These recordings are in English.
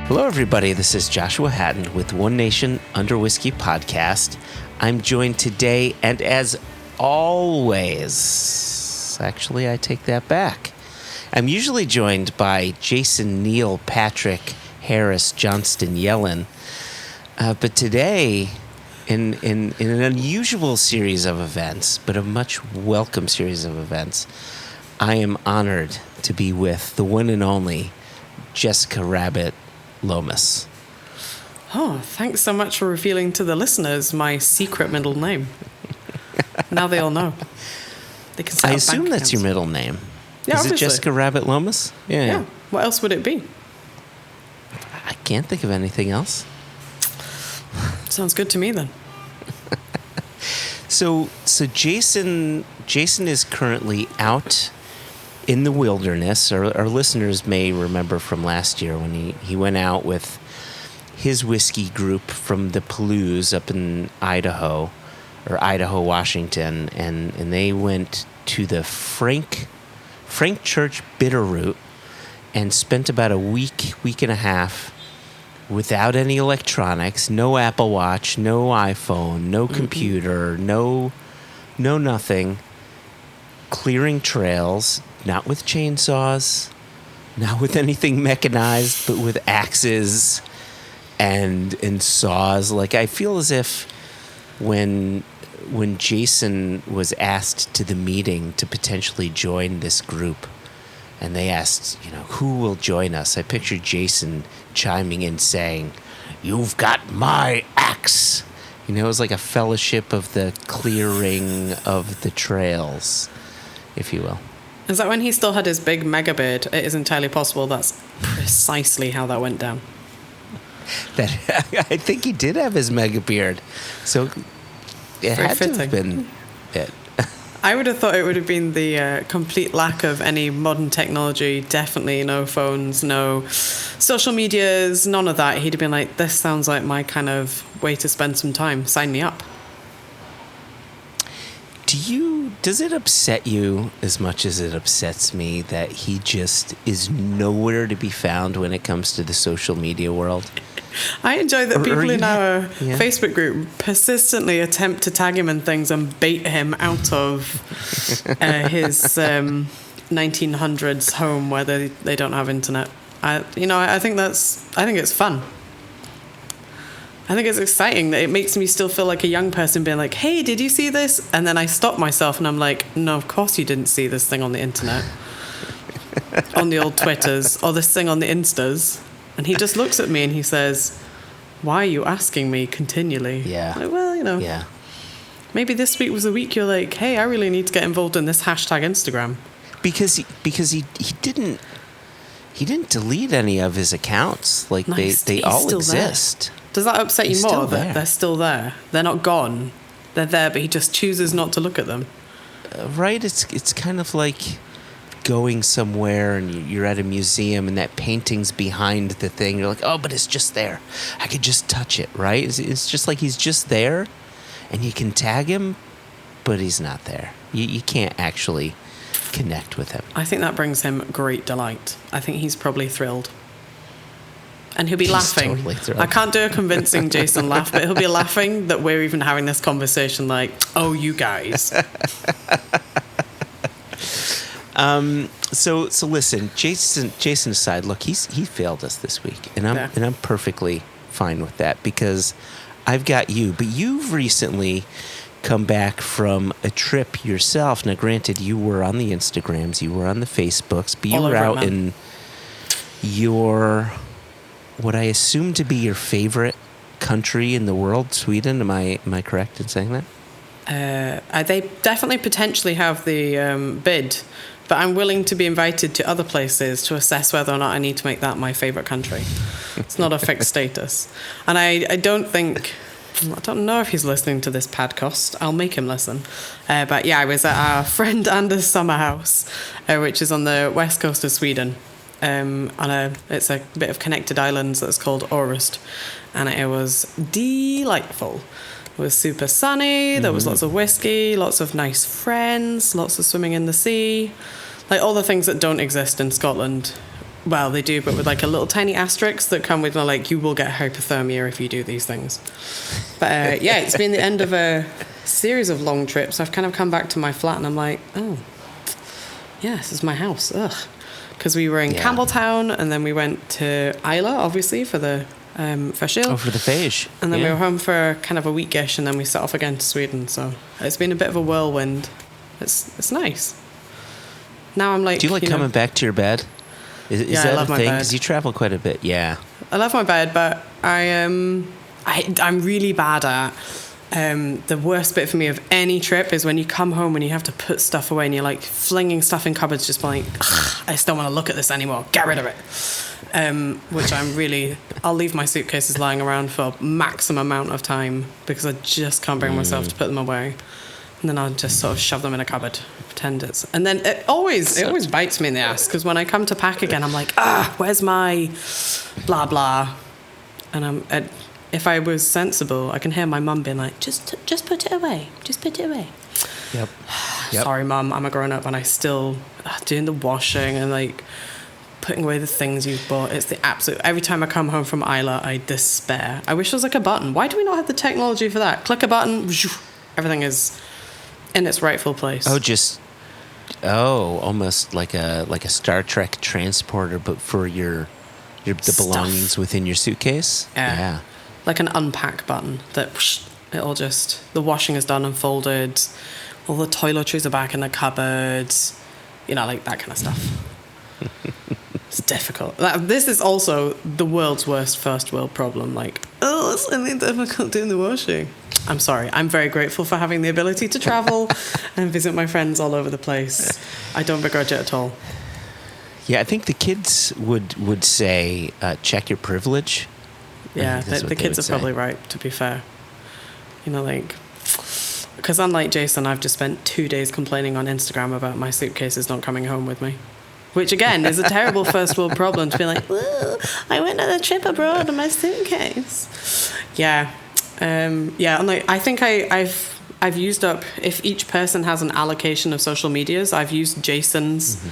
Hello, everybody. This is Joshua Hatton with One Nation Under Whiskey podcast. I'm joined today, and as always, actually, I take that back. I'm usually joined by Jason, Neal, Patrick, Harris, Johnston, Yellen. But today, in an unusual series of events, but a much welcome series of events, I am honored to be with the one and only Jessica Rabbit Lomas. Oh, thanks so much for revealing to the listeners my secret middle name. Now they all know. They can set I up assume bank that's accounts. your middle name. Yeah, Is it obviously. Jessica Rabbit Lomas? Yeah. What else would it be? I can't think of anything else. Sounds good to me then. So Jason is currently out in the wilderness. Our listeners may remember from last year when he went out with his whiskey group from the Palouse up in Idaho, Washington, and they went to the Frank Church Bitterroot and spent about a week and a half without any electronics, no Apple Watch, no iPhone, no computer, no nothing, clearing trails, not with chainsaws, not with anything mechanized, but with axes and saws. Like, I feel as if when Jason was asked to the meeting to potentially join this group, and they asked, who will join us? I pictured Jason chiming in saying, "You've got my axe." It was like a fellowship of the clearing of the trails, if you will. Is that when he still had his big mega beard? It is entirely possible that's precisely how that went down. That I think he did have his mega beard, so it Very had to have fitting. been it. I would have thought it would have been the complete lack of any modern technology. Definitely no phones, no social medias, none of that. He'd have been like, this sounds like my kind of way to spend some time. Sign me up. Does it upset you as much as it upsets me that he just is nowhere to be found when it comes to the social media world? I enjoy that people in our Yeah. Facebook group persistently attempt to tag him in things and bait him out of his 1900s home where they don't have internet. I think it's fun. I think it's exciting that it makes me still feel like a young person being like, hey, did you see this? And then I stop myself and I'm like, no, of course you didn't see this thing on the internet, on the old Twitters, or this thing on the Instas. And he just looks at me and he says, why are you asking me continually? Yeah. Like, well, Yeah. maybe this week was a week you're like, hey, I really need to get involved in this hashtag Instagram. Because he didn't delete any of his accounts. Like, Nice. they He's all still there. exist. Does that upset He's you still more there. that they're still there? They're not gone. They're there, but he just chooses not to look at them. Right? It's kind of like going somewhere and you're at a museum and that painting's behind the thing. You're like, oh, but it's just there. I could just touch it, right? It's just like he's just there and you can tag him, but he's not there. You can't actually connect with him. I think that brings him great delight. I think he's probably thrilled. And he'll be laughing. Totally thrilled. I can't do a convincing Jason laugh, but he'll be laughing that we're even having this conversation like, oh, you guys. So listen, Jason aside, look, he failed us this week, and I'm perfectly fine with that because I've got you. But you've recently come back from a trip yourself. Now, granted, you were on the Instagrams, you were on the Facebooks, but you All were over it, out man. in your what I assume to be your favorite country in the world, Sweden. Am I correct in saying that? They definitely potentially have the bid, but I'm willing to be invited to other places to assess whether or not I need to make that my favourite country. It's not a fixed status. And I don't know if he's listening to this podcast. I'll make him listen. But yeah, I was at our friend Anders' summer house, which is on the west coast of Sweden. It's a bit of connected islands that's called Orust. And it was delightful. It was super sunny, there was lots of whiskey, lots of nice friends, lots of swimming in the sea. Like all the things that don't exist in Scotland Well, they do, but with like a little tiny asterisk that come with like, you will get hypothermia if you do these things. But yeah, it's been the end of a series of long trips. I've kind of come back to my flat and I'm like, oh, yeah, this is my house. Ugh. Because we were in Campbelltown and then we went to Isla, obviously, for the facial. Oh, for the facial. And then we were home for kind of a weekish and then we set off again to Sweden. So it's been a bit of a whirlwind. It's nice. Now I'm like... Do you like coming back to your bed? Is that I love a thing? my bed. Because you travel quite a bit, yeah. I love my bed, but I'm really bad at... the worst bit for me of any trip is when you come home and you have to put stuff away and you're like flinging stuff in cupboards, just like, I just don't want to look at this anymore. Get rid of it. Which I'll leave my suitcases lying around for maximum amount of time because I just can't bring myself to put them away. And then I'll just sort of shove them in a cupboard, pretend it's... And then it always bites me in the ass because when I come to pack again, I'm like, where's my blah, blah. And if I was sensible, I can hear my mum being like, just put it away. Just put it away. Yep. Sorry, Mum, I'm a grown-up and I still doing the washing and like putting away the things you've bought. It's the absolute... Every time I come home from Isla, I despair. I wish there was like a button. Why do we not have the technology for that? Click a button, everything is in its rightful place. Almost like a Star Trek transporter, but for the belongings within your suitcase. Yeah. Like an unpack button that it'll just... The washing is done and folded. All the toiletries are back in the cupboards. You know, like that kind of stuff. It's difficult. This is also the world's worst first world problem. Like, it's something difficult doing the washing. I'm sorry. I'm very grateful for having the ability to travel and visit my friends all over the place. I don't begrudge it at all. Yeah, I think the kids would say, check your privilege. Yeah, the kids are probably right, to be fair. You know, like... Because unlike Jason, I've just spent 2 days complaining on Instagram about my suitcases not coming home with me. Which, again, is a terrible first world problem to be like, I went on a trip abroad in my suitcase. Yeah. I think I've used up... If each person has an allocation of social medias, I've used Jason's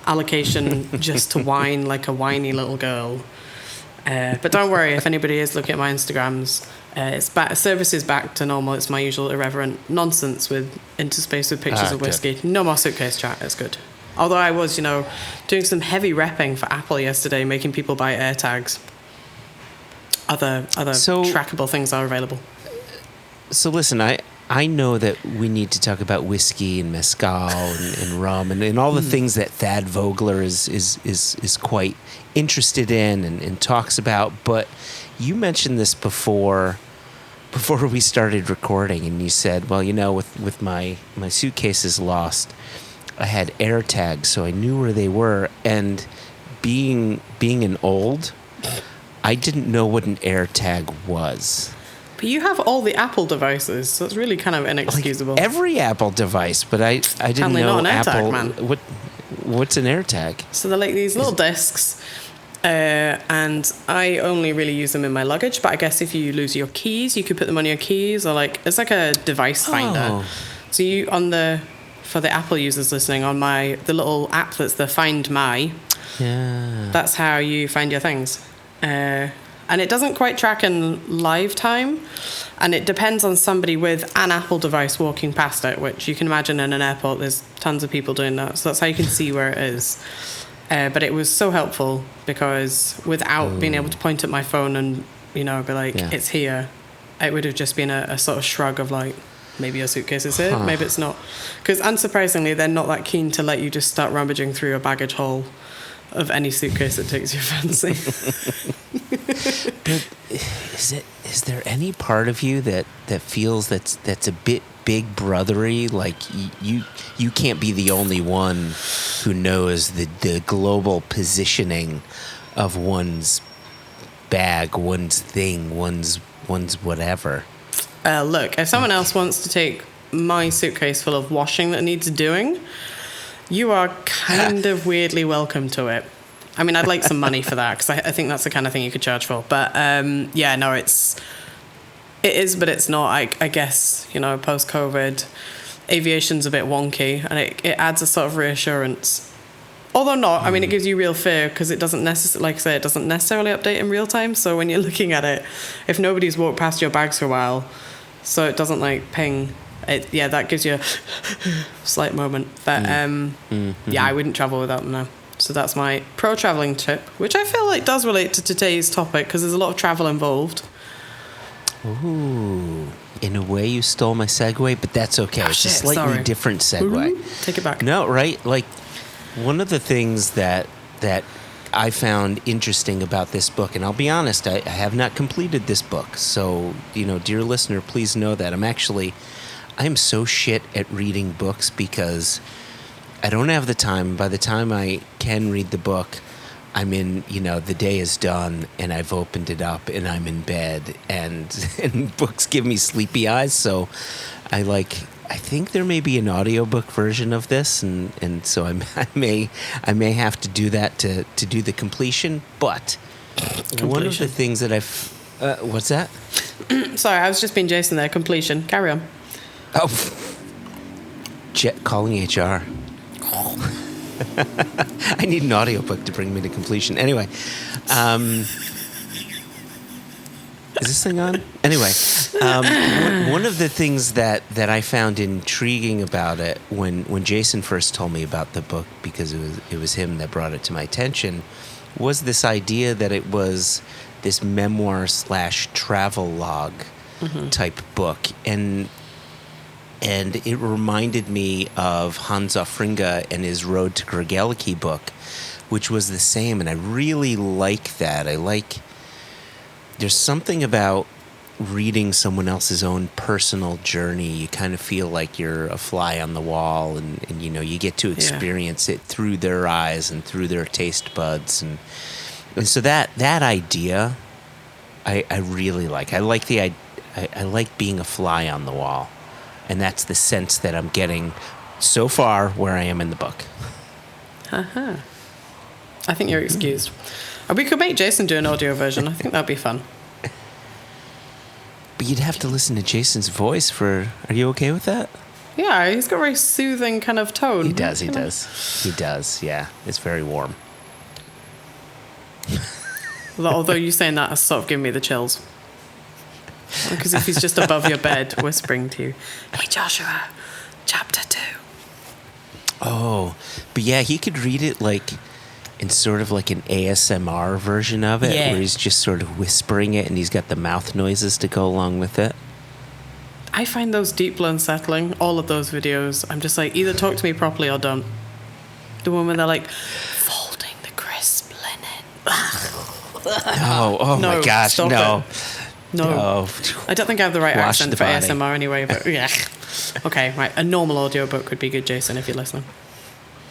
allocation just to whine like a whiny little girl. But don't worry, if anybody is looking at my Instagrams, service is back to normal. It's my usual irreverent nonsense with interspace with pictures of whiskey. Good. No more suitcase chat. It's good. Although I was, doing some heavy repping for Apple yesterday, making people buy AirTags. Other trackable things are available. So listen, I know that we need to talk about whiskey and mezcal and rum and all the things that Thad Vogler is quite interested in and talks about. But you mentioned this before we started recording, and you said, well, with my suitcases lost, I had AirTags, so I knew where they were. And being an old, I didn't know what an AirTag was. But you have all the Apple devices, so it's really kind of inexcusable. Like every Apple device, but I didn't know not an AirTag, Apple. Man. What's an AirTag? So they're like these little discs, and I only really use them in my luggage. But I guess if you lose your keys, you could put them on your keys, or it's like a device finder. So for the Apple users listening, on the little app that's the Find My, that's how you find your things. And it doesn't quite track in live time, and it depends on somebody with an Apple device walking past it, which you can imagine in an airport, there's tons of people doing that, so that's how you can see where it is. But it was so helpful because without being able to point at my phone and, be like, it's here, it would have just been a sort of shrug of like, maybe your suitcase is here, maybe it's not. Because unsurprisingly, they're not that keen to let you just start rummaging through your baggage hole of any suitcase that takes your fancy. But is there any part of you that feels that's a bit big brothery? Like you can't be the only one who knows the global positioning of one's bag, one's thing, one's whatever. Look, if someone else wants to take my suitcase full of washing that needs doing, you are kind of weirdly welcome to it. I mean, I'd like some money for that because I think that's the kind of thing you could charge for. But it is, but it's not. I guess, post-COVID, aviation's a bit wonky, and it adds a sort of reassurance. Although not, I mean, it gives you real fear because it doesn't necessarily, like I say, it doesn't necessarily update in real time. So when you're looking at it, if nobody's walked past your bags for a while, so it doesn't like ping. That gives you a slight moment. But I wouldn't travel without them now. So that's my pro traveling tip, which I feel like does relate to today's topic because there's a lot of travel involved. Ooh, in a way you stole my segue, but that's okay. It's a slightly different segue. Take it back. No, right? Like, one of the things that I found interesting about this book, and I'll be honest, I have not completed this book. So, dear listener, please know that I'm so shit at reading books because I don't have the time. By the time I can read the book, I'm in, the day is done and I've opened it up and I'm in bed and books give me sleepy eyes. So I think there may be an audiobook version of this and so I may have to do that to do the completion. But one of the things that what's that? Sorry, I was just being Jason there. Completion. Carry on. Oh, calling HR. I need an audiobook to bring me to completion. Anyway, is this thing on? Anyway, one of the things that I found intriguing about it when Jason first told me about the book, because it was him that brought it to my attention, was this idea that it was this memoir / travel log type book. And it reminded me of Hans Offringa and his Road to Gregeliki book, which was the same. And I really like that. There's something about reading someone else's own personal journey. You kind of feel like you're a fly on the wall and you get to experience it through their eyes and through their taste buds. And so that idea, I really like. I like being a fly on the wall. And that's the sense that I'm getting so far where I am in the book. I think you're excused. We could make Jason do an audio version. I think that'd be fun. But you'd have to listen to Jason's voice Are you okay with that? Yeah, he's got a very soothing kind of tone. He does, yeah. It's very warm. Although you saying that has sort of given me the chills. Because if he's just above your bed whispering to you, "Hey Joshua, chapter 2." Oh, but yeah, he could read it like in sort of like an ASMR version of it, where he's just sort of whispering it and he's got the mouth noises to go along with it. I find those deeply unsettling, all of those videos. I'm just like, either talk to me properly or don't. The one where they're like, folding the crisp linen. Oh my gosh, no. No, I don't think I have the right accent for body. ASMR anyway, but yeah. Okay, right. A normal audiobook would be good, Jason, if you're listening.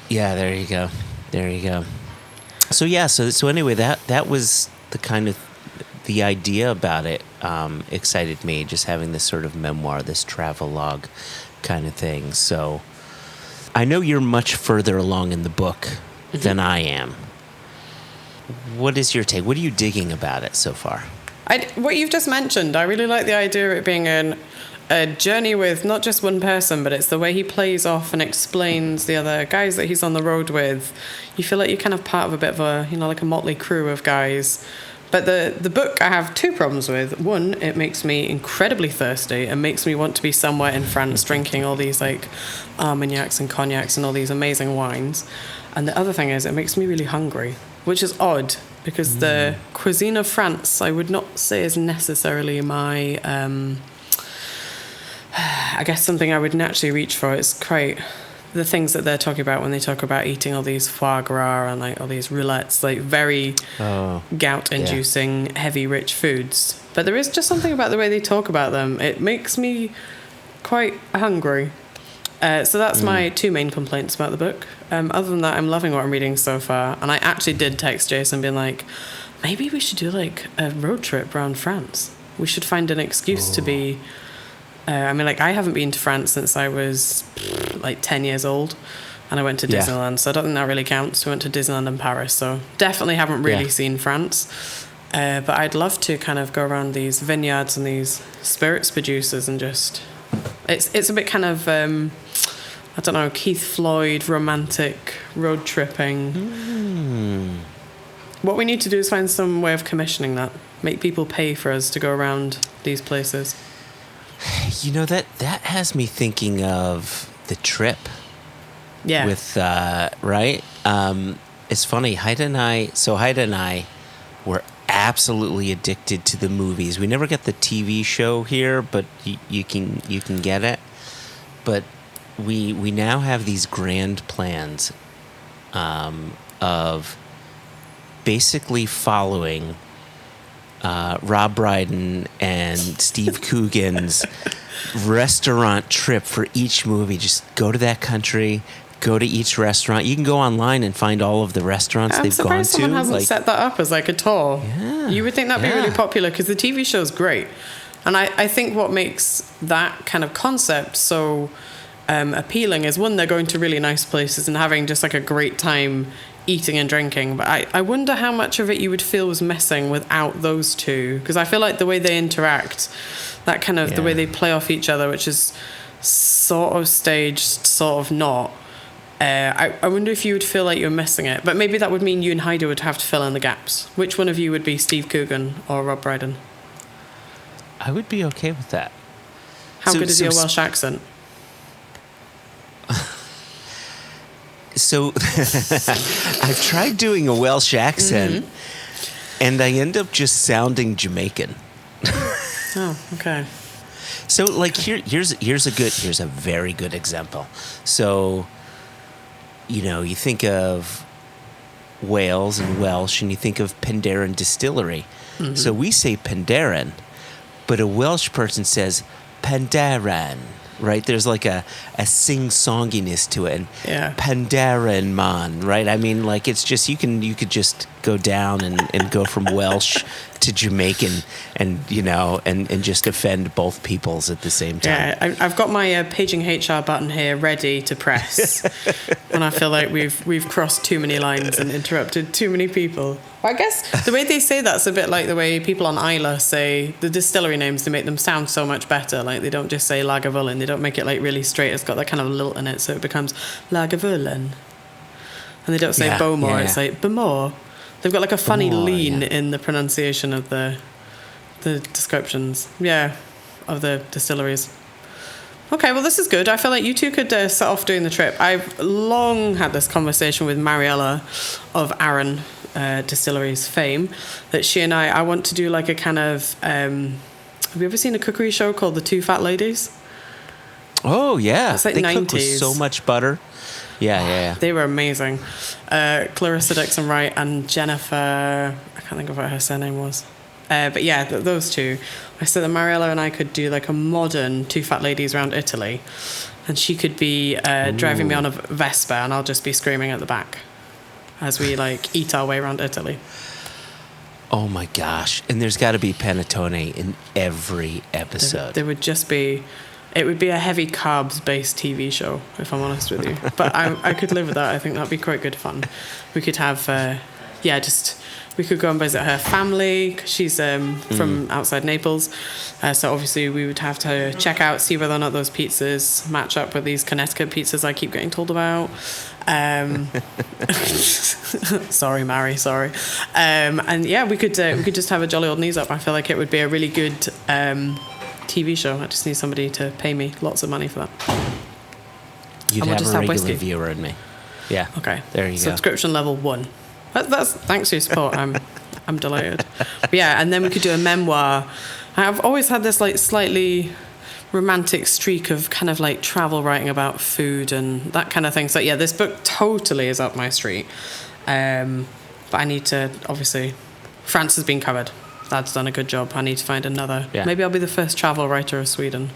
Yeah, there you go. So yeah, so anyway, that was the kind of the idea about it excited me, just having this sort of memoir, this travel log kind of thing. So I know you're much further along in the book than I am. What is your take? What are you digging about it so far? What you've just mentioned, I really like the idea of it being a journey with not just one person, but it's the way he plays off and explains the other guys that he's on the road with. You feel like you're kind of part of a bit of a, like a motley crew of guys. But the book I have two problems with. One, it makes me incredibly thirsty and makes me want to be somewhere in France drinking all these like Armagnacs and cognacs and all these amazing wines. And the other thing is it makes me really hungry, which is odd. Because the cuisine of France, I would not say is necessarily my, I guess something I would naturally reach for. It's quite the things that they're talking about when they talk about eating all these foie gras and like all these roulettes, like very gout-inducing, heavy, rich foods. But there is just something about the way they talk about them. It makes me quite hungry. So that's my two main complaints about the book. Other than that, I'm loving what I'm reading so far. And I actually did text Jason being like, maybe we should do like a road trip around France. We should find an excuse to be... I haven't been to France since I was like 10 years old. And I went to Disneyland. So I don't think that really counts. We went to Disneyland and Paris. So definitely haven't really seen France. But I'd love to kind of go around these vineyards and these spirits producers and just... It's a bit kind of I don't know, Keith Floyd, romantic road tripping. What we need to do is find some way of commissioning that. Make people pay for us to go around these places. You know, that has me thinking of The Trip. Yeah. With, right? It's funny, Haida and I were absolutely addicted to the movies. We never got the TV show here, but you can get it. But we now have these grand plans of basically following Rob Brydon and Steve Coogan's restaurant trip for each movie. Just go to that country, go to each restaurant. You can go online and find all of the restaurants they've gone to. I'm surprised someone hasn't set that up as like a tour. Yeah, you would think that'd be really popular because the TV show's great. And I think what makes that kind of concept so appealing is, one, they're going to really nice places and having just like a great time eating and drinking. But I wonder how much of it you would feel was missing without those two, because I feel like the way they interact, that kind of the way they play off each other, which is sort of staged, sort of not. I wonder if you would feel like you're missing it. But maybe that would mean you and Haida would have to fill in the gaps. Which one of you would be Steve Coogan or Rob Brydon? I would be okay with that. How good is your Welsh accent? So I've tried doing a Welsh accent, and I end up just sounding Jamaican. Oh, okay. So, like, here's a very good example. So, you know, you think of Wales and Welsh, and you think of Penderyn Distillery. So we say Penderyn, but a Welsh person says Penderyn. Right, there's like a sing-songiness to it, and Penderyn man, right? I mean, like, it's just you could just go down and go from Welsh to Jamaican, and you know, and just offend both peoples at the same time. Yeah, I've got my paging HR button here ready to press, and I feel like we've crossed too many lines and interrupted too many people. I guess the way they say that's a bit like the way people on Isla say the distillery names. They make them sound so much better. Like, they don't just say Lagavulin. They don't make it like really straight. It's got that kind of lilt in it, so it becomes Lagavulin. And they don't say Bowmore. It's like Bowmore. They've got like a funny lean in the pronunciation of the descriptions. Yeah, of the distilleries. Okay, well, this is good. I feel like you two could set off doing the trip. I've long had this conversation with Mariella of Arran Distilleries fame, that she and I want to do like a kind of have you ever seen a cookery show called The Two Fat Ladies? Oh yeah, it's like they 90s. cook with so much butter. Yeah. They were amazing. Clarissa Dixon Wright and Jennifer, I can't think of what her surname was, but yeah, those two. I said that Mariella and I could do like a modern Two Fat Ladies around Italy, and she could be driving me on a Vespa, and I'll just be screaming at the back as we like eat our way around Italy. Oh my gosh. And there's got to be panettone in every episode. There would just be, it would be a heavy carbs based TV show, if I'm honest with you. But I could live with that. I think that'd be quite good fun. We could have, we could go and visit her family, 'cause she's from outside Naples. So obviously we would have to check out, see whether or not those pizzas match up with these Connecticut pizzas I keep getting told about. Sorry, Mary, sorry. And yeah, we could just have a jolly old knees up. I feel like it would be a really good TV show. I just need somebody to pay me lots of money for that. You'd have a regular viewer in me. Yeah. Okay. There you go. Subscription level 1. That's thanks for your support. I'm delighted. But yeah, and then we could do a memoir. I've always had this like slightly romantic streak of kind of like travel writing about food and that kind of thing. So yeah, this book totally is up my street. But I need to, obviously, France has been covered. That's done a good job. I need to find another. Yeah. Maybe I'll be the first travel writer of Sweden.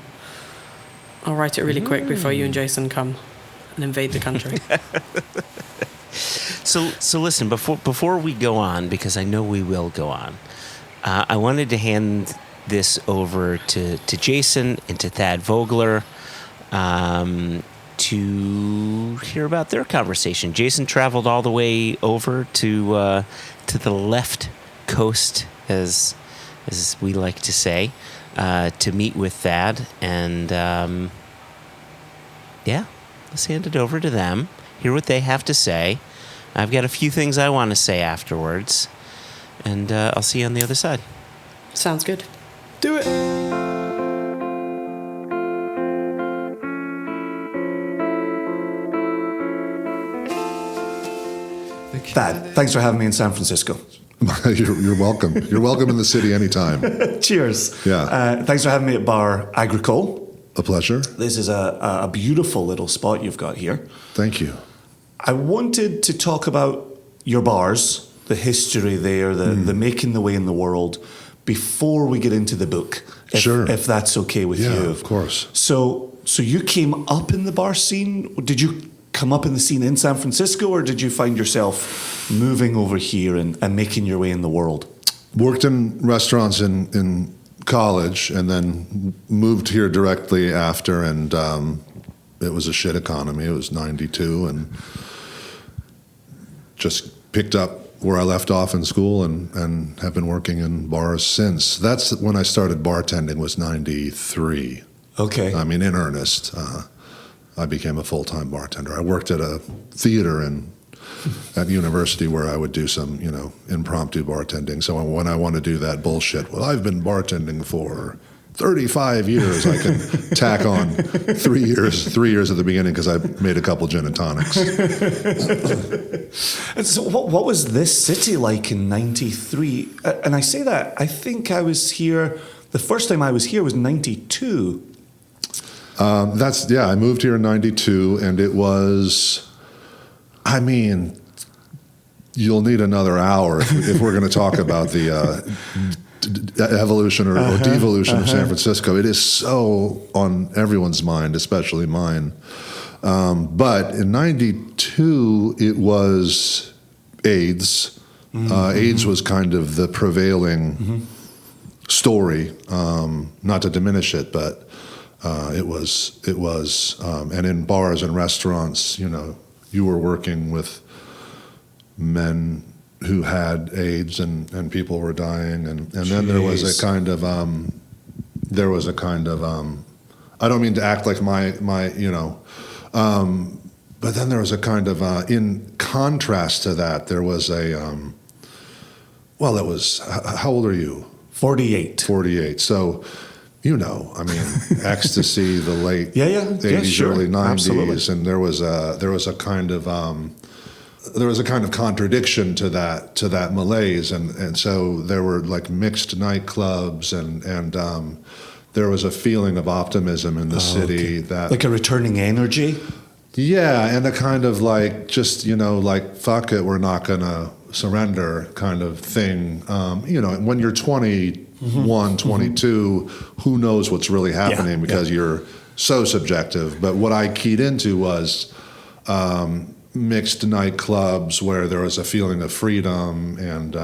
I'll write it really quick before you and Jason come and invade the country. So listen, before we go on, because I know we will go on, I wanted to hand this over to Jason and to Thad Vogler to hear about their conversation. Jason traveled all the way over to the left coast, as we like to say, to meet with Thad, and Let's hand it over to them, hear what they have to say. I've got a few things I want to say afterwards, and I'll see you on the other side. Sounds good. Do it. Thad, thanks for having me in San Francisco. You're welcome. You're welcome in the city anytime. Cheers. Yeah. Thanks for having me at Bar Agricole. A pleasure. This is a beautiful little spot you've got here. Thank you. I wanted to talk about your bars, the history there, the making the way in the world, before we get into the book. Sure. If that's okay with you. Yeah, of course. So you came up in the bar scene. Did you come up in the scene in San Francisco, or did you find yourself moving over here and making your way in the world? Worked in restaurants in college and then moved here directly after, and it was a shit economy. It was 92 and just picked up where I left off in school and have been working in bars since. That's when I started bartending, was 93. Okay. I mean, in earnest. I became a full-time bartender. I worked at a theater at university where I would do some, impromptu bartending. So when I want to do that bullshit, well, I've been bartending for 35 years. I can tack on 3 years at the beginning because I made a couple gin and tonics. And so what was this city like in 93? And I say that, I think I was here, the first time I was here was 92. I moved here in 92, and it was, you'll need another hour if we're going to talk about the evolution or devolution of San Francisco. It is so on everyone's mind, especially mine. But in 92, it was AIDS. AIDS was kind of the prevailing story, not to diminish it, but it was, and in bars and restaurants, you were working with men who had AIDS and people were dying, and then there was a kind of, I don't mean to act like my but then there was a kind of, in contrast to that, there was a, that was, how old are you? 48. 48. So, ecstasy, the late 80s, sure. early 90s, Absolutely. and there was a kind of contradiction to that malaise, and so there were like mixed nightclubs, and there was a feeling of optimism in the city that, like a returning energy. yeah, and a kind of like just like fuck it, we're not gonna surrender kind of thing. When you're 21, 22, who knows what's really happening because you're so subjective. But what I keyed into was mixed nightclubs where there was a feeling of freedom, and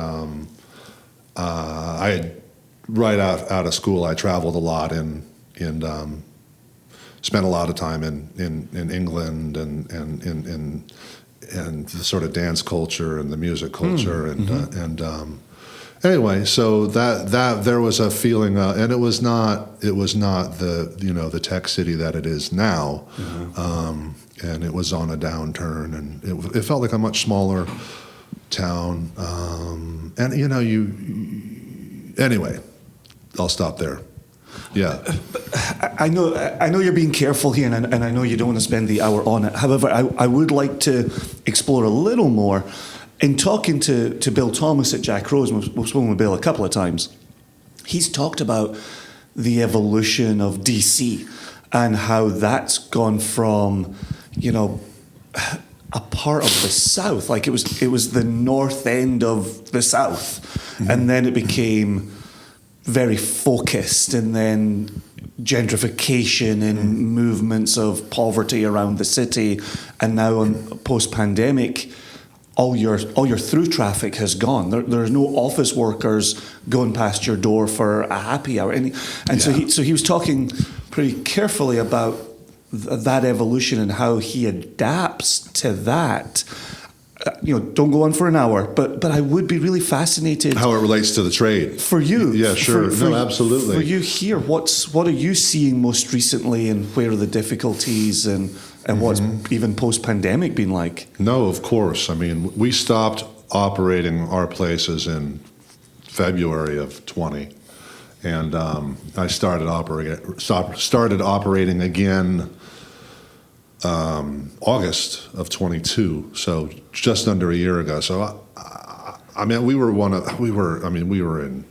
I had, right out of school, I traveled a lot and spent a lot of time in England and the sort of dance culture and the music culture anyway, so that there was a feeling, and it was not the the tech city that it is now, and it was on a downturn, and it felt like a much smaller town, and anyway, I'll stop there. Yeah, I know you're being careful here, and I know you don't want to spend the hour on it. However, I would like to explore a little more. In talking to Bill Thomas at Jack Rose, we've spoken with Bill a couple of times, he's talked about the evolution of DC and how that's gone from, a part of the South, like it was the north end of the South, and then it became very focused, and then gentrification and movements of poverty around the city, and now on post-pandemic, all your through traffic has gone. There's no office workers going past your door for a happy hour, so he was talking pretty carefully about that evolution and how he adapts to that. Don't go on for an hour, but I would be really fascinated how it relates to the trade for you. Yeah, sure. Absolutely. For you here, what are you seeing most recently, and where are the difficulties, and And what's even post-pandemic been like? No, of course. I mean, we stopped operating our places in February of 20, and I started operating again August of 22. So just under a year ago. So I mean, we were in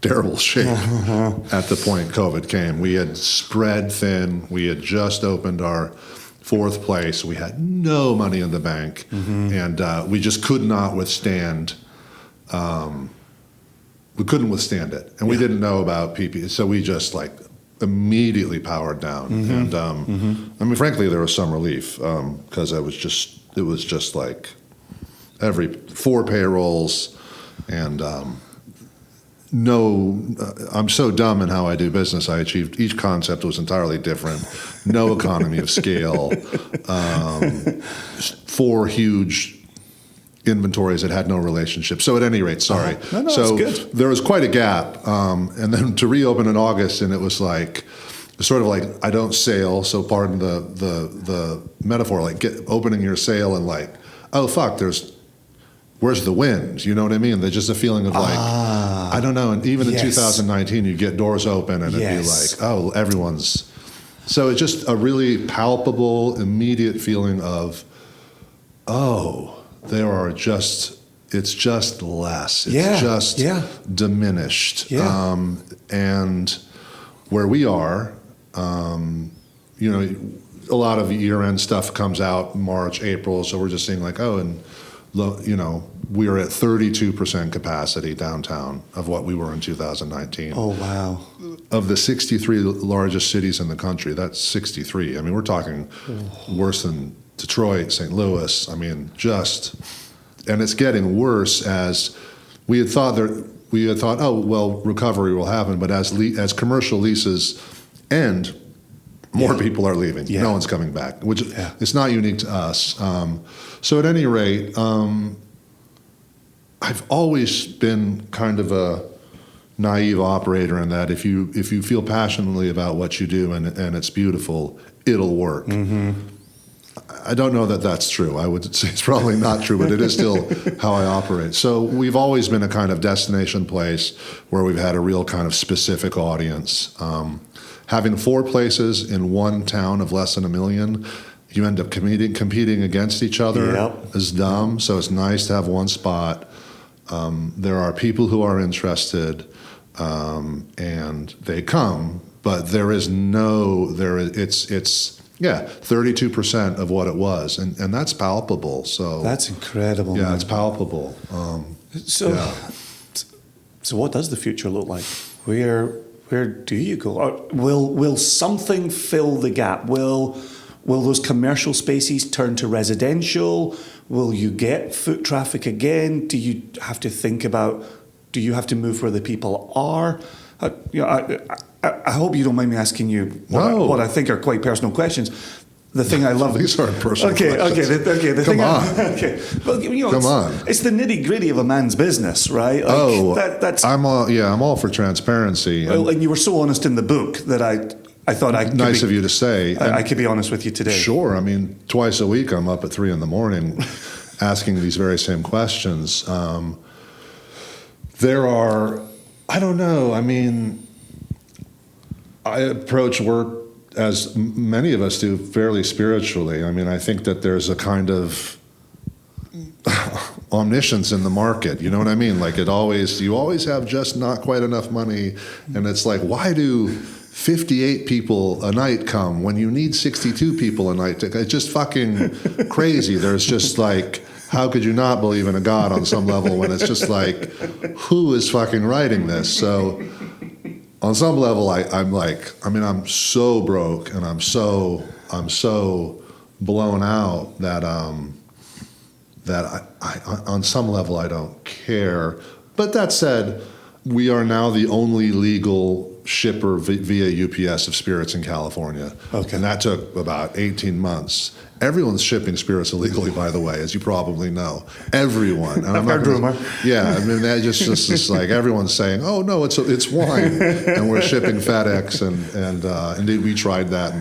terrible shape at the point COVID came. We had spread thin. We had just opened our fourth place. We had no money in the bank, and we just could not withstand. We couldn't withstand it, and we didn't know about PPE, so we just like immediately powered down. And I mean, frankly, there was some relief because it was just like every 4 payrolls and. I'm so dumb in how I do business. I achieved each concept was entirely different. No economy of scale. 4 huge inventories that had no relationship. So at any rate, sorry. No, so that's good. there was quite a gap. And then to reopen in August, and it was like sort of like I don't sail. So pardon the metaphor, like opening your sail and like, oh fuck, where's the wind? You know what I mean? There's just a feeling of like, I don't know. And even in 2019, you get doors open and it'd be like, oh, everyone's. So it's just a really palpable, immediate feeling of, oh, it's just less. It's just diminished. Yeah. And where we are, you know, a lot of year-end stuff comes out March, April. So we're just seeing like, oh, and you know, we are at 32% capacity downtown of what we were in 2019. Oh, wow. Of the 63 largest cities in the country, that's 63. I mean, we're talking worse than Detroit, St. Louis. I mean, and it's getting worse as we had thought, oh, well, recovery will happen, but as commercial leases end, more people are leaving. Yeah. No one's coming back, which it's not unique to us. So at any rate, I've always been kind of a naive operator in that if you feel passionately about what you do and it's beautiful, it'll work. I don't know that that's true. I would say it's probably not true, but it is still how I operate. So we've always been a kind of destination place where we've had a real kind of specific audience. Having 4 places in one town of less than 1 million, you end up competing against each other is dumb. So it's nice to have one spot. There are people who are interested, and they come, but it's 32% of what it was, and that's palpable. So That's incredible. Yeah, man. it's palpable. So what does the future look like? Where do you go? Or will something fill the gap? Will those commercial spaces turn to residential? Will you get foot traffic again? Do you have to think about? Do you have to move where the people are? I hope you don't mind me asking you what I think are quite personal questions. The thing I love. These aren't personal questions. Well, you know, Come on. It's the nitty gritty of a man's business, right? Like, that's. I'm all for transparency. Well, and you were so honest in the book that I thought I could nice of you to say. I could be honest with you today. Sure. I mean, twice a week I'm up at 3 a.m. asking these very same questions. There are, I don't know. I mean, I approach work as many of us do, fairly spiritually. I mean, I think that there's a kind of omniscience in the market. You know what I mean? Like you always have just not quite enough money, and it's like, why do 58 people a night come when you need 62 people a night? It's just fucking crazy. There's just like, how could you not believe in a God on some level when it's just like, who is fucking writing this? So on some level, I'm so broke and I'm so blown out that I on some level I don't care. But that said, we are now the only legal shipper via UPS of spirits in California. Okay. And that took about 18 months. Everyone's shipping spirits illegally, by the way, as you probably know. Everyone. And I've heard rumor. Yeah, I mean, that just like everyone's saying, oh, no, it's wine. And we're shipping FedEx. And indeed, we tried that.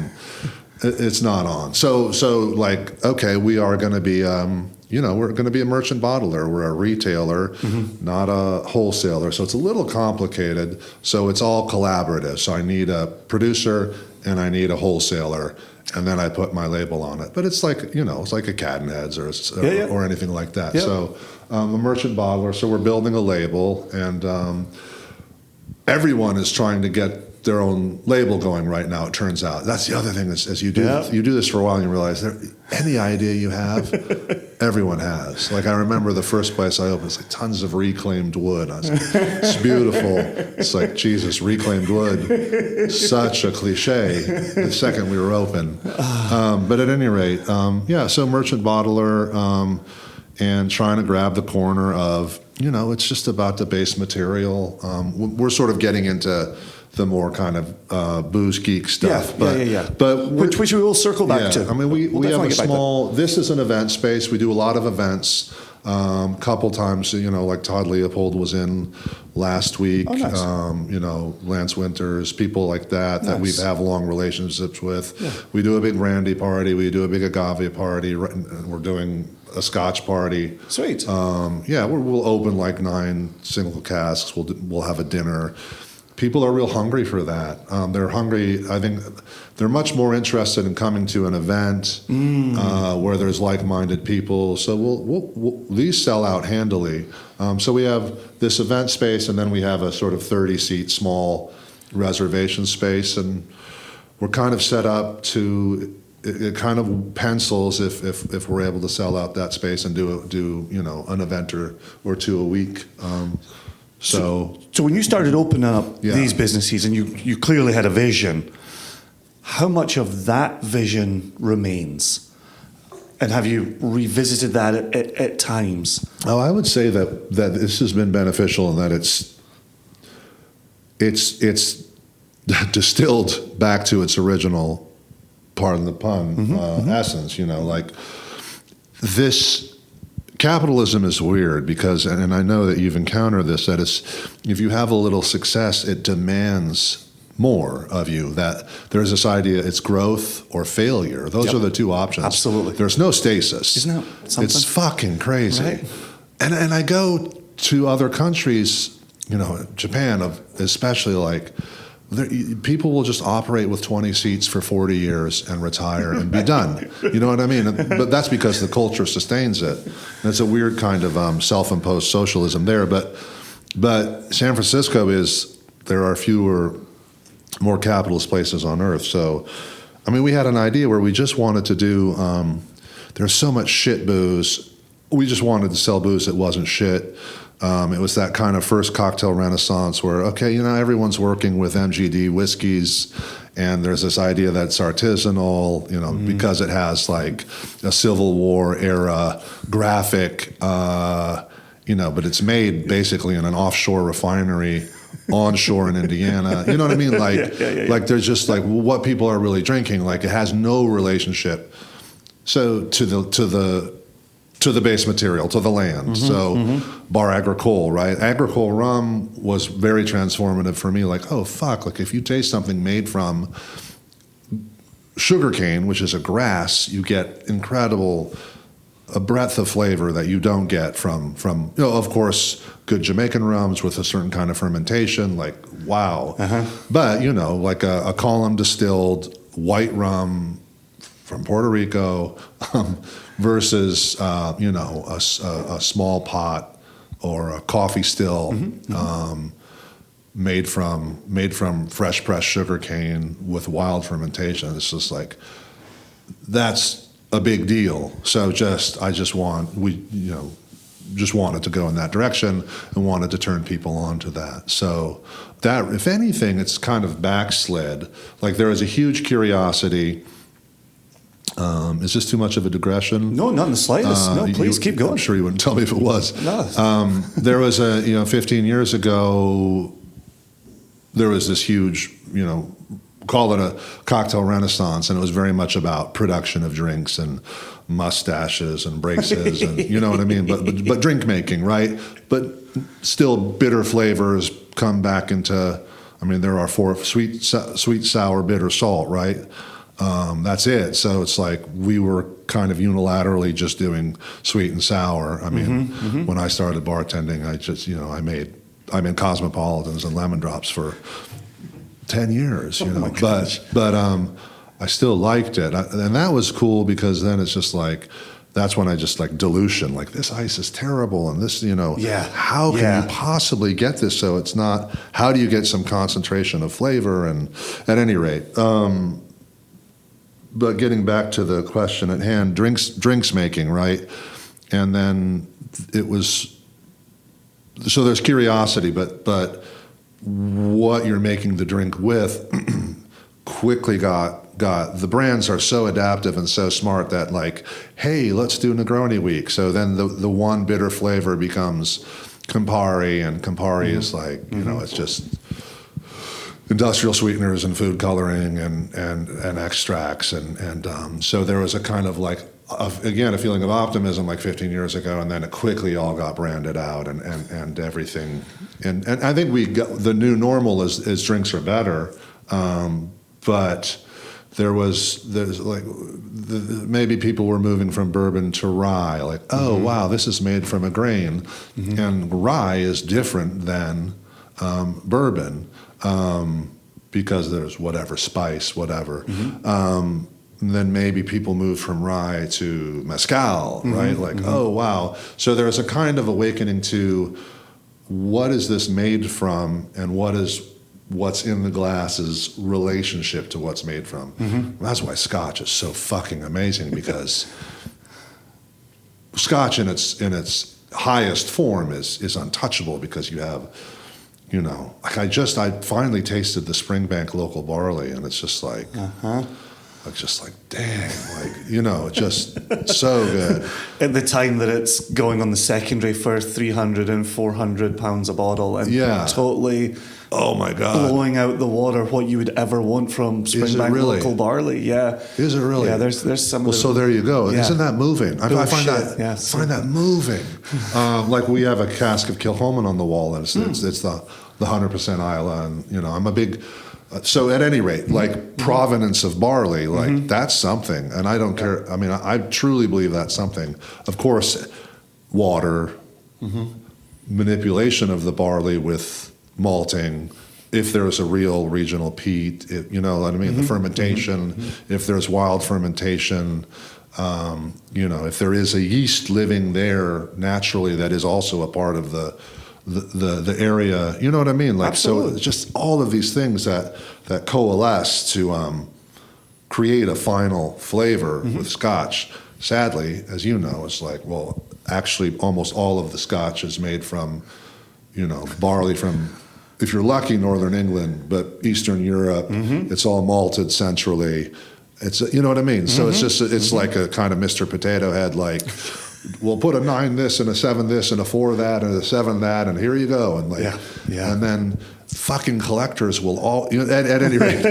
It's not on. So like, okay, we are going to be, we're going to be a merchant bottler. We're a retailer, not a wholesaler. So it's a little complicated. So it's all collaborative. So I need a producer and I need a wholesaler, and then I put my label on it. But it's like, it's like a Cat and Heads or anything like that. Yeah. So a merchant bottler. So we're building a label, and everyone is trying to get their own label going right now. It turns out that's the other thing is, as you do this for a while, and you realize any idea you have, everyone has. Like I remember the first place I opened, it's like tons of reclaimed wood. I was like, it's beautiful. It's like, Jesus, reclaimed wood, such a cliche. The second we were open, but at any rate, so merchant bottler, and trying to grab the corner of, it's just about the base material. We're sort of getting into the more kind of booze geek stuff. But which we will circle back to. I mean, we have a small, this is an event space. We do a lot of events. Couple times, like Todd Leopold was in last week. Oh, nice. Lance Winters, people like that Nice. that we have long relationships with. Yeah. We do a big brandy party. We do a big agave party. We're doing a Scotch party. Sweet. We'll open like 9 single casks. We'll have a dinner. People are real hungry for that. They're hungry. I think they're much more interested in coming to an event where there's like-minded people. So we'll these sell out handily. So we have this event space, and then we have a sort of 30-seat small reservation space, and we're kind of set up to. It kind of pencils if we're able to sell out that space and do an event or two a week. So when you started opening up these businesses, and you clearly had a vision, how much of that vision remains? And have you revisited that at times? Oh, I would say that this has been beneficial in that it's distilled back to its original, pardon the pun, essence. Like this. Capitalism is weird because, and I know that you've encountered this, that if you have a little success, it demands more of you. That there's this idea, it's growth or failure. Those are the two options. Absolutely. There's no stasis. Isn't that something? It's fucking crazy. Right. And I go to other countries, Japan, especially like, people will just operate with 20 seats for 40 years and retire and be done. You know what I mean? But that's because the culture sustains it. And it's a weird kind of self-imposed socialism there. But San Francisco there are fewer, more capitalist places on earth. So, I mean, we had an idea where we just wanted to do, there's so much shit booze. We just wanted to sell booze that wasn't shit. It was that kind of first cocktail renaissance where, everyone's working with MGD whiskeys, and there's this idea that it's artisanal, because it has like a Civil War era graphic, but it's made basically in an offshore refinery onshore in Indiana. You know what I mean? Like, like there's just like what people are really drinking. Like it has no relationship. So to the base material, to the land. Bar Agricole, right? Agricole rum was very transformative for me. Like, oh, fuck, like if you taste something made from sugarcane, which is a grass, you get a breadth of flavor that you don't get from of course, good Jamaican rums with a certain kind of fermentation, like, wow. But, like a column distilled white rum from Puerto Rico versus, a small pot or a coffee still made from fresh pressed sugar cane with wild fermentation. It's just like, that's a big deal. So we just wanted to go in that direction and wanted to turn people on to that. So that, if anything, it's kind of backslid. Like there is a huge curiosity. Is this too much of a digression? No, not in the slightest. No, please keep going. I'm sure you wouldn't tell me if it was. No. There was 15 years ago, there was this huge, call it a cocktail renaissance, and it was very much about production of drinks and mustaches and braces and, you know what I mean? But drink making, right? But still bitter flavors come back into, there are 4 sweet, sour, bitter, salt, right? That's it. So it's like we were kind of unilaterally just doing sweet and sour. I mean, when I started bartending, I just, I made Cosmopolitans and Lemon Drops for 10 years, but I still liked it. And that was cool because then it's just like, that's when I just like dilution, like this ice is terrible. And this, how can you possibly get this? So it's not, how do you get some concentration of flavor? And at any rate, but getting back to the question at hand, drinks making, right? And then it was, so there's curiosity, but what you're making the drink with quickly got the brands are so adaptive and so smart that like, hey, let's do Negroni week. So then the one bitter flavor becomes Campari, and Campari is like, it's just industrial sweeteners and food coloring and extracts. And so there was a kind of like, again, a feeling of optimism like 15 years ago, and then it quickly all got branded out and everything. And I think the new normal is drinks are better, but there's like maybe people were moving from bourbon to rye, like, oh wow, this is made from a grain, and rye is different than bourbon because there's whatever spice, whatever. Then maybe people move from rye to mezcal, right? Like, oh wow. So there's a kind of awakening to what is this made from, and what's in the glass's relationship to what's made from. That's why Scotch is so fucking amazing, because Scotch in its highest form is untouchable, because you have, like I finally tasted the Springbank local barley, and it's just like, just like, damn, like, it's just so good. At the time that it's going on the secondary for 300 and 400 pounds a bottle, and totally, oh my God, blowing out the water what you would ever want from Springbank local barley. Yeah. Is it really? Yeah, there's some. Well, so there you go. Yeah. Isn't that moving? I find that moving. Like we have a cask of Kilchoman on the wall, and it's the 100% Islay, and I'm a big. So at any rate, like provenance of barley, like that's something, and I don't care. I mean, I truly believe that's something. Of course, water, manipulation of the barley with malting, if there's a real regional peat, you know what I mean, the fermentation, if there's wild fermentation, if there is a yeast living there naturally that is also a part of the area, you know what I mean? Like, absolutely. So it's just all of these things that coalesce to create a final flavor with Scotch. Sadly, as you know, it's like, well, actually almost all of the Scotch is made from, barley from, if you're lucky, Northern England, but Eastern Europe, it's all malted centrally. It's, you know what I mean? So it's just, it's like a kind of Mr. Potato Head, like, we'll put a 9 this and a 7 this and a 4 that and a 7 that, and here you go. And like, and then fucking collectors will all, at any rate,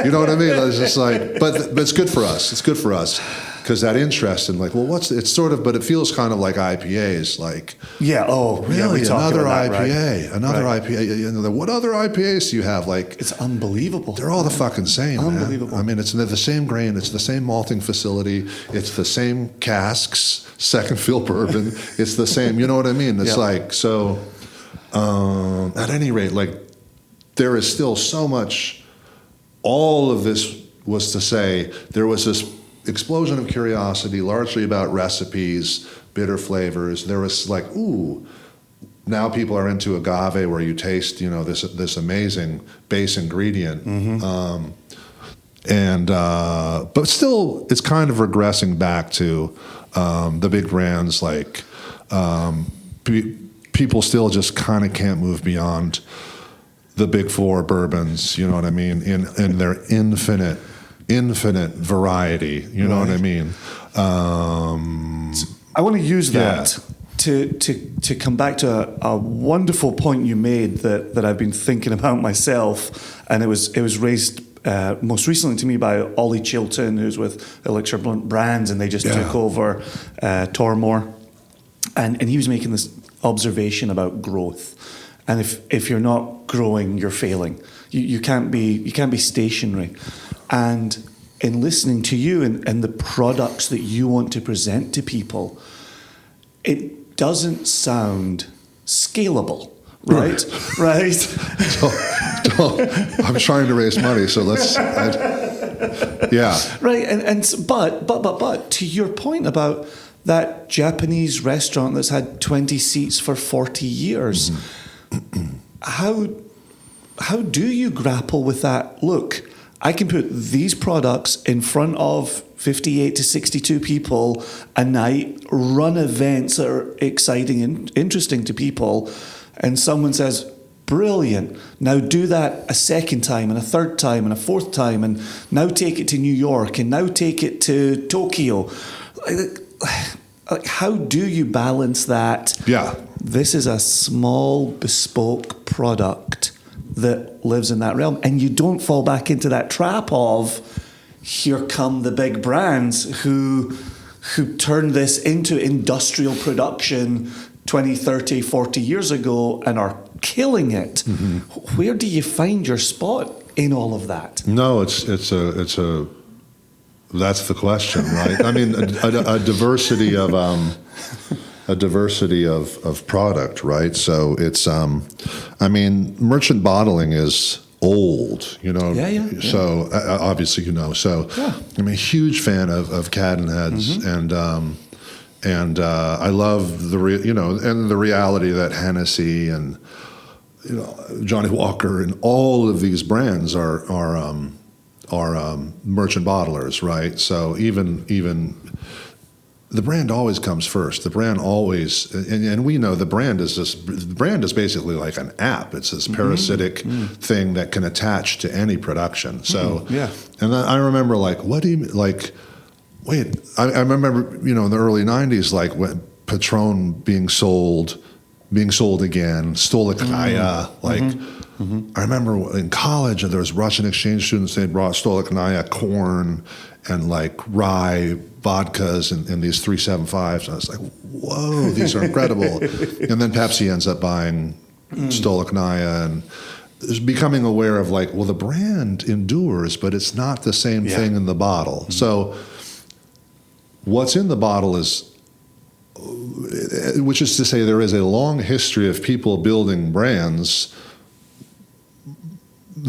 you know what I mean? It's just like, but it's good for us. It's good for us. Because that interest in like, well, it's sort of, but it feels kind of like IPAs, like, really, another IPA, right? Another IPA. What other IPAs do you have? Like, it's unbelievable. They're all the fucking same, unbelievable. Man. I mean, it's the same grain, it's the same malting facility, it's the same casks, second fill bourbon, it's the same. You know what I mean? It's like, so. At any rate, like, there is still so much. All of this was to say, there was this explosion of curiosity, largely about recipes, bitter flavors. There was like, ooh, now people are into agave, where you taste, this amazing base ingredient. But still, it's kind of regressing back to the big brands. Like, people still just kind of can't move beyond the big four bourbons. You know what I mean? In their infinite variety, you know what I mean? I want to use that to come back to a wonderful point you made that I've been thinking about myself, and it was raised most recently to me by Ollie Chilton, who's with Elixir Brands, and they just took over Tormore, and he was making this observation about growth, and if you're not growing, you're failing. You can't be stationary. And in listening to you and the products that you want to present to people, it doesn't sound scalable, right? Right. I'm trying to raise money, so let's. Yeah. Right, but to your point about that Japanese restaurant that's had 20 seats for 40 years, how do you grapple with that? Look, I can put these products in front of 58 to 62 people a night, run events that are exciting and interesting to people, and someone says, brilliant, now do that a second time and a third time and a fourth time, and now take it to New York and now take it to Tokyo. Like, how do you balance that? Yeah. This is a small, bespoke product that lives in that realm, and you don't fall back into that trap of here come the big brands who turned this into industrial production 20, 30, 40 years ago and are killing it. Where do you find your spot in all of that? No, it's a that's the question, right? I mean, a diversity of product, right? So it's I mean, merchant bottling is old, you know. Yeah. So obviously, you know. So I'm a huge fan of Cat and Heads, and I love the reality that Hennessy and Johnny Walker and all of these brands are merchant bottlers, right? So even the brand always comes first. The brand always, and we know the brand is basically like an app. It's this parasitic thing that can attach to any production. So and I remember like, what do you like? Wait, I remember in the early '90s, like when Patron being sold again, Stolichnaya, I remember in college, there was Russian exchange students. They brought Stolichnaya corn and like rye vodkas and these 375s. And I was like, whoa, these are incredible. And then Pepsi ends up buying Stolichnaya and is becoming aware of like, well, the brand endures, but it's not the same thing in the bottle. So what's in the bottle is, which is to say there is a long history of people building brands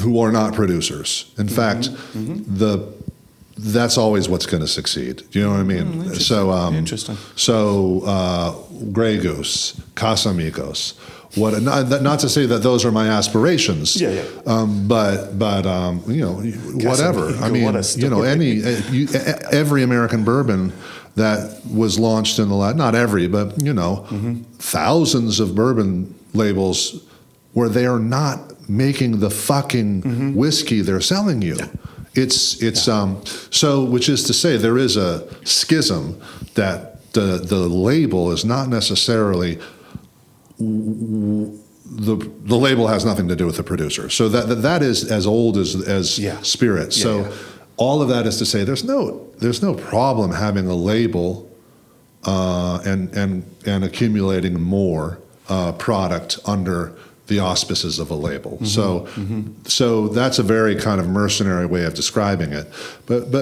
who are not producers. In fact, that's always what's going to succeed. Do you know what I mean? Interesting. So Grey Goose, Casamigos. Not to say that those are my aspirations. But whatever. I mean, every American bourbon that was launched in the not every, but thousands of bourbon labels where they are not making the fucking whiskey they're selling you. It's so, which is to say there is a schism that the label is not necessarily the label has nothing to do with the producer. So that is as old as spirit. So all of that is to say there's no problem having a label and accumulating more product under the auspices of a label. So that's a very kind of mercenary way of describing it. But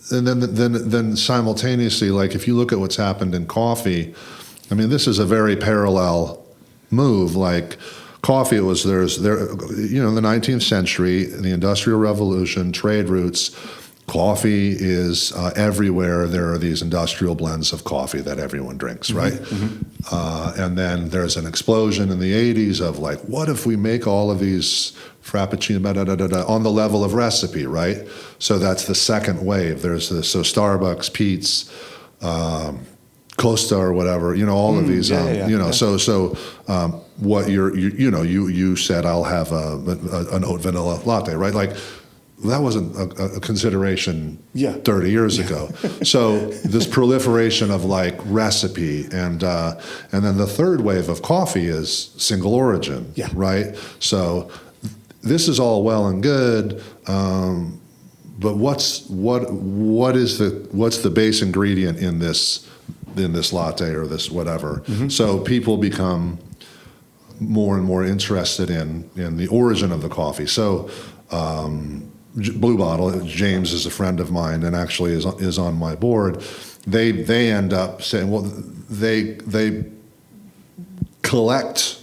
and then simultaneously, like if you look at what's happened in coffee, I mean, this is a very parallel move. Like coffee, in the 19th century, the Industrial Revolution, trade routes. Coffee is everywhere. There are these industrial blends of coffee that everyone drinks, right? And then there's an explosion in the 80s of like, what if we make all of these frappuccino on the level of recipe, right? So that's the second wave. There's this, so Starbucks, Peet's, Costa or whatever, all of these, So what you said, I'll have an oat vanilla latte, right? Like, that wasn't a consideration 30 years ago. So this proliferation of like recipe and then the third wave of coffee is single origin, right? So this is all well and good, but what's the base ingredient in this latte or this whatever? So people become more and more interested in the origin of the coffee. So Blue Bottle, James is a friend of mine and actually is on my board. They end up saying, well, they collect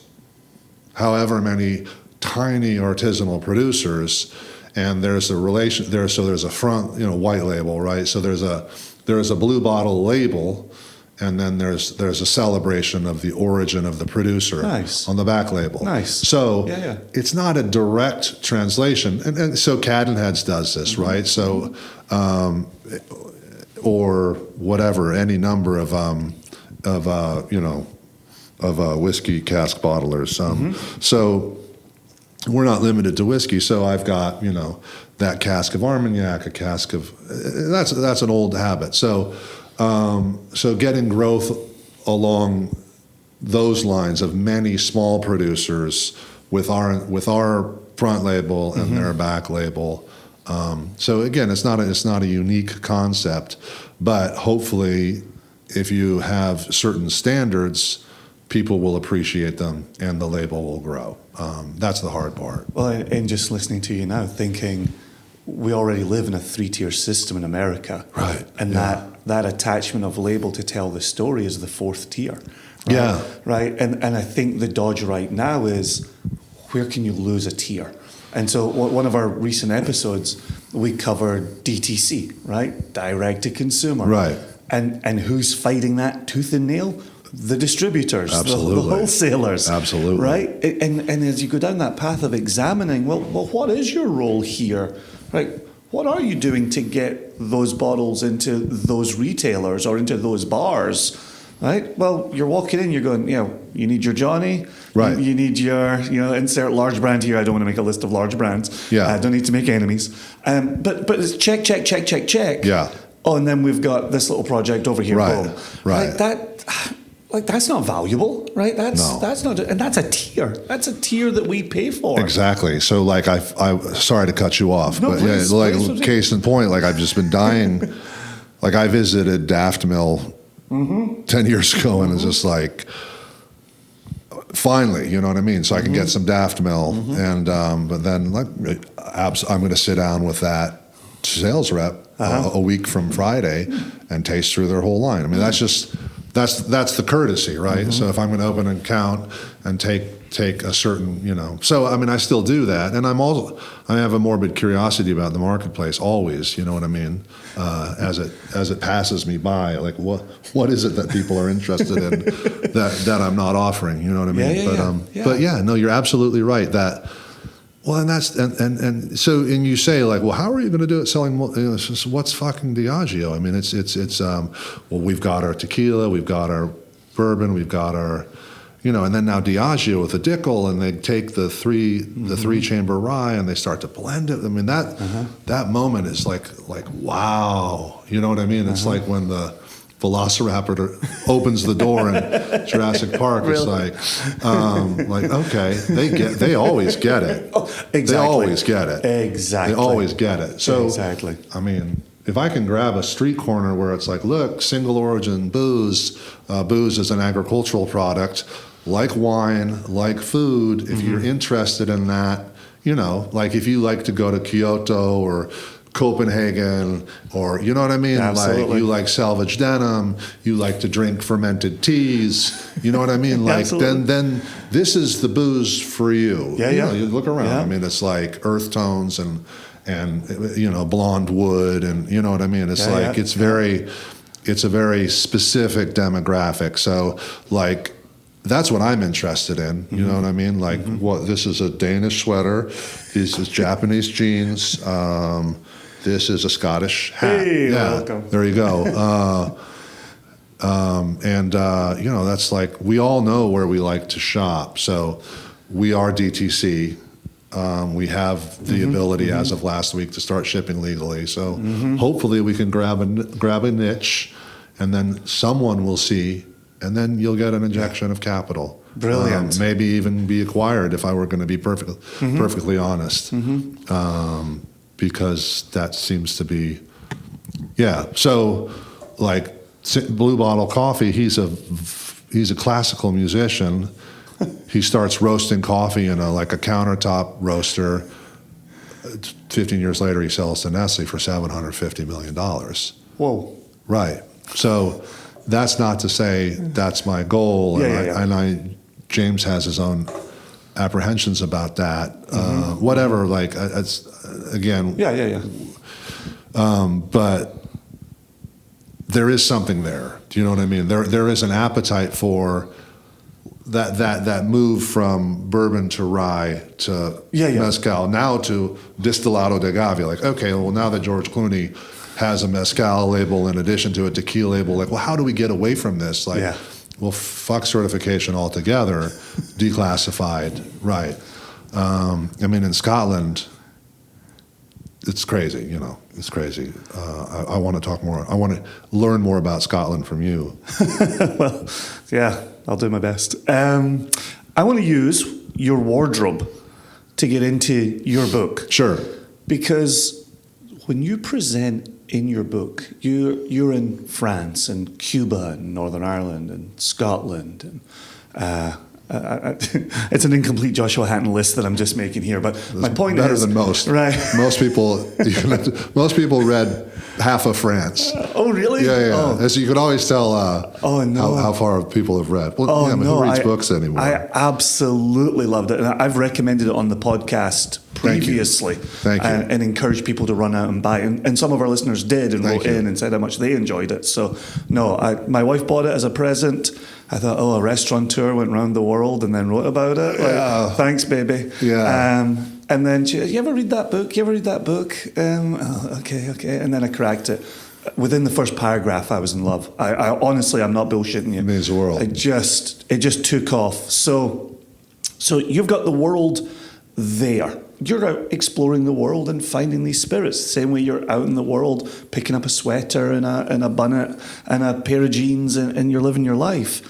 however many tiny artisanal producers, and there's a relation there. So there's a front, white label, right? So there's a Blue Bottle label, and then there's a celebration of the origin of the producer Nice. on the back label. Nice. So Yeah. it's not a direct translation, and so Cat and Heads does this, right? So, or whatever, any number of whiskey cask bottlers. So we're not limited to whiskey. So I've got that cask of Armagnac, a cask of that's an old habit. So getting growth along those lines of many small producers with our front label and their back label. So again, it's not a unique concept, but hopefully, if you have certain standards, people will appreciate them and the label will grow. That's the hard part. Well, and just listening to you now, thinking we already live in a 3-tier system in America, Right? And that attachment of label to tell the story is the 4th tier, right? Yeah. Right. And I think the dodge right now is, where can you lose a tier? And so one of our recent episodes, we covered DTC, right? Direct to consumer. Right. And who's fighting that tooth and nail? The distributors, Absolutely. the wholesalers. Absolutely. Right? And as you go down that path of examining, well, what is your role here? Right? What are you doing to get those bottles into those retailers or into those bars? Right? Well, you're walking in, you're going, you need your Johnny. Right. You need your, insert large brand here. I don't want to make a list of large brands. Yeah. I don't need to make enemies. But it's check. Yeah. Oh, and then we've got this little project over here. Right. Boom. Right. That's not valuable, right? No. That's not, and that's a tier. That's a tier that we pay for. Exactly. So, I sorry to cut you off, No, but please, please. case in point, I've just been dying. I visited Daft Mill 10 years ago, and it's just finally, you know what I mean? So I can get some Daft Mill, and but then I'm going to sit down with that sales rep a week from Friday and taste through their whole line. I mean, that's the courtesy, right? So if I'm going to open an account and take a certain, so I mean, I still do that, and I have a morbid curiosity about the marketplace always, you know what I mean? As it passes me by, what is it that people are interested in that I'm not offering, you know what I mean? But no, you're absolutely right that. Well, and that's and so you say well, how are you going to do it selling? What's fucking Diageo? I mean, it's well, we've got our tequila, we've got our bourbon, we've got our, and then now Diageo with a Dickel, and they take the three chamber rye and they start to blend it. I mean that moment is like wow, you know what I mean? It's like when the Velociraptor opens the door in Jurassic Park. Really? It's okay, they always get it. Oh, exactly. They always get it. Exactly. They always get it. So exactly. I mean, if I can grab a street corner where it's look, single origin booze is an agricultural product, like wine, like food. If you're interested in that, if you like to go to Kyoto or Copenhagen, or you know what I mean? Absolutely. You like salvage denim, you like to drink fermented teas, you know what I mean? Then this is the booze for you. Yeah. You look around. Yeah. I mean, it's earth tones and blonde wood, and you know what I mean? It's it's a very specific demographic. So that's what I'm interested in. You know what I mean? This is a Danish sweater, this is Japanese jeans. This is a Scottish hat. Hey, welcome. There you go. That's we all know where we like to shop. So we are DTC. We have the ability as of last week to start shipping legally. So hopefully we can grab a niche, and then someone will see, and then you'll get an injection of capital. Brilliant. Maybe even be acquired, if I were going to be perfectly honest. Because that seems to be, So, Blue Bottle Coffee, he's a classical musician. He starts roasting coffee in a countertop roaster. 15 years later, he sells to Nestle for $750 million. Whoa. Right. So that's not to say that's my goal. James has his own apprehensions about that. Whatever, like, it's, again. But there is something there. Do you know what I mean? There is an appetite for that move from bourbon to rye to mezcal, now to Destilado de Agave. Like, okay, well, now that George Clooney has a mezcal label in addition to a tequila label, like, well, how do we get away from this? Like, well, fuck certification altogether, declassified, right. I mean, in Scotland, it's crazy, you know, it's crazy. I want to talk more. I want to learn more about Scotland from you. Well, yeah, I'll do my best. I want to use your wardrobe to get into your book. Sure. Because when you present in your book, you're in France and Cuba and Northern Ireland and Scotland and it's an incomplete Joshua Hatton list that I'm just making here, but my point better is than most. Right. Most people read half of France. Oh, really? Yeah. Oh. So you could always tell how far people have read. Well, who reads books anymore? I absolutely loved it, and I've recommended it on the podcast previously. Thank you. And encouraged people to run out and buy it. And some of our listeners did and wrote in and said how much they enjoyed it. So, my wife bought it as a present. I thought, a restaurateur went around the world and then wrote about it. Like, thanks, baby. Yeah. And then she, you ever read that book? Okay. And then I cracked it. Within the first paragraph, I was in love. I honestly, I'm not bullshitting you. It means the world. It just took off. So you've got the world there. You're out exploring the world and finding these spirits. The same way you're out in the world picking up a sweater and a bonnet and a pair of jeans and you're living your life.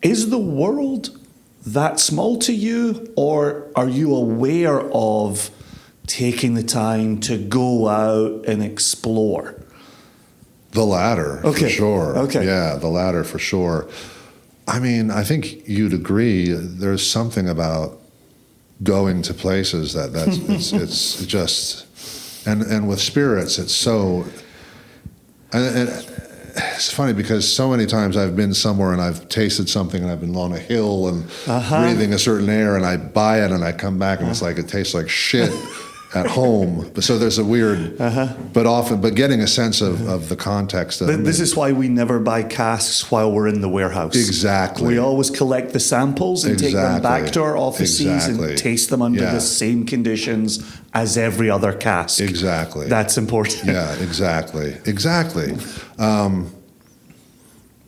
Is the world that small to you, or are you aware of taking the time to go out and explore? The latter, for sure. Okay. Yeah, the latter for sure. I mean, I think you'd agree. There's something about going to places it's just, and with spirits, it's so. And it's funny because so many times I've been somewhere and I've tasted something and I've been on a hill and breathing a certain air and I buy it and I come back and it's like it tastes like shit at home. So there's a weird, but getting a sense of the context. This is why we never buy casks while we're in the warehouse. Exactly. We always collect the samples and take them back to our offices and taste them under the same conditions as every other cask. Exactly. That's important. Yeah, exactly.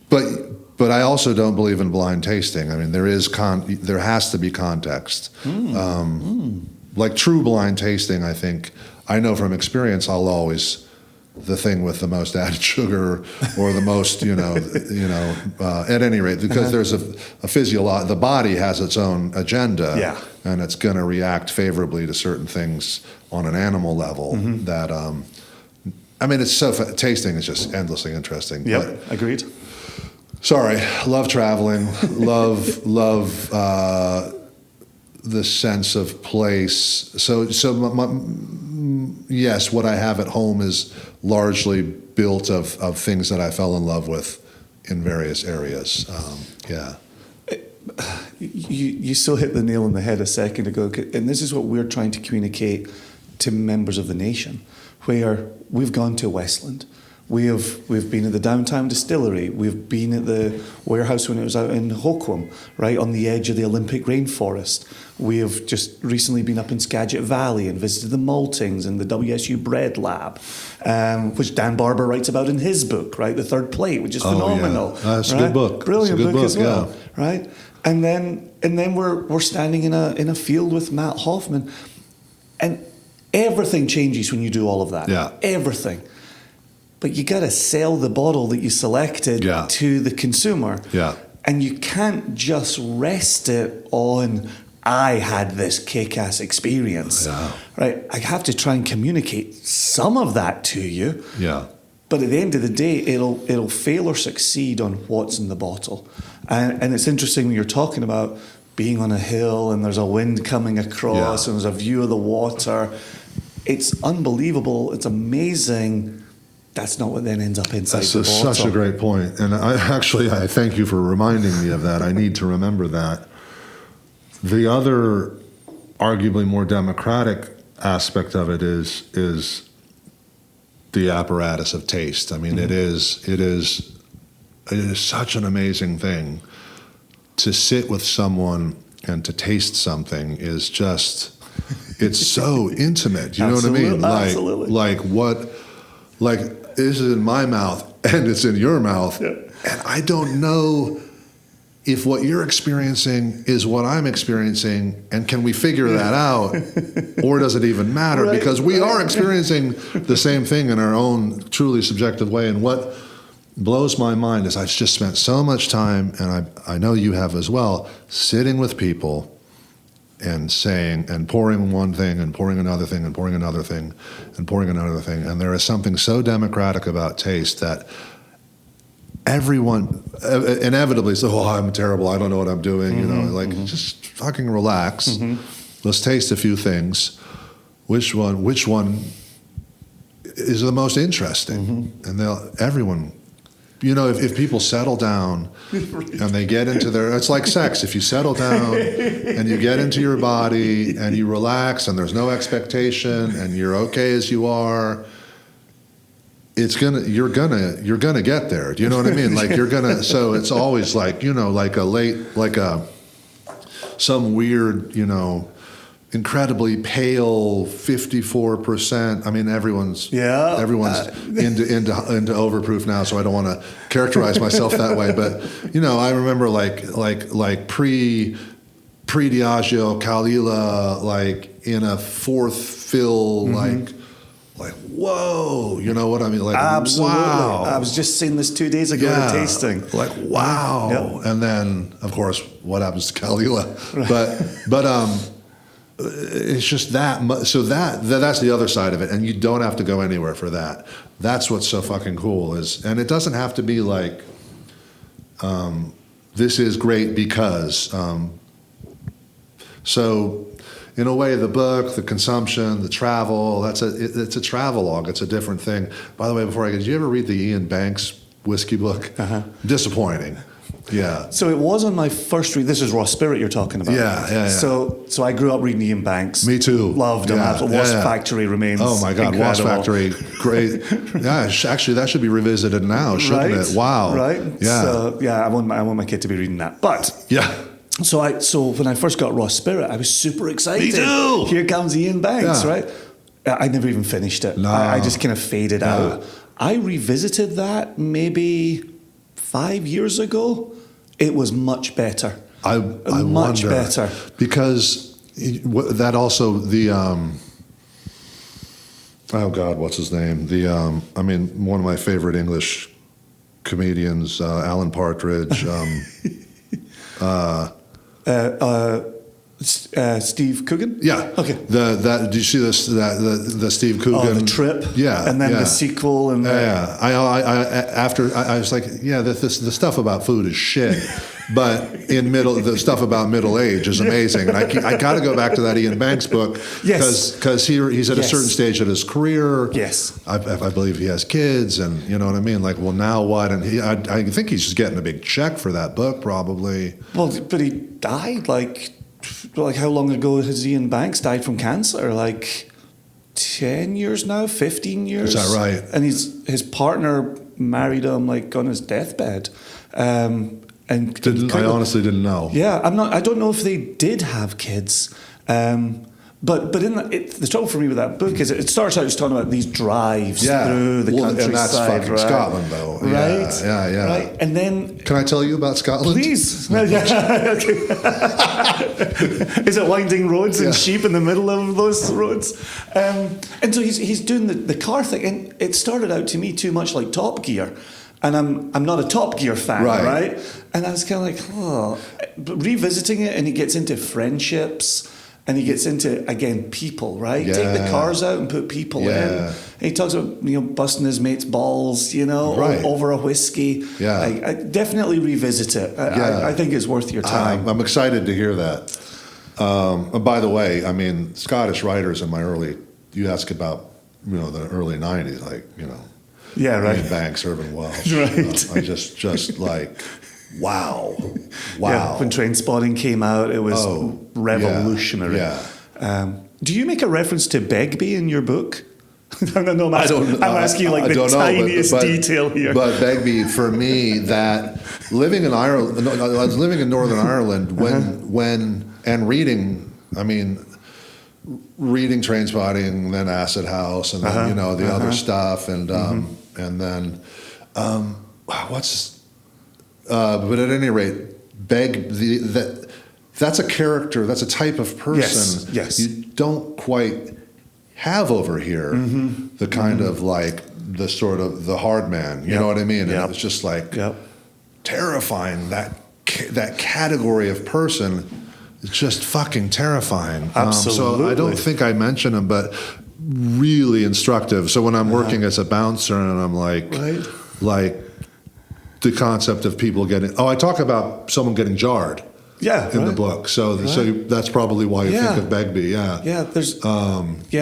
But I also don't believe in blind tasting. I mean, there has to be context. Like true blind tasting, I think, I know from experience, I'll always the thing with the most added sugar or the most, at any rate, because there's a physiological, the body has its own agenda, and it's going to react favorably to certain things on an animal level that, I mean, it's tasting is just endlessly interesting. Yep, agreed. Sorry, love traveling, love the sense of place. So yes, what I have at home is largely built of things that I fell in love with in various areas. You so hit the nail on the head a second ago, and this is what we're trying to communicate to members of the nation, where we've gone to Westland. We've been at the downtown distillery. We've been at the warehouse when it was out in Hoquiam, right on the edge of the Olympic rainforest. We have just recently been up in Skagit Valley and visited the maltings and the WSU Bread Lab, which Dan Barber writes about in his book, right, The Third Plate, which is phenomenal. Yeah. That's a good book. Brilliant book as well, yeah. right? And then we're standing in a field with Matt Hoffman, and everything changes when you do all of that. Yeah, everything. But you got to sell the bottle that you selected to the consumer. Yeah. And you can't just rest it on, I had this kick-ass experience. Yeah. Right? I have to try and communicate some of that to you. Yeah. But at the end of the day, it'll fail or succeed on what's in the bottle. And it's interesting when you're talking about being on a hill and there's a wind coming across and there's a view of the water. it's unbelievable. It's amazing. That's not what then ends up inside That's the bottle. such a great point. And I thank you for reminding me of that. I need to remember that. The other, arguably more democratic aspect of it is the apparatus of taste. I mean, it is such an amazing thing to sit with someone and to taste something is just, it's so intimate. You know what I mean? Absolutely. Like this is in my mouth and it's in your mouth. Yeah. And I don't know if what you're experiencing is what I'm experiencing, and can we figure that out, or does it even matter? Right, because we are experiencing the same thing in our own truly subjective way. And what blows my mind is I've just spent so much time, and I know you have as well, sitting with people and saying and pouring one thing and pouring another thing and pouring another thing and pouring another thing. And there is something so democratic about taste that everyone inevitably says, "Oh, I'm terrible. I don't know what I'm doing." You know, just fucking relax. Let's taste a few things. Which one is the most interesting? And everyone, you know, if people settle down and they get into it's like sex. If you settle down and you get into your body and you relax and there's no expectation and you're okay as you are, you're gonna get there. Do you know what I mean? Like so it's always like, you know, some weird, you know, incredibly pale 54%. I mean, everyone's into overproof now, so I don't want to characterize myself that way. But you know, I remember like pre Diageo, Kalila, like in a fourth fill, like whoa, you know what I mean? Like Absolutely. Wow. I was just saying this 2 days ago at a tasting. Like wow. Yep. And then of course, what happens to Kalila? But it's just that. So that's the other side of it, and you don't have to go anywhere for that. That's what's so fucking cool and it doesn't have to be like, this is great because. So, in a way, the book, the consumption, the travel, it's a travelogue. It's a different thing. By the way, did you ever read the Ian Banks whiskey book? Disappointing. Yeah. So it was on my first read. This is Raw Spirit you're talking about. Yeah. So I grew up reading Ian Banks. Me too. Loved him. Wasp Factory remains. Oh my God, incredible. Wasp Factory, great. Yeah, actually, that should be revisited now, shouldn't it? Wow. Right. Yeah. So I want my kid to be reading that. But yeah. So when I first got Raw Spirit, I was super excited. Me too. Here comes Ian Banks, Yeah. right? I never even finished it. No. I just kind of faded out. I revisited that maybe 5 years ago. It was much better. I much wonder, better because that also oh God, what's his name? One of my favorite English comedians, Alan Partridge. Steve Coogan? Yeah. Okay. Did you see this? The Steve Coogan. Oh, the Trip. Yeah. And then the sequel and I was like, yeah, the stuff about food is shit, but the stuff about middle age is amazing. And I got to go back to that Ian Banks book. Yes. Because he's at a certain stage of his career. Yes. I believe he has kids, and you know what I mean. Like, well, now what? And I think he's just getting a big check for that book, probably. Well, but he died like how long ago has Ian Banks died from cancer? Like 10 years now, 15 years. Is that right? And his partner married him like on his deathbed. I honestly didn't know. Yeah, I don't know if they did have kids. But the trouble for me with that book is it starts out just talking about these drives through the countryside. And that's fucking Scotland, though. Right? Yeah. Right. And then... Can I tell you about Scotland? Please. Is it winding roads and sheep in the middle of those roads? And so he's doing the car thing, and it started out to me too much like Top Gear. And I'm not a Top Gear fan, right? And I was kind of like, But revisiting it, and he gets into friendships. And he gets into, again, people, right? Yeah. Take the cars out and put people in. And he talks about, busting his mate's balls, over a whiskey. Yeah. I definitely revisit it. I think it's worth your time. I'm excited to hear that. By the way, Scottish writers in my early you ask about, the early 90s, like, Yeah, right. Ian Banks, Irvin Welsh. Right. I just like, wow. Yeah, when Trainspotting came out, it was revolutionary. Yeah. Do you make a reference to Begbie in your book? I'm asking you like the don't know, tiniest detail here. But Begbie, for me, that living in Ireland, I was living in Northern Ireland when and reading, reading Trainspotting, then Acid House, and then the other stuff, and then but at any rate, that's a character, that's a type of person yes. you don't quite have over here. The kind of like the sort of the hard man, you know what I mean? And it's just like terrifying. That category of person is just fucking terrifying. Absolutely. So I don't think I mentioned him, but really instructive. So when I'm working as a bouncer and I'm like the concept of people getting, I talk about someone getting jarred. Yeah, in the book. So that's probably why you think of Begbie. Yeah. Yeah.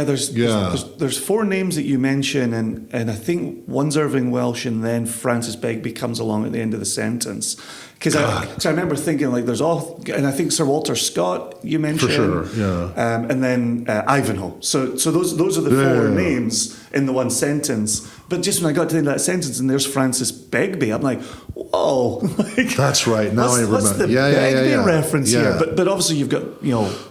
There's four names that you mention, and I think one's Irving Welsh, and then Francis Begbie comes along at the end of the sentence. Because I remember thinking like there's and I think Sir Walter Scott you mentioned. For sure. Yeah. And then Ivanhoe. So those are the four names in the one sentence. But just when I got to the end of that sentence and there's Francis Begbie, I'm like, whoa. That's right. Now I remember. What's the Begbie reference here? But obviously you've got,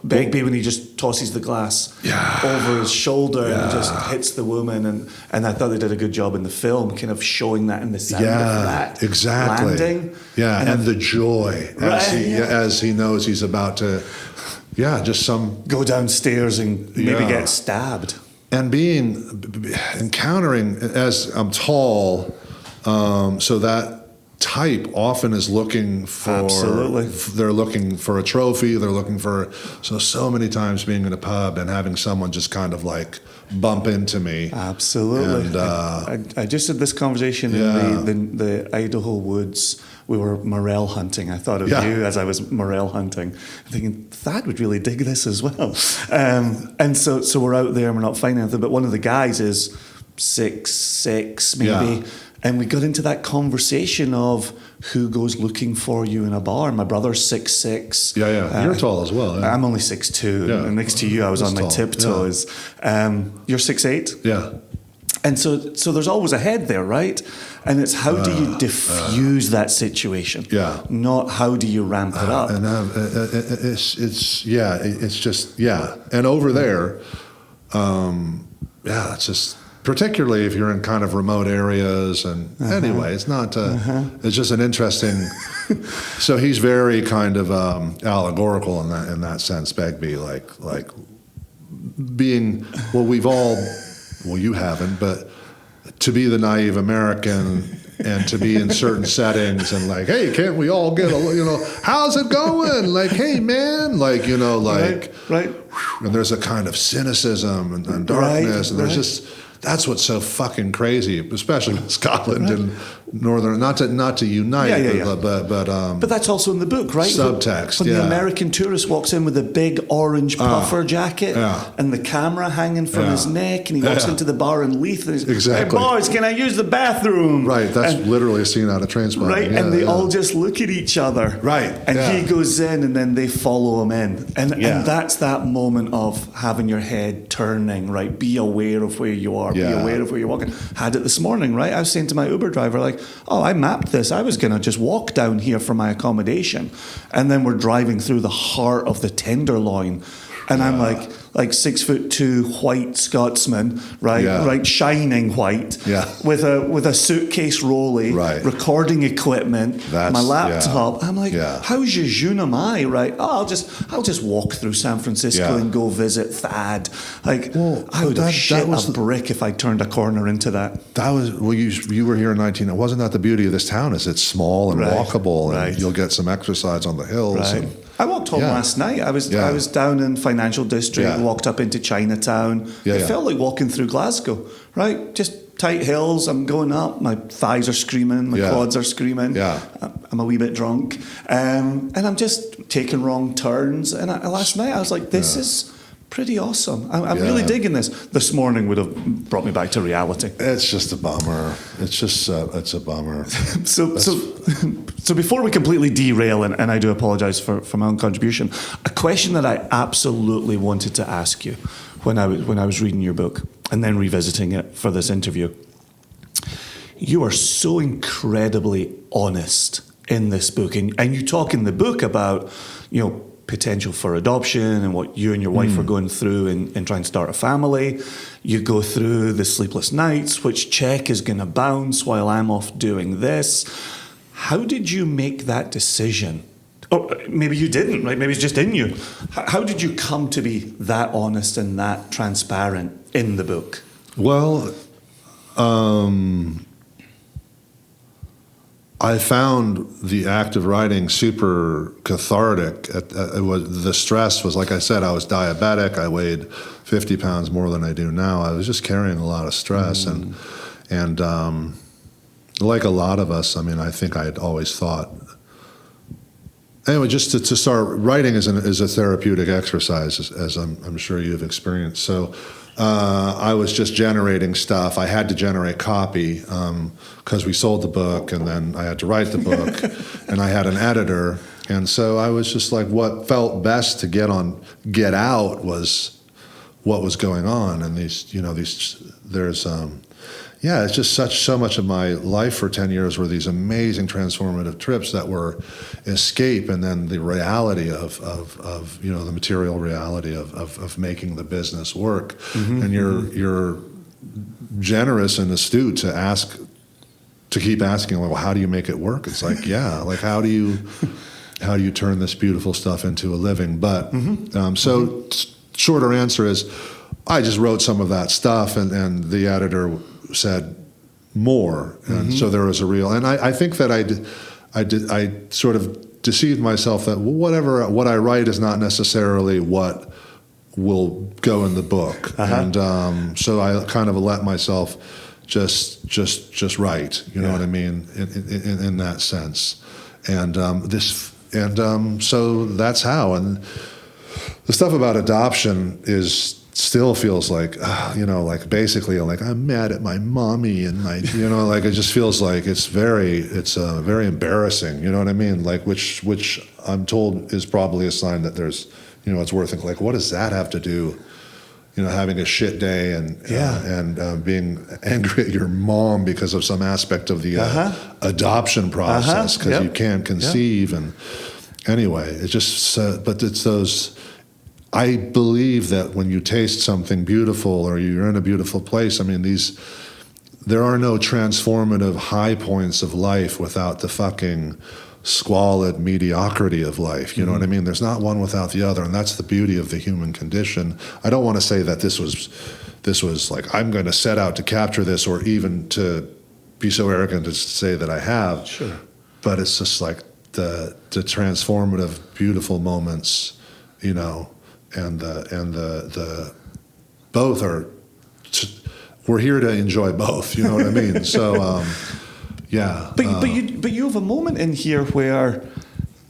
Begbie when he just tosses the glass over his shoulder and just hits the woman. And I thought they did a good job in the film, kind of showing that in the sound of that landing. Yeah, and the joy as he knows he's about to, just go downstairs and maybe get stabbed. And encountering, as I'm tall, so that type often is looking for, absolutely, they're looking for a trophy, they're looking for, so many times being in a pub and having someone just kind of like bump into me. Absolutely. And I just had this conversation in the Idaho woods. We were morel hunting. I thought of you as I was morel hunting, thinking Thad would really dig this as well. And so we're out there and we're not finding anything. But one of the guys is 6'6", maybe. And we got into that conversation of who goes looking for you in a bar. My brother's 6'6". You're tall as well. Yeah. I'm only 6'2". And next to you, I was on my tiptoes. You're 6'8". Yeah. And so there's always a head there, right? And it's how do you diffuse that situation? Not how do you ramp it up? And it's just And over there, it's just particularly if you're in kind of remote areas. And anyway, it's not. It's just an interesting. So he's very kind of allegorical in that sense. Begbie, like being we've all. Well, you haven't, but to be the naive American and to be in certain settings and like, hey, can't we all get how's it going? Like, hey, man, like, right. And there's a kind of cynicism and darkness, and there's just. That's what's so fucking crazy, especially in Scotland and Northern. Not to unite, but that's also in the book, right? Subtext. When the American tourist walks in with a big orange puffer jacket and the camera hanging from his neck, and he walks into the bar in Leith, and he's exactly. Hey boys, can I use the bathroom? Right. That's literally a scene out of Trainspotting. Right, and they all just look at each other. Right. And he goes in, and then they follow him in, and that's that moment of having your head turning. Right. Be aware of where you are. Be aware of where you're walking. Had it this morning, right? I was saying to my Uber driver, like, I mapped this. I was going to just walk down here for my accommodation. And then we're driving through the heart of the Tenderloin. And I'm like 6'2" white Scotsman, right, shining white, with a suitcase rolly, recording equipment, my laptop. I'm like, how's your junamai, right? I'll just walk through San Francisco and go visit Thad. Like, I would have shit a brick if I turned a corner into that. That was you were here in 19. Wasn't that the beauty of this town? Is it's small and walkable, and you'll get some exercise on the hills. Right. I walked home last night. I was down in Financial District, walked up into Chinatown. It felt like walking through Glasgow, right? Just tight hills. I'm going up. My thighs are screaming. My quads are screaming. I'm a wee bit drunk. And I'm just taking wrong turns. And last night I was like, this is Pretty awesome. I'm really digging this. This morning would have brought me back to reality. It's just a bummer. It's a bummer. So before we completely derail, and I do apologize for my own contribution, a question that I absolutely wanted to ask you when I was reading your book and then revisiting it for this interview. You are so incredibly honest in this book, and you talk in the book about, potential for adoption and what you and your wife were going through in trying to start a family. You go through the sleepless nights, which check is going to bounce while I'm off doing this. How did you make that decision? Or maybe you didn't, right? Maybe it's just in you. How did you come to be that honest and that transparent in the book? Well, I found the act of writing super cathartic. The stress was, like I said, I was diabetic. I weighed 50 pounds more than I do now. I was just carrying a lot of stress. And like a lot of us, I think I had always thought. Anyway, just to start, writing is a therapeutic exercise, as I'm sure you've experienced. So I was just generating stuff. I had to generate copy because we sold the book, and then I had to write the book, and I had an editor. And so I was just like, what felt best to get out was what was going on. And it's just so much of my life for 10 years were these amazing transformative trips that were escape, and then the reality of the material reality of making the business work. And you're generous and astute to keep asking, well, how do you make it work? It's like, how do you turn this beautiful stuff into a living? But shorter answer is, I just wrote some of that stuff, and the editor said more, and so there was a real. And I think that I sort of deceived myself that what I write is not necessarily what will go in the book, and so I kind of let myself just write. You know what I mean, in that sense, and so that's how. And the stuff about adoption still feels like, basically like I'm mad at my mommy, and it just feels like it's very embarrassing. You know what I mean? Like which I'm told is probably a sign that there's, it's worth it. Like, what does that have to do? Having a shit day and being angry at your mom because of some aspect of the adoption process because you can't conceive. And anyway, it's just, but it's those. I believe that when you taste something beautiful or you're in a beautiful place, there are no transformative high points of life without the fucking squalid mediocrity of life. You know what I mean? There's not one without the other, and that's the beauty of the human condition. I don't want to say that this was like, I'm going to set out to capture this, or even to be so arrogant to say that I have. Sure. But it's just like the transformative, beautiful moments, and the both are. We're here to enjoy both. You know what I mean? So, yeah. But you have a moment in here where,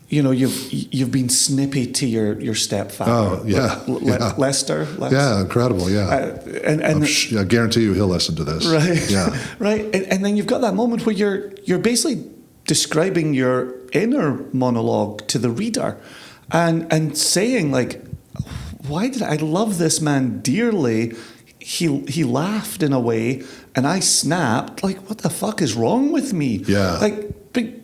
you've been snippy to your stepfather. Oh yeah, Lester. Yeah, incredible. Yeah, I guarantee you he'll listen to this. Right. Yeah. Right. And then you've got that moment where you're basically describing your inner monologue to the reader, and saying like, why did I love this man dearly? He laughed in a way, and I snapped. Like, what the fuck is wrong with me? Yeah. Like,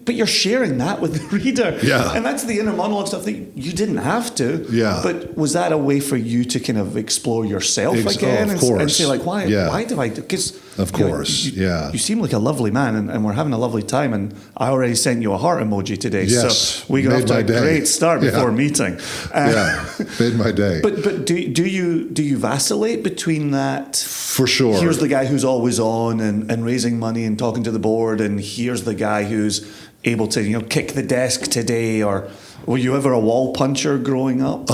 but you're sharing that with the reader. Yeah. And that's the inner monologue stuff that you didn't have to. Yeah. But was that a way for you to kind of explore yourself again? Of course. And say like, why? Yeah. Why did I do? Because of course. You seem like a lovely man, and we're having a lovely time. And I already sent you a heart emoji today. Yes. So we got off to a great start before meeting. Made my day. But do you vacillate between that? For sure. Here's the guy who's always on and raising money and talking to the board, and here's the guy who's able to kick the desk today. Or were you ever a wall puncher growing up?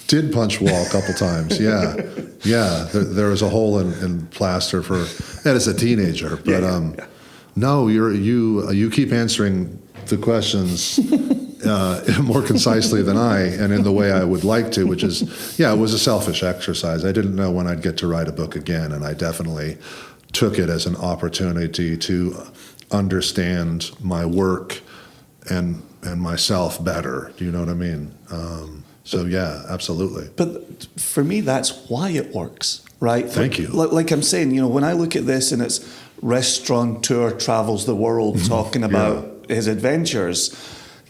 Did punch wall a couple times. Yeah. There was a hole in plaster as a teenager. But no, you keep answering the questions more concisely than I, and in the way I would like to, which is, it was a selfish exercise. I didn't know when I'd get to write a book again, and I definitely took it as an opportunity to understand my work and myself better. Do you know what I mean? So yeah, absolutely. But for me, that's why it works, right? Thank you. Like I'm saying, when I look at this and it's restaurateur travels the world talking about his adventures,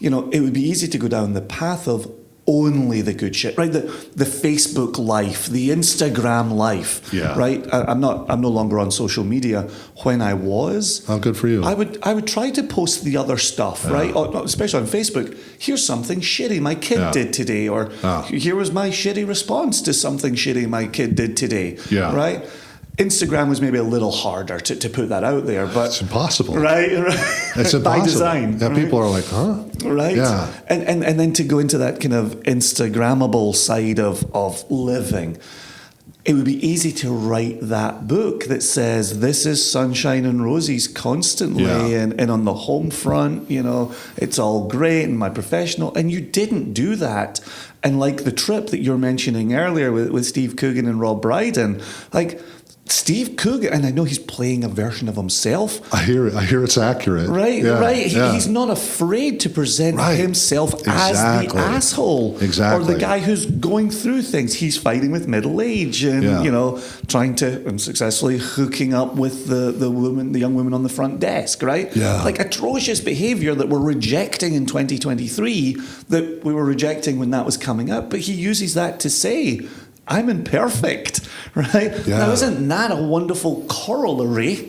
it would be easy to go down the path of only the good shit, right? The Facebook life, the Instagram life, right? I'm no longer on social media. When I was, oh, good for you. I would try to post the other stuff, right? Especially on Facebook. Here's something shitty my kid did today, or here was my shitty response to something shitty my kid did today, right? Instagram was maybe a little harder to put that out there, but it's impossible, right? It's impossible by design. Yeah, right? People are like, huh? Right. Yeah. And then to go into that kind of Instagrammable side of living, it would be easy to write that book that says this is sunshine and roses constantly, and on the home front, it's all great and my professional, and you didn't do that. And like the trip that you're mentioning earlier with Steve Coogan and Rob Brydon, like Steve Coogan, and I know he's playing a version of himself. I hear it's accurate. Right, right. He's not afraid to present himself as the asshole. Exactly. Or the guy who's going through things. He's fighting with middle age and, trying to, and successfully hooking up with the young woman on the front desk, right? Yeah. Like atrocious behavior that we're rejecting in 2023 that we were rejecting when that was coming up. But he uses that to say, I'm imperfect, right? Yeah. Now, isn't that a wonderful corollary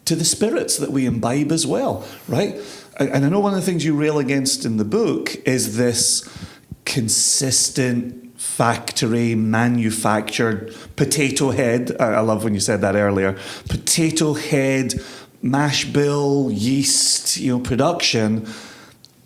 to the spirits that we imbibe as well, right? And I know one of the things you rail against in the book is this consistent factory manufactured potato head. I love when you said that earlier. Potato head, mash bill, yeast, production.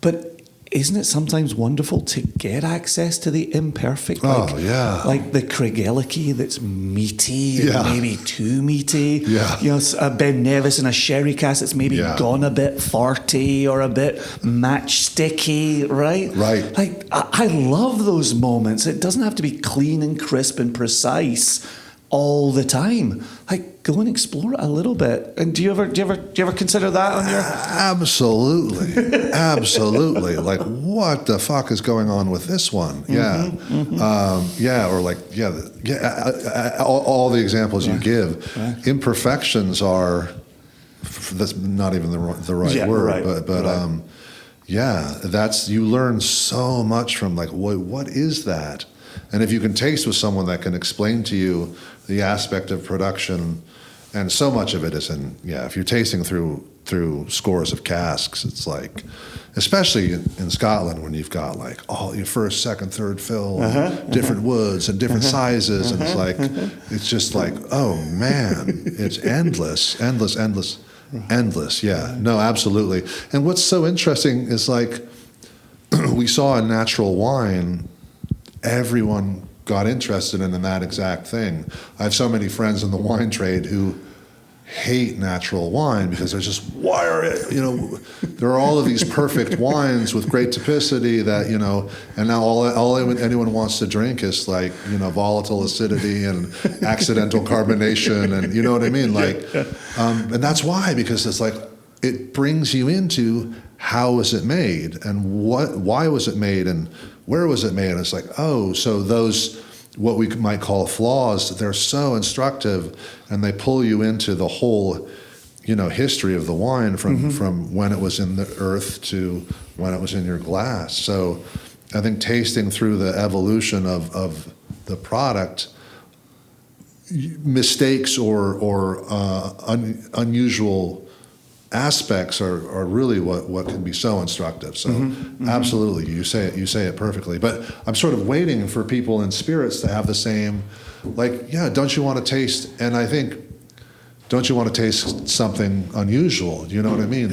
But isn't it sometimes wonderful to get access to the imperfect? Like the Craigellachie that's meaty, maybe too meaty. A Ben Nevis and a sherry cask that's maybe gone a bit farty or a bit matchsticky, right? Right. Like I love those moments. It doesn't have to be clean and crisp and precise all the time. Like, go and explore it a little bit. And do you ever consider that on your? Absolutely, absolutely. Like, what the fuck is going on with this one? Or like, all the examples you give. Right. Imperfections are. That's not even the right word, but that's, you learn so much from like, what is that? And if you can taste with someone that can explain to you the aspect of production, and so much of it is in, if you're tasting through scores of casks, it's like, especially in Scotland when you've got like all your first, second, third fill, different woods and different sizes, and it's like, it's just like, oh man, it's endless. Yeah, no, absolutely. And what's so interesting is like, we saw in natural wine, everyone got interested in that exact thing. I have so many friends in the wine trade who hate natural wine because they're just, why are it, there are all of these perfect wines with great typicity that, and now all anyone wants to drink is like, volatile acidity and accidental carbonation, and you know what I mean? Like, and that's why, because it's like, it brings you into how was it made and why was it made and where was it made? And it's like, oh, so those, what we might call flaws, they're so instructive, and they pull you into the whole, history of the wine from when it was in the earth to when it was in your glass. So I think tasting through the evolution of the product, mistakes or unusual aspects are really what can be so instructive. So absolutely, you say it perfectly. But I'm sort of waiting for people in spirits to have the same, like, don't you want to taste? And I think, don't you want to taste something unusual? You know what I mean?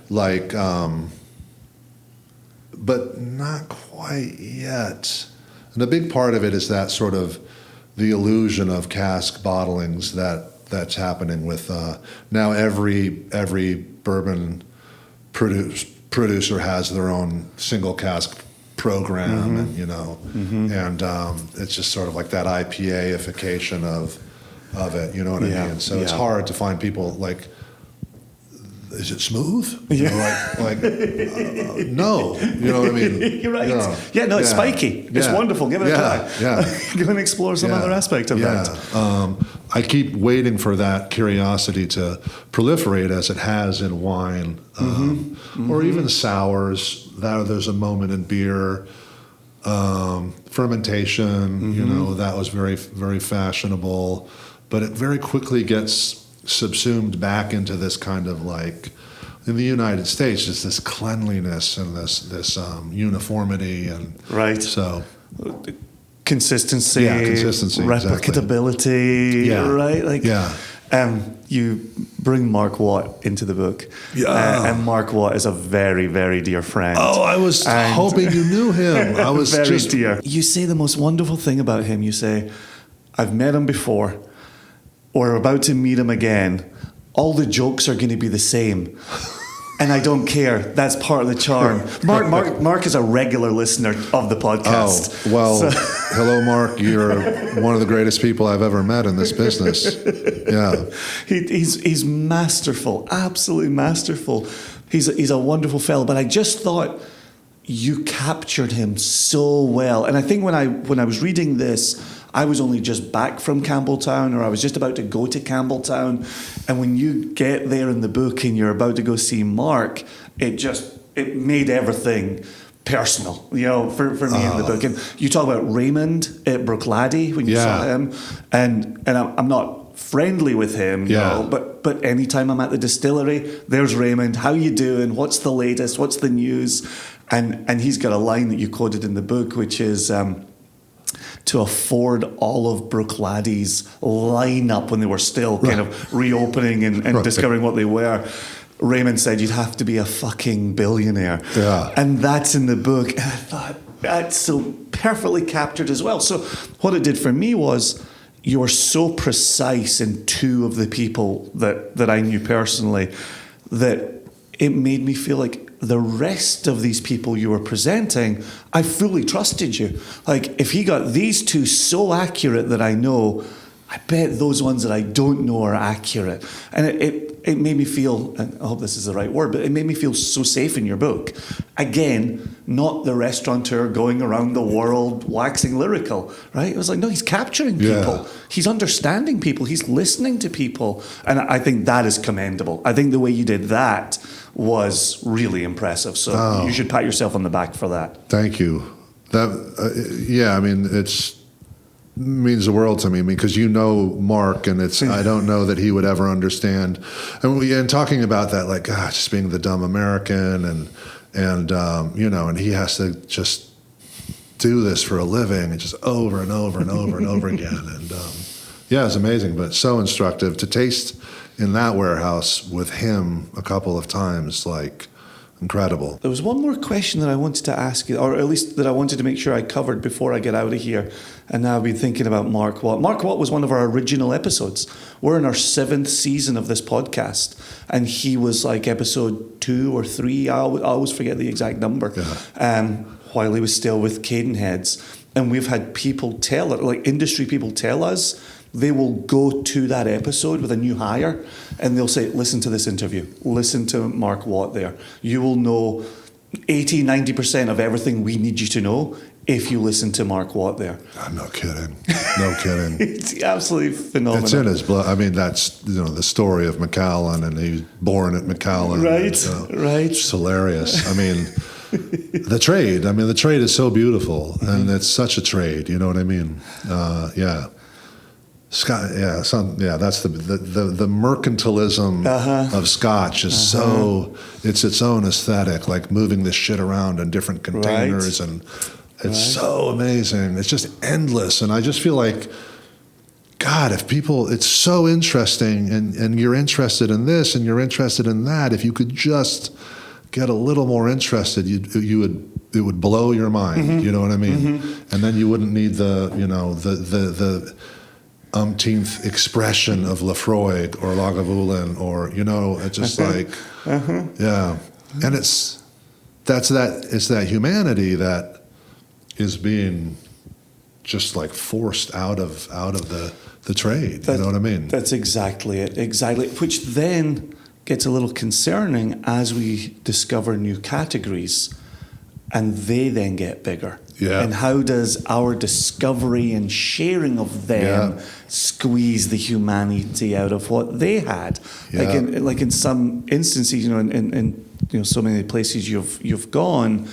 Like, but not quite yet. And a big part of it is that sort of the illusion of cask bottlings that's happening with now every bourbon producer has their own single cask program, and it's just sort of like that IPA-ification of it. You know what I mean? So it's hard to find people like. Is it smooth? Yeah. No. You know what I mean? You're right. It's spiky. It's wonderful. Give it a try. Go and explore some other aspect of that. I keep waiting for that curiosity to proliferate as it has in wine, or even sours. There's a moment in beer. Fermentation, that was very, very fashionable. But it very quickly gets subsumed back into this kind of like, in the United States, just this cleanliness and this uniformity, and so consistency, replicability, right? You bring Mark Watt into the book, and Mark Watt is a very, very dear friend. Oh, I was hoping you knew him. I was very dear. You say the most wonderful thing about him. You say, "I've met him before. We're about to meet him again. All the jokes are going to be the same. And I don't care. That's part of the charm." Mark is a regular listener of the podcast. Oh, well, hello, Mark. You're one of the greatest people I've ever met in this business. Yeah. He's masterful, absolutely masterful. He's a wonderful fellow. But I just thought you captured him so well. And I think when I was reading this, I was only just back from Campbelltown, or I was just about to go to Campbelltown. And when you get there in the book and you're about to go see Mark, it made everything personal, for me in the book. And you talk about Raymond at Bruichladdich when you saw him, and I'm not friendly with him, but anytime I'm at the distillery, there's Raymond. How you doing? What's the latest? What's the news? And he's got a line that you quoted in the book, which is, to afford all of Bruichladdich lineup when they were still kind of reopening and discovering what they were, Raymond said you'd have to be a fucking billionaire. Yeah. And that's in the book. And I thought, that's so perfectly captured as well. So what it did for me was, you were so precise in two of the people that I knew personally, that it made me feel like the rest of these people you were presenting, I fully trusted you. Like, if he got these two so accurate that I know, I bet those ones that I don't know are accurate. And it made me feel, and I hope this is the right word, but it made me feel so safe in your book. Again, not the restaurateur going around the world waxing lyrical, right? It was like, no, he's capturing people. He's understanding people. He's listening to people. And I think that is commendable. I think the way you did that was really impressive. So you should pat yourself on the back for that. Thank you. That, it means the world to me, because Mark, and I don't know that he would ever understand. And talking about that, like, just being the dumb American, and he has to just do this for a living, and just over and over and over and over again. And it's amazing, but so instructive to taste in that warehouse with him a couple of times, like, incredible. There was one more question that I wanted to ask you, or at least that I wanted to make sure I covered before I get out of here. And now I've been thinking about Mark Watt. Mark Watt was one of our original episodes. We're in our 7th season of this podcast, and he was like episode 2 or 3. I always forget the exact number. While he was still with Cadenheads. And we've had people industry people tell us, they will go to that episode with a new hire, and they'll say, listen to this interview. Listen to Mark Watt there. You will know 80-90% of everything we need you to know if you listen to Mark Watt there. I'm not kidding. No kidding. It's absolutely phenomenal. It's in his blood. I mean, that's the story of Macallan, and he's born at Macallan. Right. It's hilarious. I mean, the trade is so beautiful, and it's such a trade. You know what I mean? Scotch, that's the mercantilism of Scotch is so, it's its own aesthetic, like moving this shit around in different containers, and it's so amazing. It's just endless, and I just feel like, God, if people, it's so interesting, and you're interested in this, and you're interested in that, if you could just get a little more interested, it would blow your mind. You know what I mean? And then you wouldn't need the umpteenth expression of Lafroig or Lagavulin, or it's just like, and it's that humanity that is being just like forced out of the trade. You know what I mean? That's exactly it. Exactly. Which then gets a little concerning as we discover new categories and they then get bigger. Yeah. And how does our discovery and sharing of them squeeze the humanity out of what they had? Yeah. Like in some instances, in so many places you've gone,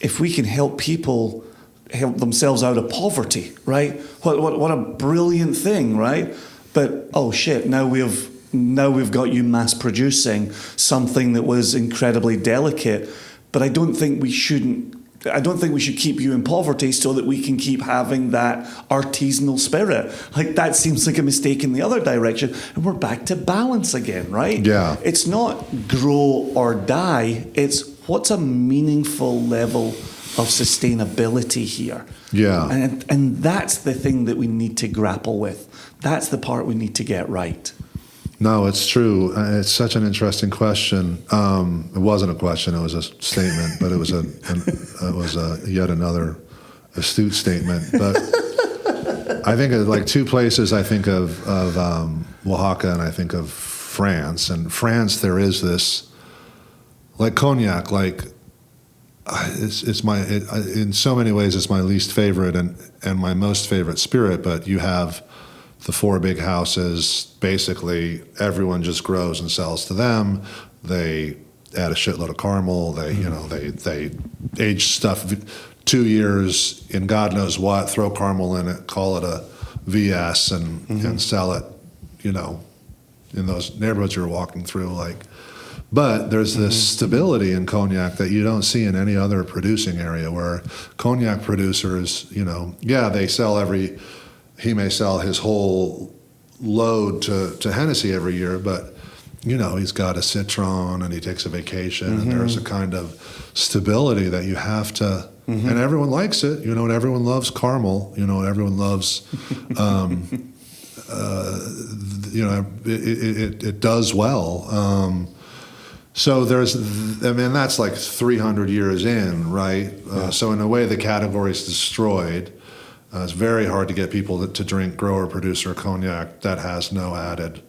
if we can help people help themselves out of poverty, right? What a brilliant thing, right? But oh shit, now we've got you mass producing something that was incredibly delicate. But I don't think we should keep you in poverty so that we can keep having that artisanal spirit. Like that seems like a mistake in the other direction. And we're back to balance again, right? Yeah. It's not grow or die. It's what's a meaningful level of sustainability here. Yeah. And that's the thing that we need to grapple with. That's the part we need to get right. No, it's true. It's such an interesting question. It wasn't a question; it was a statement, but it was yet another astute statement. But I think of like two places. I think of Oaxaca, and I think of France. And France, there is this, like cognac, like in so many ways it's my least favorite and my most favorite spirit. But you have the four big houses, basically everyone just grows and sells to them. They add a shitload of caramel. They age stuff 2 years in God knows what, throw caramel in it, call it a VS and sell it, in those neighborhoods you're walking through. But there's this stability in cognac that you don't see in any other producing area where cognac producers, he may sell his whole load to Hennessy every year, but he's got a citron and he takes a vacation, and there's a kind of stability that you have to, and everyone likes it. And everyone loves caramel. And everyone loves, it does well. So that's like 300 years in, right? So in a way, the category is destroyed. It's very hard to get people to drink grower producer cognac that has no added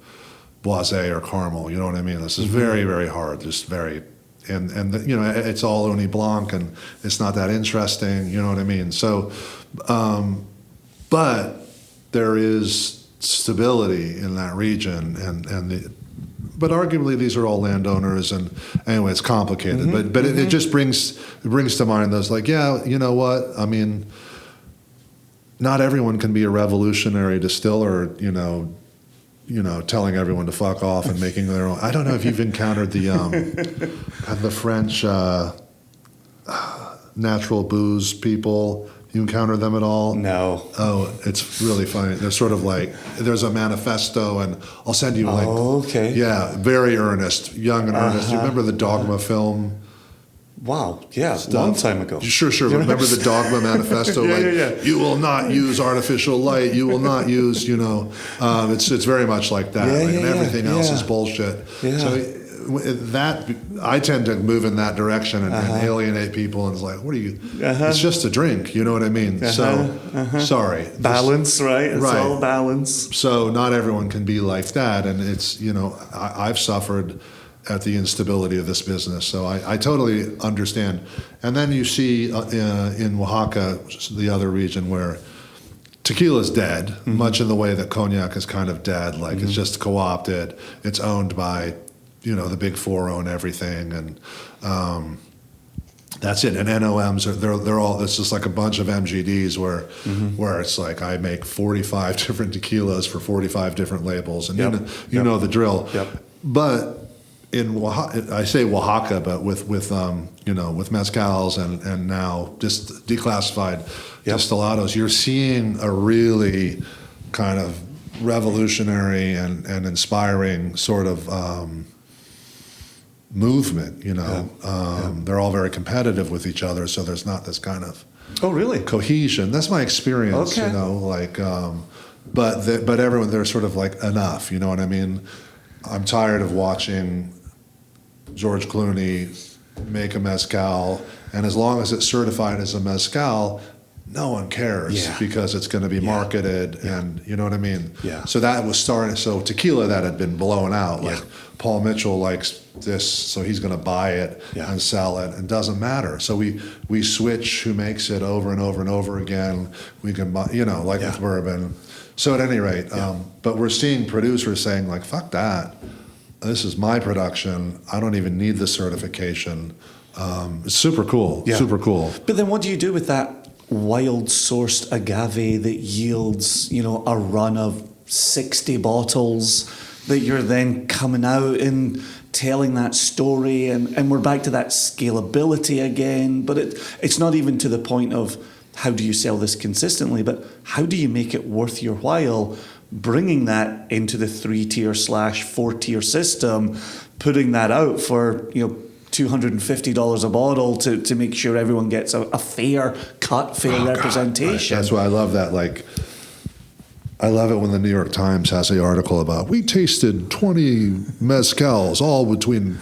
boisé or caramel. You know what I mean? This is very, very hard. Just very, it's all Uni Blanc and it's not that interesting. You know what I mean? So, but there is stability in that region, but arguably these are all landowners, and anyway, it's complicated. But it just brings to mind those you know what? I mean, not everyone can be a revolutionary distiller, telling everyone to fuck off and making their own. I don't know if you've encountered the French natural booze people. You encounter them at all? No. Oh, it's really funny. They're sort of like, there's a manifesto, and I'll send you okay. Yeah, very earnest, young and earnest. You remember the Dogma film? Wow, yeah, a long time ago. Sure. Remember the Dogma manifesto? You will not use artificial light. You will not use, it's very much like that. And everything else is bullshit. Yeah. So I tend to move in that direction and alienate people, and it's like, what are you? It's just a drink, you know what I mean? So, sorry. Balance, right? It's all balance. So not everyone can be like that, and it's, I've suffered at the instability of this business. So I totally understand. And then you see in Oaxaca, the other region, where tequila's dead, much in the way that cognac is kind of dead. It's just co-opted. It's owned by, the big four own everything. And that's it. And NOMs, they're all, it's just like a bunch of MGDs where it's like I make 45 different tequilas for 45 different labels. And you know the drill. Yep. But in Oaxaca, I say Oaxaca, but with mezcals and now just declassified destillados, you're seeing a really kind of revolutionary and inspiring sort of movement. They're all very competitive with each other, so there's not this kind of cohesion. That's my experience. But everyone, they're sort of like enough. You know what I mean? I'm tired of watching George Clooney make a mezcal, and as long as it's certified as a mezcal, no one cares because it's going to be marketed, and you know what I mean. Yeah. So that was starting. So tequila that had been blown out, like Paul Mitchell likes this, so he's going to buy it and sell it. It doesn't matter. So we switch who makes it over and over and over again. We can buy, like with bourbon. So at any rate, but we're seeing producers saying like, "Fuck that. This is my production. I don't even need the certification." It's super cool. Yeah. Super cool. But then what do you do with that wild sourced agave that yields, a run of 60 bottles that you're then coming out and telling that story, and we're back to that scalability again, but it's not even to the point of how do you sell this consistently, but how do you make it worth your while bringing that into the 3-tier / 4-tier system, putting that out for, $250 a bottle to make sure everyone gets a fair cut, fair representation. Right. That's why I love that. Like, I love it when the New York Times has an article about, we tasted 20 mezcals, all between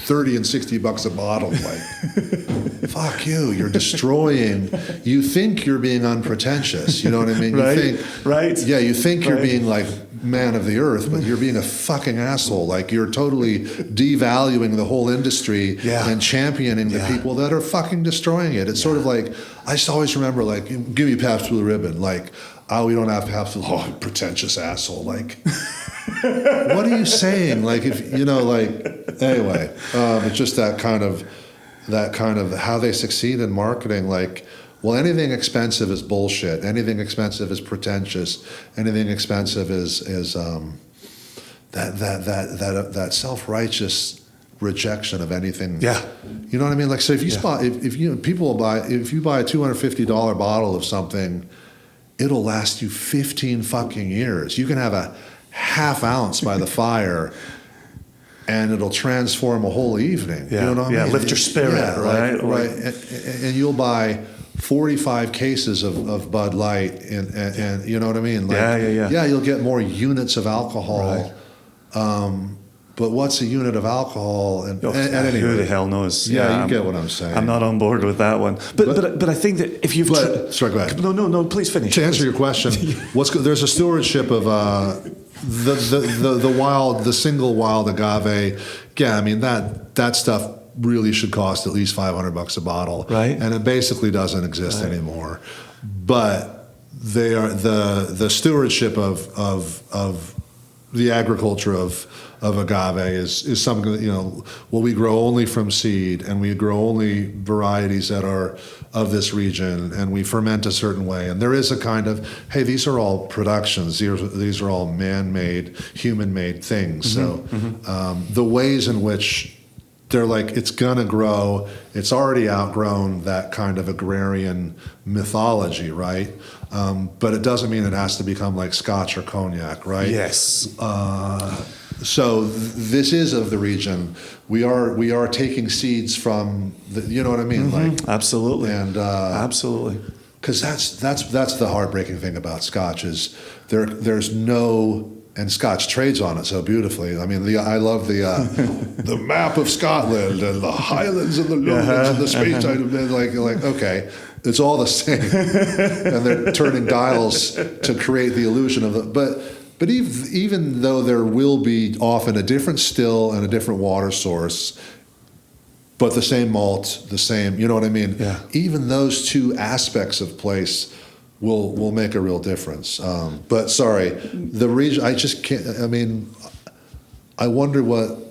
$30 and $60 a bottle. Like, fuck you, you're destroying. You think you're being unpretentious, you know what I mean? Right, you think, right. Yeah, you think you're being like man of the earth, but you're being a fucking asshole. Like, you're totally devaluing the whole industry and championing the people that are fucking destroying it. It's sort of like, I just always remember, like, give me Pabst Blue Ribbon. Like, oh, we don't have Pabst Blue. Oh, pretentious asshole. Like, what are you saying? Like, if anyway, it's just that kind of how they succeed in marketing. Like, well, anything expensive is bullshit. Anything expensive is pretentious. Anything expensive is that self-righteous rejection of anything. Yeah, you know what I mean. Like, so if you if you buy a $250 bottle of something, it'll last you 15 fucking years. You can have a half ounce by the fire, and it'll transform a whole evening. Yeah. You know what I mean? Lift your spirit, right? Right. And you'll buy 45 cases of Bud Light, and you know what I mean? Like, yeah, you'll get more units of alcohol. Right. But what's a unit of alcohol? And anyway, who the hell knows? Yeah, you get what I'm saying. I'm not on board with that one. But I think that if you've... sorry, go ahead. No, please finish. To answer your question, there's a stewardship of the single wild agave. Yeah, I mean, that stuff really should cost at least $500 a bottle. Right. And it basically doesn't exist anymore. But they are the stewardship of the agriculture of agave is something that, we grow only from seed, and we grow only varieties that are of this region, and we ferment a certain way. And there is a kind of, hey, these are all productions. These are all man-made, human-made things. Mm-hmm. So the ways in which they're like, it's going to grow, it's already outgrown that kind of agrarian mythology, right? But it doesn't mean it has to become like Scotch or cognac, right? Yes. So this is of the region. We are taking seeds from you know what I mean? Mm-hmm. Like, absolutely. And absolutely. Because that's the heartbreaking thing about Scotch is there's no. And Scotch trades on it so beautifully. I mean, I love the map of Scotland and the Highlands and the Lowlands and the space item. Like, okay, it's all the same, and they're turning dials to create the illusion of it. But even though there will be often a different still and a different water source, but the same malt, the same, you know what I mean? Yeah. Even those two aspects of place will make a real difference. But sorry, the region, I just can't, I mean, I wonder what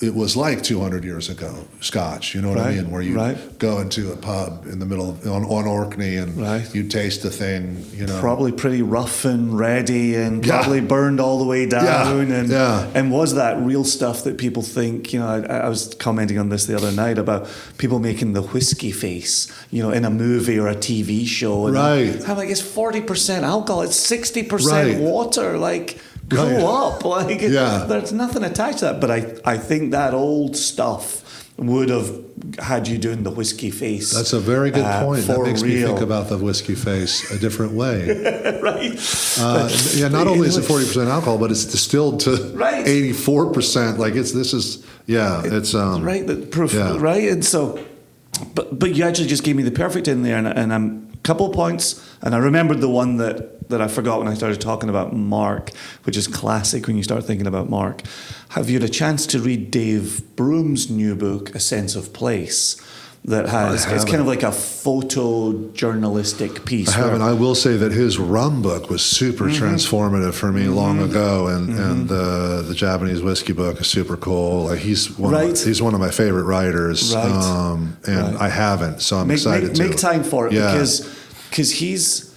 it was like 200 years ago, Scotch, you know what I mean? Where you go into a pub in the middle of, on Orkney, and you taste the thing, Probably pretty rough and ready, and probably burned all the way down. And was that real stuff that people think, I was commenting on this the other night about people making the whiskey face, in a movie or a TV show. And I'm like, it's 40% alcohol, it's 60% water, like... Grow up, there's nothing attached to that. But I think that old stuff would have had you doing the whiskey face. That's a very good point. That makes me think about the whiskey face a different way. Right. Not only is it 40% alcohol, but it's distilled to 84%. Like it's right. The proof, right? And so, but you actually just gave me the perfect in there, and I'm a couple of points, and I remembered the one that I forgot when I started talking about Mark, which is classic when you start thinking about Mark. Have you had a chance to read Dave Broom's new book, A Sense of Place? That has, it's kind of like a photojournalistic piece. I haven't. I will say that his rum book was super transformative for me long ago, and the Japanese whiskey book is super cool. Like he's one of my favorite writers, I haven't, so I'm excited to make time for it because he's.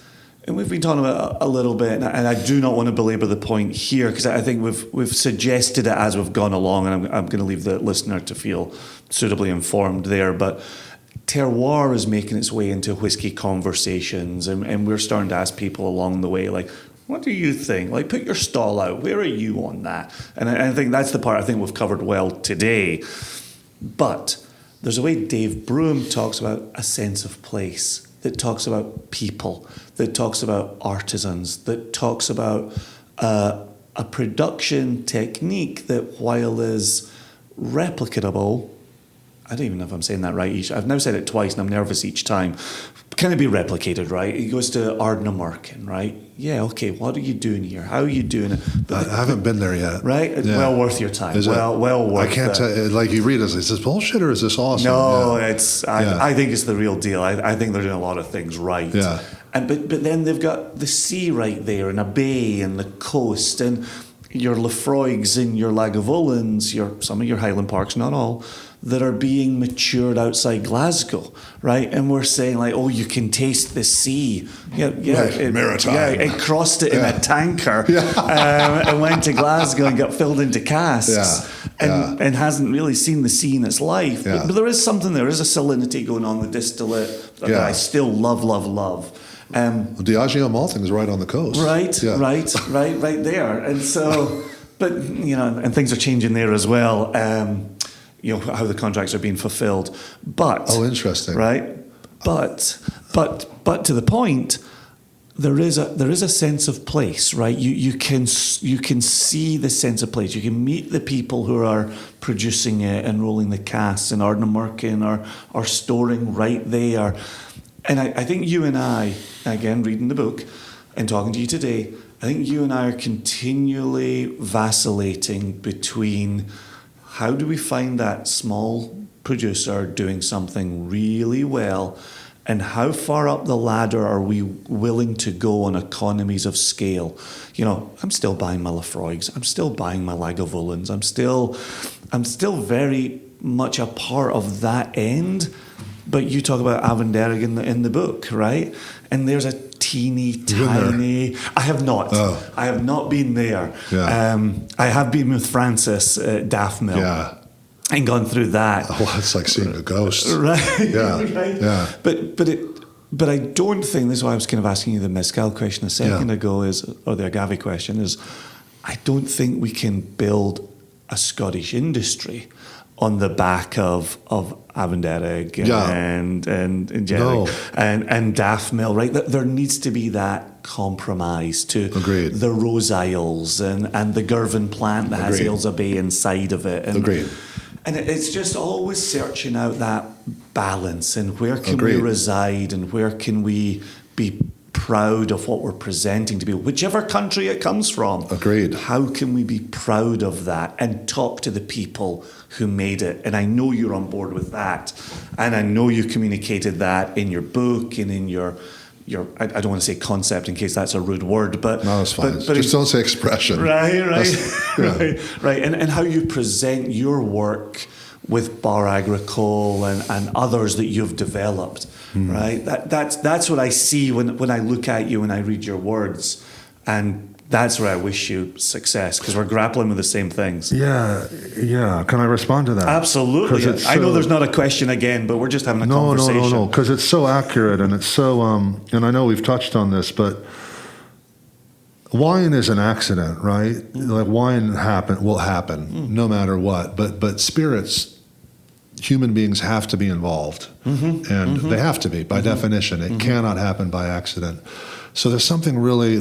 And we've been talking about a little bit, and I do not want to belabor the point here because I think we've suggested it as we've gone along, and I'm going to leave the listener to feel suitably informed there. But terroir is making its way into whiskey conversations, and we're starting to ask people along the way, like, what do you think? Like, put your stall out. Where are you on that? And I think that's the part I think we've covered well today. But there's a way Dave Broom talks about a sense of place, that talks about people, that talks about artisans, that talks about a production technique that, while is replicable, I don't even know if I'm saying that right. I've now said it twice and I'm nervous each time. Can it be replicated, right? He goes to Ardnamurchan, right? Yeah, okay, what are you doing here? How are you doing it? I haven't been there yet. Right? Yeah. Well worth your time. Well worth it. I can't tell, like you read it, is this bullshit or is this awesome? No, I think it's the real deal. I think they're doing a lot of things right. Yeah. But then they've got the sea right there and a bay and the coast and your Lefroigs and your Lagavulins, some of your Highland Parks, not all, that are being matured outside Glasgow, right? And we're saying like, oh, you can taste the sea. Maritime. Yeah, it crossed it in a tanker and went to Glasgow and got filled into casks and hasn't really seen the sea in its life. Yeah. But there is something there is a salinity going on, the distillate that I still love. Diageo malting is right on the coast. Right there. And so, but, and things are changing there as well. How the contracts are being fulfilled. But interesting. Right? But to the point, there is a sense of place, right? You can see the sense of place. You can meet the people who are producing it and rolling the casks, and Ardnamurchan are storing right there. And I think you and I, again, reading the book and talking to you today, I think you and I are continually vacillating between how do we find that small producer doing something really well, and how far up the ladder are we willing to go on economies of scale? I'm still buying my Lefroigs, I'm still buying my Lagavulins, I'm still very much a part of that end. But you talk about Avenderg in the book, right? And there's a teeny tiny. I have not. Oh. I have not been there. Yeah. I have been with Francis at Daffmill. Yeah. And gone through that. Oh, it's like seeing a ghost. Right. Yeah. Right. Yeah. But I don't think, this is why I was kind of asking you the mezcal question a second ago, or the agave question, is I don't think we can build a Scottish industry on the back of Avenderg and Daffmill, right? There needs to be that compromise to the Rose Isles and the Girvan plant that has Ailsa Bay inside of it. And it's just always searching out that balance, and where can we reside, and where can we be proud of what we're presenting to people, whichever country it comes from. Agreed. How can we be proud of that and talk to the people who made it? And I know you're on board with that, and I know you communicated that in your book and in your I don't want to say concept in case that's a rude word, but no, it's fine. Just don't say expression. Right. And how you present your work with Bar Agricole and others that you've developed, right? That's what I see when I look at you and I read your words, and that's where I wish you success, because we're grappling with the same things. Yeah. Can I respond to that? Absolutely. I know there's not a question again, but we're just having a conversation. No, because it's so accurate, and it's so, and I know we've touched on this, but wine is an accident, right? Like wine will happen no matter what, but spirits, human beings have to be involved, and they have to be by definition. It cannot happen by accident. So there's something really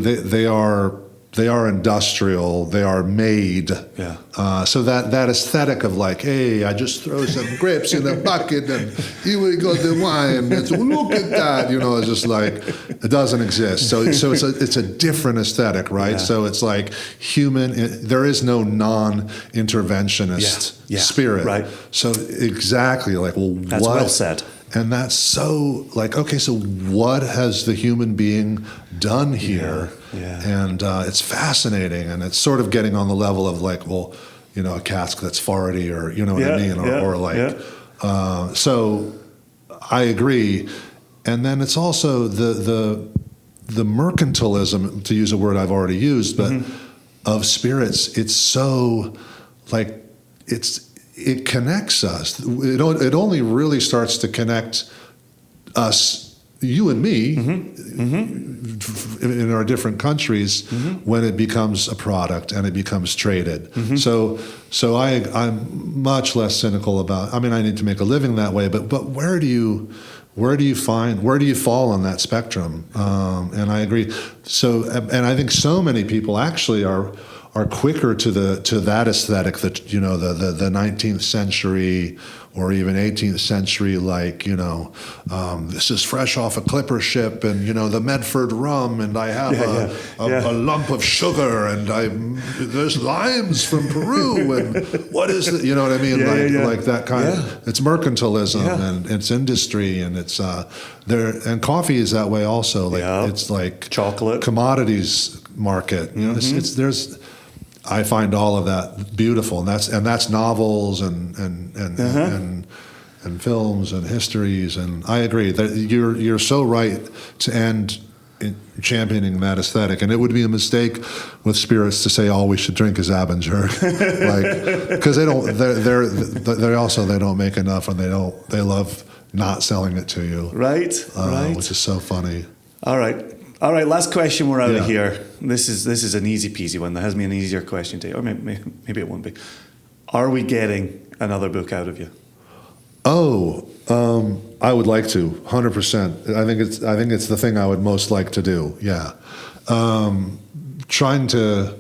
they are industrial. They are made. Yeah. So that aesthetic of like, hey, I just throw some grapes in a bucket and here we got the wine. And so look at that. It's just like it doesn't exist. So it's a different aesthetic, right? Yeah. So it's like human. There is no non-interventionist spirit, right? So exactly like, well, That's well said. And that's so like, okay, so what has the human being done here? Yeah. And it's fascinating, and it's sort of getting on the level of like, well, a cask that's farty, or you know what I mean, or like, so I agree. And then it's also the mercantilism, to use a word I've already used, but of spirits. It's so like it connects us. It only really starts to connect us, you and me, in our different countries, when it becomes a product and it becomes traded. So I'm much less cynical about. I mean, I need to make a living that way, but where do you fall on that spectrum? And I agree. So, and I think so many people actually are quicker to that aesthetic, that the 19th century or even 18th century, like this is fresh off a clipper ship, and the Medford rum, and I have a lump of sugar, and there's limes from Peru, and what is it? You know what I mean? Like that kind of. It's mercantilism and it's industry, and it's there. And coffee is that way also. Like it's like chocolate commodities market. There's. I find all of that beautiful, and that's novels and films and histories, and I agree that you're so right to end in championing that aesthetic. And it would be a mistake with spirits to say all we should drink is Abinger, like, because they don't make enough, and they love not selling it to you, right, which is so funny. All right, last question, we're out of here. This is an easy peasy one. That has me an easier question to you, or maybe it won't be. Are we getting another book out of you? Oh, I would like to, 100%. I think it's the thing I would most like to do. Yeah, trying to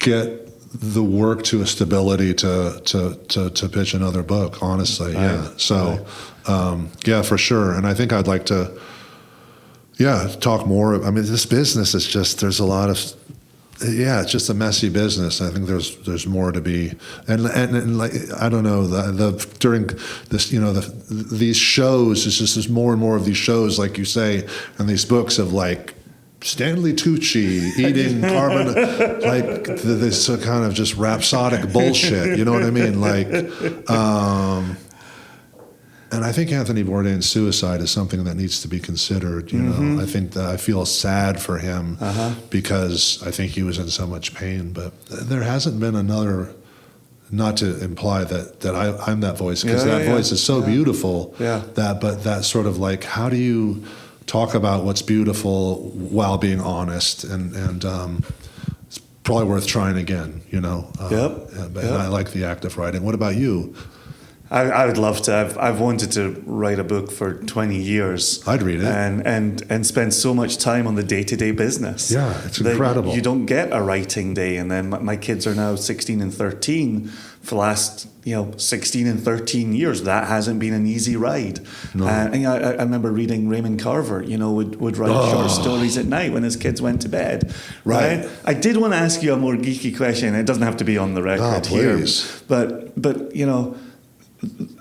get the work to a stability to pitch another book. Honestly, So, for sure. And I think I'd like to. Yeah, talk more. I mean, this business is just, there's a lot of, it's just a messy business. I think there's more to be, and like, I don't know, during this, these shows, there's more and more of these shows, like you say, and these books of like Stanley Tucci eating carbon, like this kind of just rhapsodic bullshit. You know what I mean? Like, and I think Anthony Bourdain's suicide is something that needs to be considered. I think that I feel sad for him because I think he was in so much pain. But there hasn't been another. Not to imply that I'm that voice, because voice is so beautiful. But that sort of like, how do you talk about what's beautiful while being honest? And it's probably worth trying again. And I like the act of writing. What about you? I would love to. I've wanted to write a book for 20 years. I'd read it. And spend so much time on the day-to-day business. Yeah, it's incredible. You don't get a writing day. And then my kids are now 16 and 13. For the last 16 and 13 years, that hasn't been an easy ride. No. And I remember reading Raymond Carver, would write short stories at night when his kids went to bed. Right. I did want to ask you a more geeky question. It doesn't have to be on the record here. But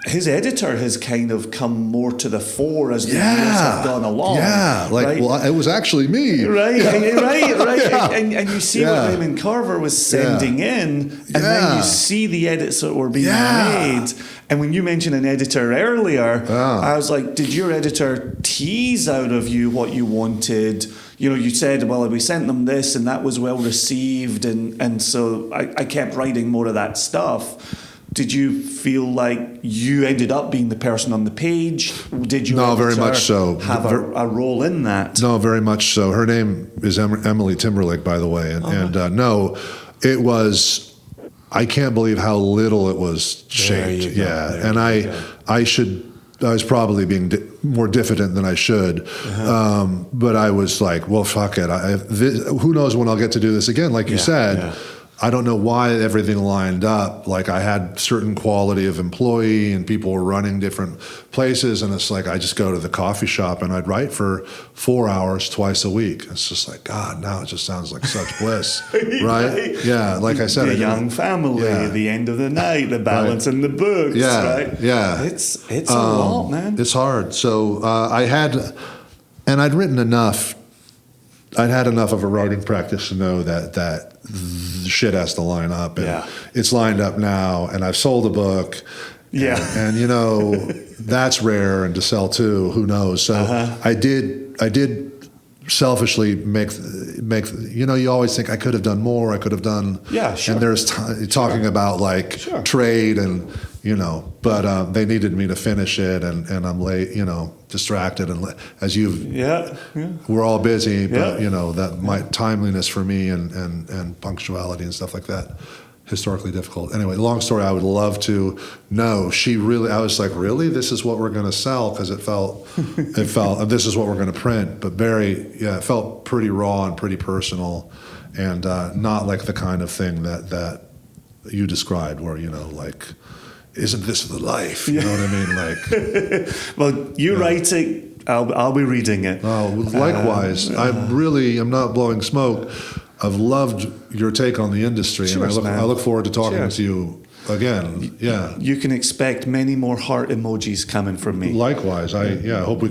his editor has kind of come more to the fore as the years have gone along. Yeah, well, it was actually me. Right. And you see what Raymond Carver was sending in, and then you see the edits that were being made. And when you mentioned an editor earlier, I was like, did your editor tease out of you what you wanted? You said, well, we sent them this, and that was well received, and so I kept writing more of that stuff. Did you feel like you ended up being the person on the page? Did you? No, very much so. Have a role in that? No, very much so. Her name is Emily Timberlake, by the way, and no, it was I can't believe how little it was shaped. Yeah, and I was probably being more diffident than I should, but I was like, well, fuck it. Who knows when I'll get to do this again? Like you said. Yeah. I don't know why everything lined up. Like I had certain quality of employee and people were running different places. And it's like, I just go to the coffee shop and I'd write for 4 hours twice a week. It's just like, God, now it just sounds like such bliss. Right? Yeah. Like I said, the young family, the end of the night, the balance in the books. Yeah. Right? Yeah. It's a lot, man. It's hard. So I'd written enough. I'd had enough of a writing practice to know that shit has to line up, and it's lined up now, and I've sold a book, and you know that's rare, and to sell too, who knows? So I did selfishly make you know, you always think I could have done more, I could have done, and there's talking about like trade and you know, but they needed me to finish it, and I'm late, you know, distracted, and as we're all busy, but you know that my timeliness for me and punctuality and stuff like that, historically difficult. Anyway, long story. I would love to know. I was like, really, this is what we're going to sell, because it felt, this is what we're going to print, but it felt pretty raw and pretty personal, and not like the kind of thing that you described, where you know, like, isn't this the life? You know what I mean? Like, well, you write it, I'll be reading it. Oh, likewise. I'm not blowing smoke. I've loved your take on the industry, and I look forward to talking to you again. Yeah, you can expect many more heart emojis coming from me. Likewise. I hope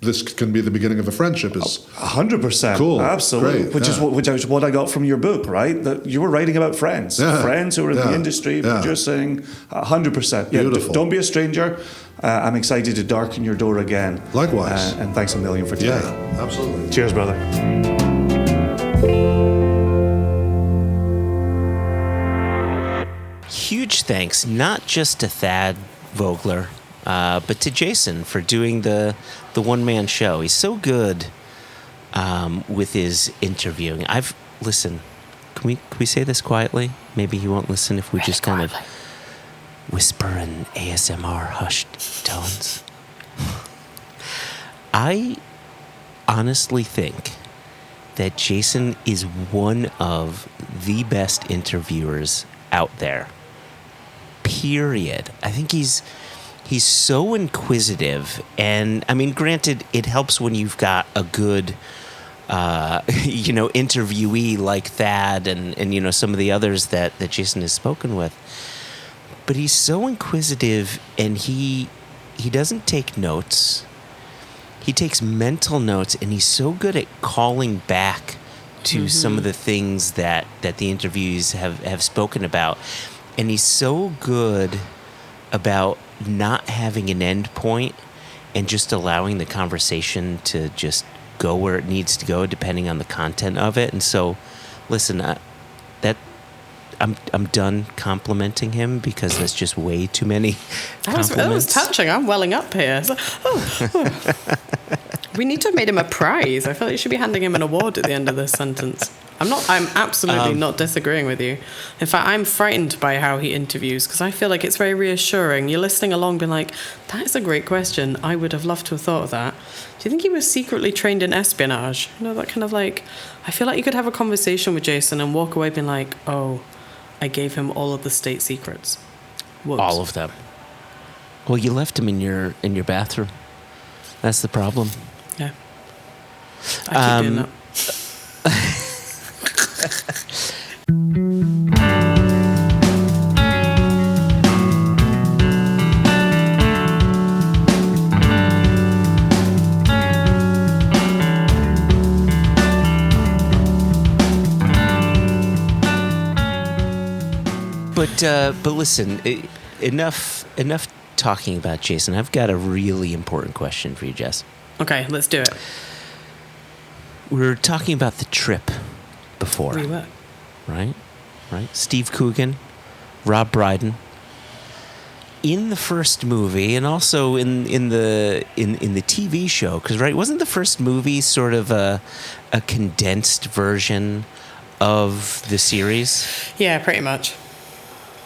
this can be the beginning of a friendship. 100%. Cool. Absolutely. Great. Which is what I got from your book, right? That you were writing about friends. Friends who are in the industry, producing. 100%. Beautiful. Don't be a stranger. I'm excited to darken your door again. Likewise. And thanks a million for today. Yeah, absolutely. Cheers, brother. Huge thanks, not just to Thad Vogler, but to Jason for doing the one-man show. He's so good with his interviewing. Listen, can we say this quietly? Maybe he won't listen if we just kind of whisper in ASMR hushed tones. I honestly think that Jason is one of the best interviewers out there. Period. I think he's so inquisitive, and I mean, granted, it helps when you've got a good interviewee like Thad and you know, some of the others that Jason has spoken with. But he's so inquisitive, and he doesn't take notes. He takes mental notes, and he's so good at calling back to some of the things that the interviews have spoken about. And he's so good about not having an end point and just allowing the conversation to just go where it needs to go, depending on the content of it. And so, listen, I'm done complimenting him, because that's just way too many compliments. That was touching. I'm welling up here. So, we need to have made him a prize. I feel like you should be handing him an award at the end of this sentence. I'm absolutely not disagreeing with you. In fact, I'm frightened by how he interviews, because I feel like it's very reassuring. You're listening along being like, that is a great question. I would have loved to have thought of that. Do you think he was secretly trained in espionage? You know, that kind of like, I feel like you could have a conversation with Jason and walk away being like, oh, I gave him all of the state secrets. Whoops. All of them. Well, you left him in your bathroom. That's the problem. Yeah. I keep doing that. But listen, enough talking about Jason. I've got a really important question for you, Jess. Okay, let's do it. We were talking about the trip before. We were. Right? Steve Coogan, Rob Brydon. In the first movie, and also in the TV show, because wasn't the first movie sort of a condensed version of the series? Yeah, pretty much.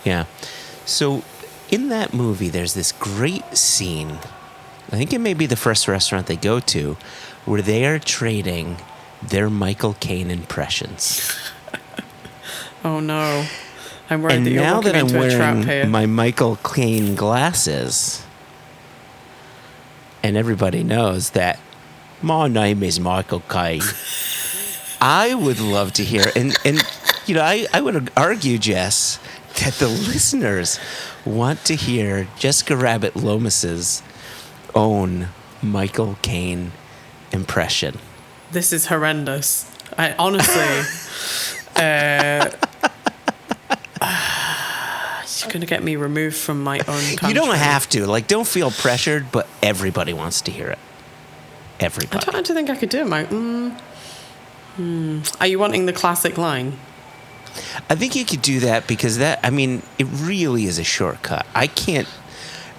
Yeah. So in that movie, there's this great scene. I think it may be the first restaurant they go to, where they are trading their Michael Caine impressions. Oh no. I'm worried And that you're now walking that I'm into a trap here. wearing my Michael Caine glasses, and everybody knows that my name is Michael Caine, I would love to hear, and you know, I would argue, Jess, that the listeners want to hear Jessica Rabbit Lomas's own Michael Caine impression. This is horrendous. I honestly, you're gonna get me removed from my own country. You don't have to. Like, don't feel pressured, but everybody wants to hear it. I Everybody. don't think I could do it, Mike. Are you wanting the classic line? I think you could do that because that, I mean, it really is a shortcut. I can't,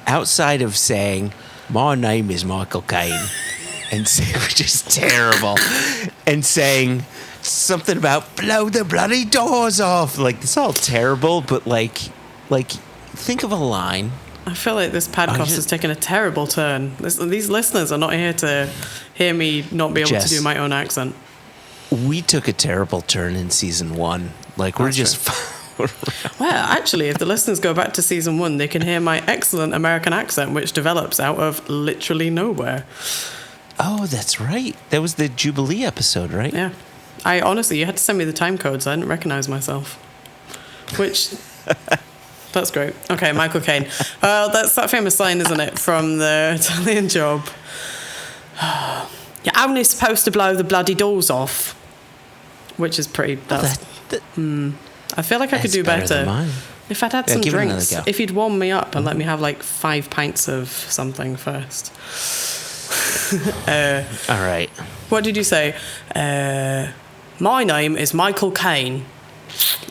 outside of saying, my name is Michael Caine, and say, which is terrible, and saying something about blow the bloody doors off. Like, it's all terrible, but like think of a line. I feel like this podcast has taken a terrible turn. These listeners are not here to hear me not be able Jess, to do my own accent. We took a terrible turn in season 1. Like, we're That's just... Well, actually, if the listeners go back to season 1, they can hear my excellent American accent, which develops out of literally nowhere. Oh, that's right. That was the Jubilee episode, right? Yeah. I honestly, you had to send me the time codes. I didn't recognize myself. Which, that's great. Okay, Michael Caine. That's that famous line, isn't it, from the Italian Job? You're only supposed to blow the bloody doors off. Which is pretty... I feel like I could do better. Than mine. If I'd had some give it another drinks. go. If you'd warm me up and let me have like 5 pints of something first. All right. What did you say? My name is Michael Caine.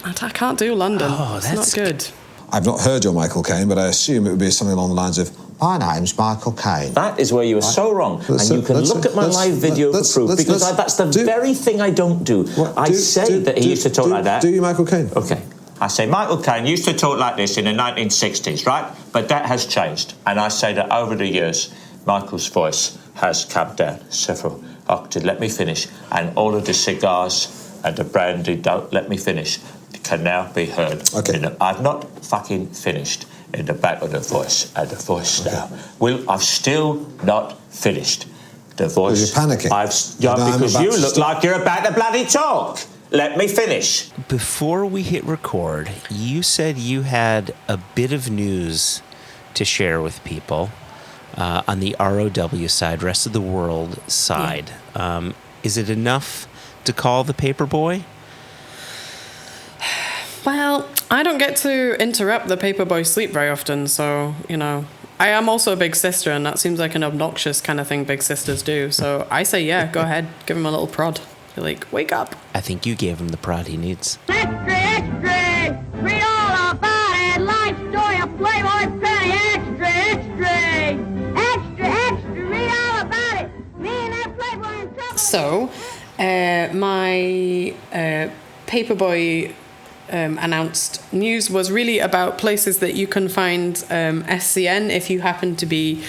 I can't do London. Oh, it's that's not good. I've not heard your Michael Caine, but I assume it would be something along the lines of, my name's Michael Caine. That is where you are so wrong. And you can look at my live video for proof, because that's the very thing I don't do. I say that he used to talk like that. Do you, Michael Caine? Okay. I say Michael Caine used to talk like this in the 1960s, right? But that has changed. And I say that over the years, Michael's voice has come down several octaves. Let me finish. And all of the cigars and the brandy don't let me finish. Can now be heard. Okay. I've not fucking finished in the back of the voice. And the voice now. I've still not finished. The voice. Well, you're panicking. Because you look like you're about to bloody talk. Let me finish. Before we hit record, you said you had a bit of news to share with people on the ROW side, rest of the world side. Yeah. Is it enough to call the paperboy? Well, I don't get to interrupt the paperboy sleep very often, so, you know. I am also a big sister, and that seems like an obnoxious kind of thing big sisters do. So I say, yeah, go ahead. Give him a little prod. You're like, wake up. I think you gave him the prod he needs. Extra, extra! Read all about it! Life story of Playboy Penny! Extra, extra! Extra, extra! Read all about it! Me and that Playboy in trouble! So, my paperboy announced news was really about places that you can find SCN if you happen to be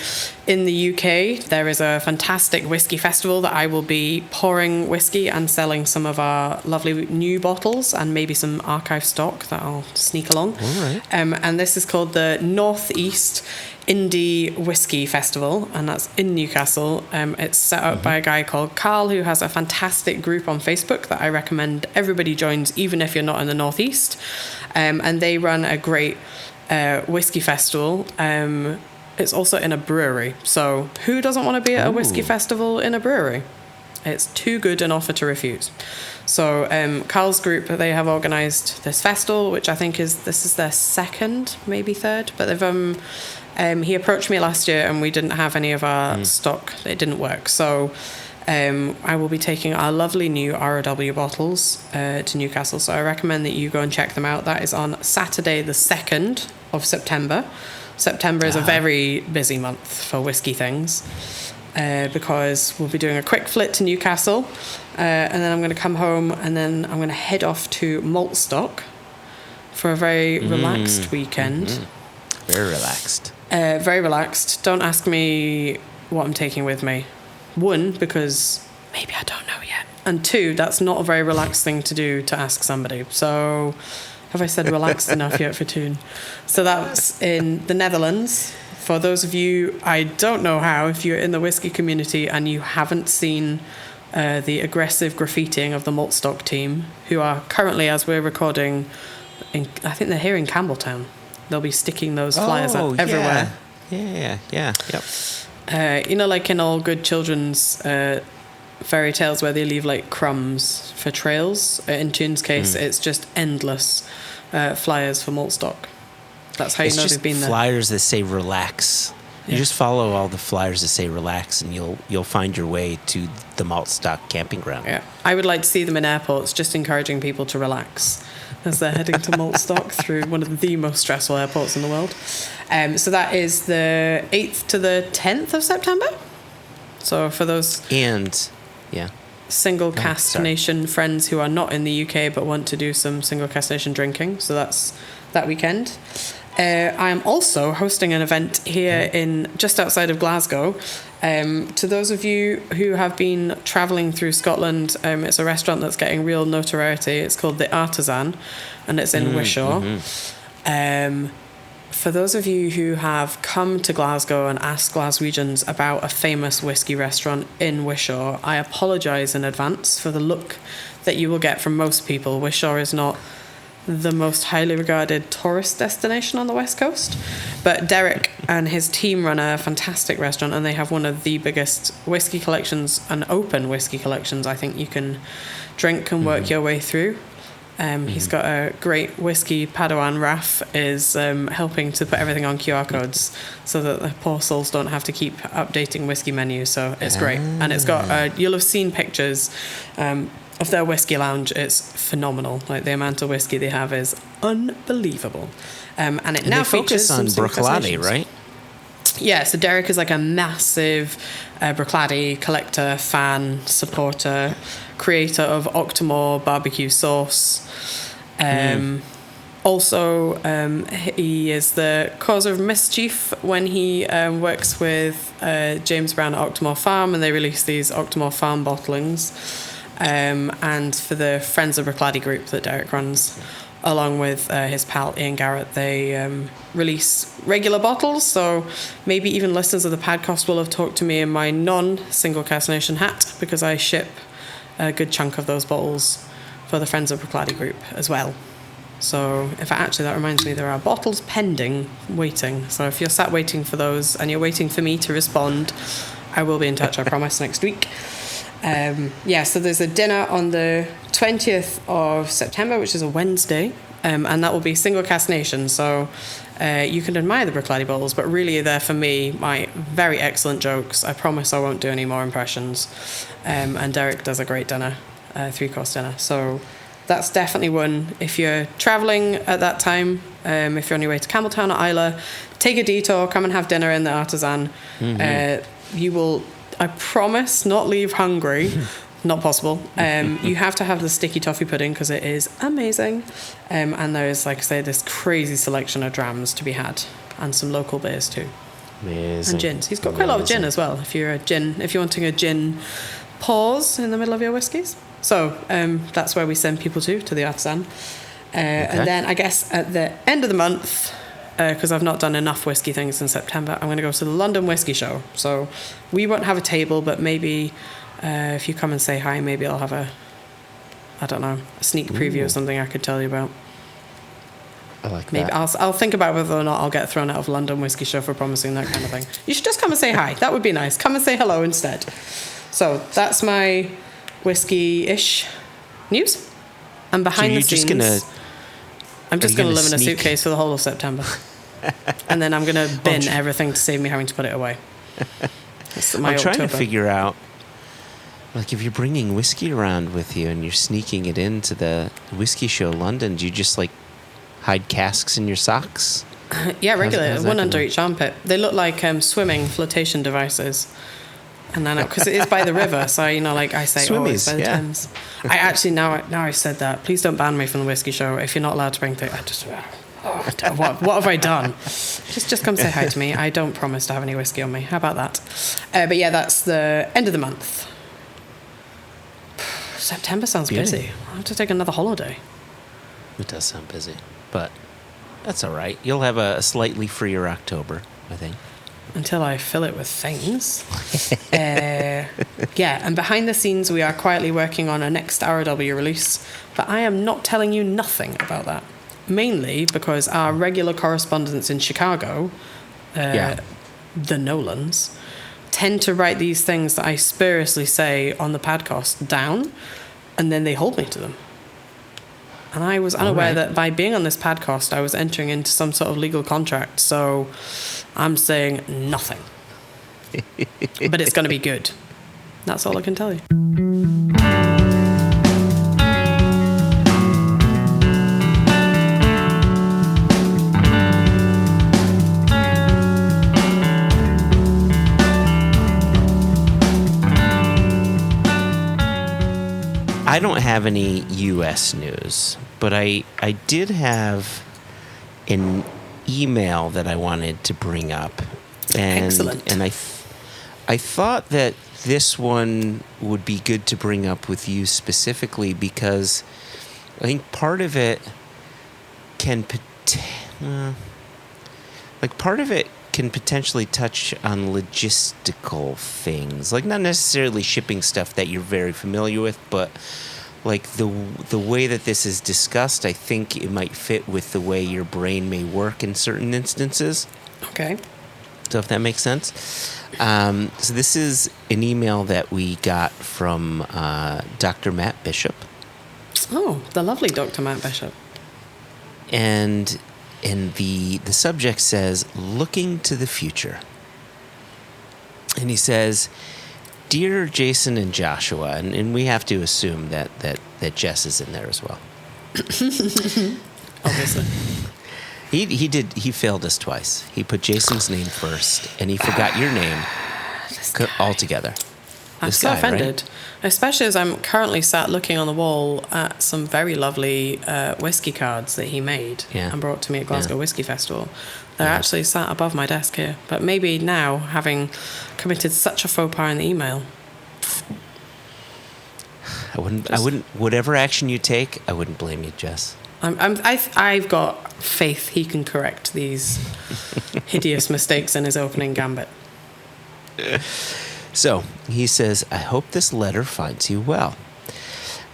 in the UK. There is a fantastic whiskey festival that I will be pouring whiskey and selling some of our lovely new bottles and maybe some archive stock that I'll sneak along. All right. And this is called the Northeast Indie Whiskey Festival, and that's in Newcastle. It's set up by a guy called Carl, who has a fantastic group on Facebook that I recommend everybody joins, even if you're not in the Northeast. And they run a great whiskey festival. It's also in a brewery, so who doesn't want to be at a whiskey festival in a brewery? It's too good an offer to refuse. So Carl's group, they have organised this festival, which I think this is their second, maybe third, but they've he approached me last year and we didn't have any of our stock. It didn't work. So I will be taking our lovely new ROW bottles to Newcastle. So I recommend that you go and check them out. That is on Saturday, the 2nd of September. September is a very busy month for whiskey things because we'll be doing a quick flit to Newcastle and then I'm going to come home and then I'm going to head off to Maltstock for a very relaxed weekend. Very relaxed. Very relaxed. Don't ask me what I'm taking with me. 1, because maybe I don't know yet. And 2, that's not a very relaxed thing to do, to ask somebody. So, have I said relaxed enough yet for Toon? So that's in the Netherlands. For those of you, I don't know how, if you're in the whiskey community and you haven't seen the aggressive graffitiing of the Maltstock team, who are currently, as we're recording, I think they're here in Campbelltown. They'll be sticking those flyers up everywhere. Yep. You know, like in all good children's fairy tales where they leave like crumbs for trails. In Toon's case, it's just endless flyers for Maltstock. That's how you know they've been there. Flyers that say relax. You just follow all the flyers that say relax, and you'll find your way to the Maltstock camping ground. Yeah, I would like to see them in airports, just encouraging people to relax as they're heading to Maltstock through one of the most stressful airports in the world. So that is the 8th to the 10th of September. So for those single cask nation friends who are not in the UK but want to do some single cask nation drinking, so that's that weekend. I am also hosting an event here in just outside of Glasgow. To those of you who have been travelling through Scotland, it's a restaurant that's getting real notoriety. It's called The Artisan, and it's in Wishaw. For those of you who have come to Glasgow and asked Glaswegians about a famous whiskey restaurant in Wishaw, I apologise in advance for the look that you will get from most people. Wishaw is not the most highly regarded tourist destination on the West Coast, but Derek and his team run a fantastic restaurant, and they have one of the biggest whiskey collections and open whiskey collections I think you can drink and work your way through. He's got a great whiskey Padawan. Raf is helping to put everything on QR codes so that the poor souls don't have to keep updating whiskey menus, so it's great. And it's got you'll have seen pictures of their whiskey lounge. It's phenomenal. Like, the amount of whiskey they have is unbelievable. And it now features on Bruichladdich, right? Yeah, so Derek is like a massive Bruichladdich collector, fan, supporter, creator of Octomore barbecue sauce. Also, he is the cause of mischief when he works with James Brown at Octomore Farm, and they release these Octomore Farm bottlings. And for the Friends of Bruichladdich group that Derek runs, along with his pal Ian Garrett, they release regular bottles. So maybe even listeners of the podcast will have talked to me in my non-single cask nation hat, because I ship a good chunk of those bottles for the Friends of Bruichladdich group as well. So that reminds me, there are bottles pending, waiting. So if you're sat waiting for those and you're waiting for me to respond, I will be in touch, I promise, next week. So there's a dinner on the 20th of September, which is a Wednesday, and that will be single cask nation. So you can admire the Bruichladdich bottles, but really they're, for me, my very excellent jokes. I promise I won't do any more impressions. And Derek does a great dinner, 3-course dinner. So that's definitely one. If you're travelling at that time, if you're on your way to Campbelltown or Isla, take a detour, come and have dinner in the Artisan. You will, I promise, not leave hungry. Not possible. You have to have the sticky toffee pudding because it is amazing. And there's, like I say, this crazy selection of drams to be had, and some local beers too. Amazing. And gins. He's got quite a lot of gin as well. If you're wanting a gin pause in the middle of your whiskies. So that's where we send people to the Artisan. And then I guess at the end of the month, because I've not done enough whiskey things in September, I'm going to go to the London Whiskey Show. So we won't have a table, but maybe if you come and say hi, maybe I'll have a sneak preview or something I could tell you about. I like maybe that. I'll think about whether or not I'll get thrown out of London Whiskey Show for promising that kind of thing. You should just come and say hi. That would be nice. Come and say hello instead. So that's my whiskey-ish news. And behind the scenes, I'm just going to live in a suitcase for the whole of September. And then I'm going to bin everything to save me having to put it away. I'm trying to figure out, like, if you're bringing whiskey around with you and you're sneaking it into the Whiskey Show London, do you just, like, hide casks in your socks? Yeah, regularly. One under each armpit. They look like swimming flotation devices. And then, because it is by the river, so, you know, like I say, oh, it's by the Swimmies, yeah. Thames. I actually, now I've said that, please don't ban me from the whiskey show. If you're not allowed to bring things, what have I done? Just come say hi to me. I don't promise to have any whiskey on me. How about that? But yeah, that's the end of the month. September sounds busy. I'll have to take another holiday. It does sound busy, but that's all right. You'll have a slightly freer October, I think. Until I fill it with things. Yeah, and behind the scenes, we are quietly working on a next ROW release, but I am not telling you nothing about that. Mainly because our regular correspondents in Chicago, the Nolans, tend to write these things that I spuriously say on the podcast down, and then they hold me to them. And I was unaware that by being on this podcast, I was entering into some sort of legal contract. So I'm saying nothing. But it's going to be good. That's all I can tell you. I don't have any U.S. news, but I did have an email that I wanted to bring up. And, Excellent. And I thought that this one would be good to bring up with you specifically because I think part of it can potentially touch on logistical things, like not necessarily shipping stuff that you're very familiar with, but like the way that this is discussed, I think it might fit with the way your brain may work in certain instances. Okay. So if that makes sense. So this is an email that we got from Dr. Matt Bishop. Oh, the lovely Dr. Matt Bishop. And the subject says, looking to the future. And he says, Dear Jason and Joshua, and we have to assume that Jess is in there as well. Obviously. He failed us twice. He put Jason's name first, and he forgot your name altogether. I'm This so guy, offended. Right? Especially as I'm currently sat looking on the wall at some very lovely whiskey cards that he made and brought to me at Glasgow Whiskey Festival. They're actually sat above my desk here. But maybe now, having committed such a faux pas in the email, I wouldn't. Whatever action you take, I wouldn't blame you, Jess. I've got faith he can correct these hideous mistakes in his opening gambit. So he says, I hope this letter finds you well.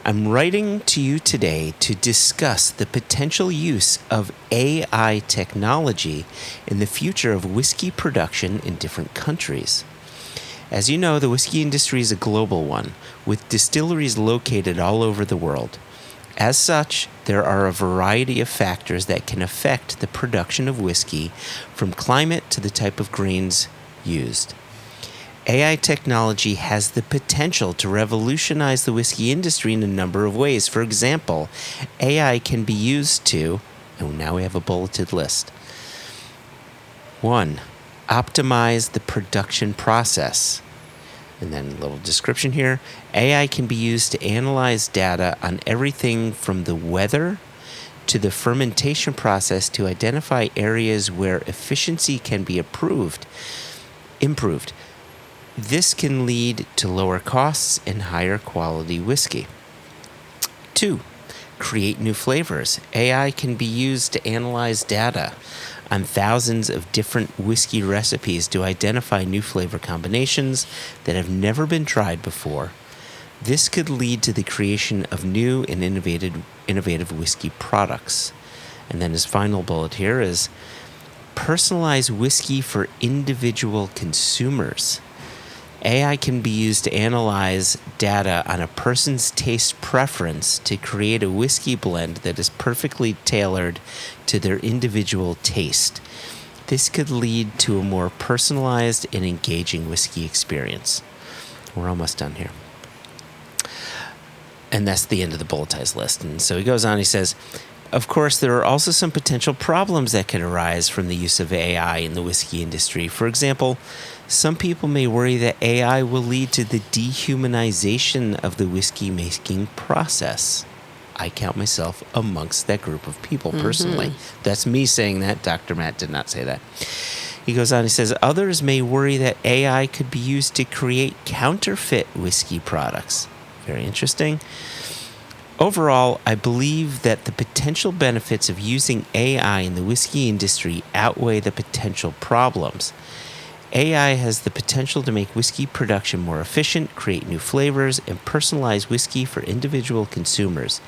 I'm writing to you today to discuss the potential use of AI technology in the future of whiskey production in different countries. As you know, the whiskey industry is a global one, with distilleries located all over the world. As such, there are a variety of factors that can affect the production of whiskey, from climate to the type of grains used. AI technology has the potential to revolutionize the whiskey industry in a number of ways. For example, AI can be used to, and now we have a bulleted list. 1. Optimize the production process. And then a little description here. AI can be used to analyze data on everything from the weather to the fermentation process to identify areas where efficiency can be improved. This can lead to lower costs and higher quality whiskey. 2. Create new flavors. AI can be used to analyze data on thousands of different whiskey recipes to identify new flavor combinations that have never been tried before. This could lead to the creation of new and innovative whiskey products. And then his final bullet here is personalize whiskey for individual consumers. AI can be used to analyze data on a person's taste preference to create a whiskey blend that is perfectly tailored to their individual taste. This could lead to a more personalized and engaging whiskey experience. We're almost done here. And that's the end of the bulletized list. And so he goes on, he says, Of course, there are also some potential problems that can arise from the use of AI in the whiskey industry. For example, some people may worry that AI will lead to the dehumanization of the whiskey making process. I count myself amongst that group of people personally. That's me saying that. Dr. Matt did not say that. He goes on, he says, others may worry that AI could be used to create counterfeit whiskey products. Very interesting. Overall, I believe that the potential benefits of using AI in the whiskey industry outweigh the potential problems. AI has the potential to make whiskey production more efficient, create new flavors, and personalize whiskey for individual consumers.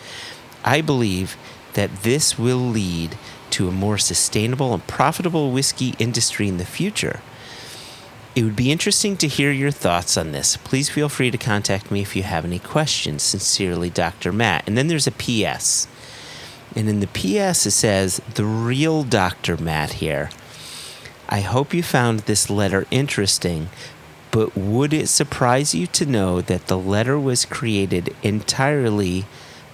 I believe that this will lead to a more sustainable and profitable whiskey industry in the future. It would be interesting to hear your thoughts on this. Please feel free to contact me if you have any questions. Sincerely, Dr. Matt. And then there's a PS. And in the PS, it says, the real Dr. Matt here. I hope you found this letter interesting, but would it surprise you to know that the letter was created entirely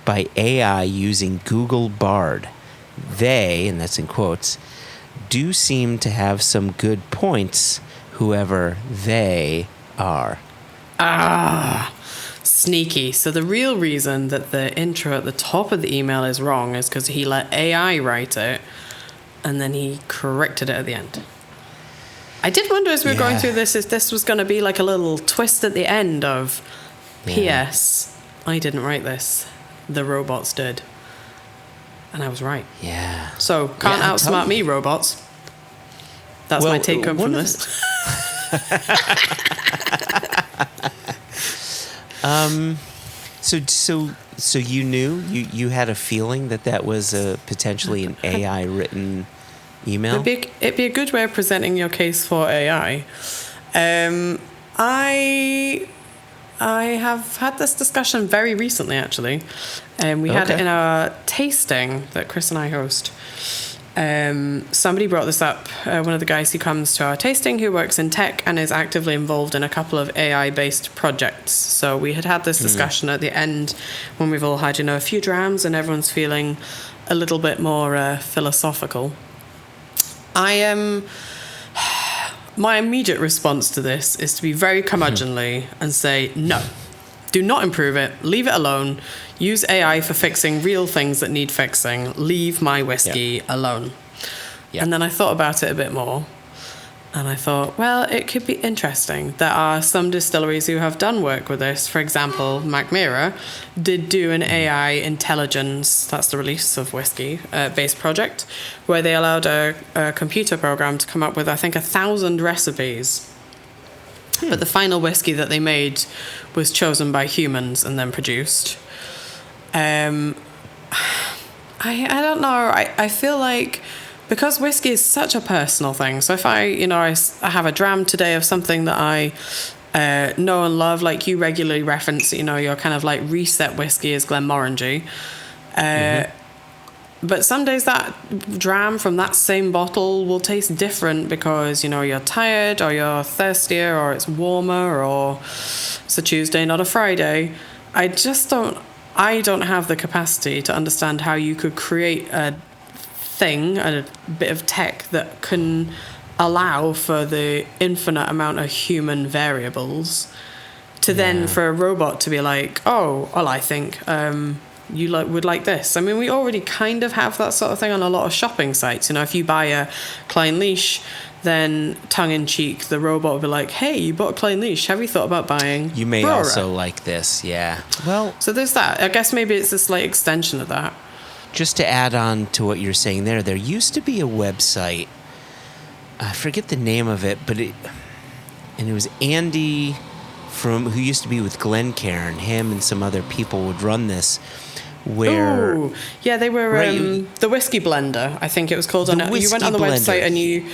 by AI using Google Bard? They, and that's in quotes, do seem to have some good points, whoever they are. Sneaky. So the real reason that the intro at the top of the email is wrong is because he let AI write it, and then he corrected it at the end. I did wonder as we were going through this if this was going to be like a little twist at the end of P.S. I didn't write this. The robots did. And I was right. Yeah. So, can't outsmart me, robots. That's my take home from this. So you knew, you had a feeling that was potentially an AI written email? It'd be a good way of presenting your case for AI. I have had this discussion very recently, actually. We had it in our tasting that Chris and I host. Somebody brought this up. One of the guys who comes to our tasting who works in tech and is actively involved in a couple of AI-based projects. So we had this discussion at the end when we've all had, a few drams and everyone's feeling a little bit more philosophical. My immediate response to this is to be very curmudgeonly and say, no, do not improve it. Leave it alone. Use AI for fixing real things that need fixing. Leave my whiskey alone. Yep. And then I thought about it a bit more. And I thought, well, it could be interesting. There are some distilleries who have done work with this. For example, Macmira did do an AI intelligence, that's the release of whiskey, based project, where they allowed a computer program to come up with, I think, 1,000 recipes. But the final whiskey that they made was chosen by humans and then produced. I don't know. I feel like because whiskey is such a personal thing. So if I have a dram today of something that I know and love, like you regularly reference, your kind of like reset whiskey is Glenmorangie. But some days that dram from that same bottle will taste different because, you're tired or you're thirstier or it's warmer or it's a Tuesday, not a Friday. I don't have the capacity to understand how you could create a bit of tech that can allow for the infinite amount of human variables to then for a robot to be like, oh, well, I think you would like this. I mean, we already kind of have that sort of thing on a lot of shopping sites. If you buy a Kleinliche, then tongue-in-cheek, the robot will be like, hey, you bought a Kleinliche. Have you thought about buying You may Brora? also like this, yeah. Well, so there's that. I guess maybe it's a slight extension of that. Just to add on to what you're saying there used to be a website, I forget the name of it, but it was Andy who used to be with Glencairn. Him and some other people would run this. Where? Ooh, yeah, they were the whiskey blender. I think it was called. You went on the website and you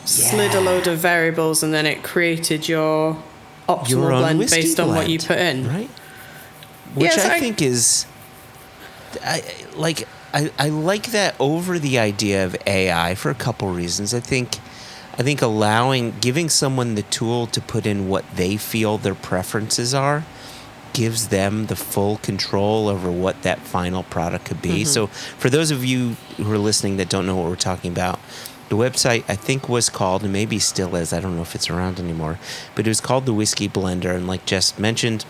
slid a load of variables, and then it created your optimal blend based on what you put in. Right. Which I think is, I like that over the idea of AI for a couple reasons. I think giving someone the tool to put in what they feel their preferences are gives them the full control over what that final product could be. So for those of you who are listening that don't know what we're talking about, the website I think was called, and maybe still is, I don't know if it's around anymore, but it was called the Whiskey Blender. And like Jess mentioned,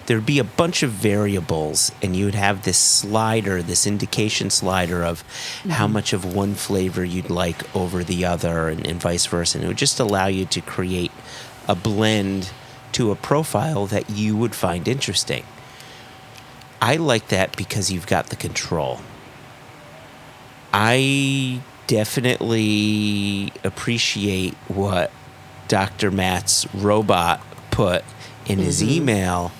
there'd be a bunch of variables, and you would have this slider, this indication slider of how much of one flavor you'd like over the other, and vice versa. And it would just allow you to create a blend to a profile that you would find interesting. I like that because you've got the control. I definitely appreciate what Dr. Matt's robot put in his email,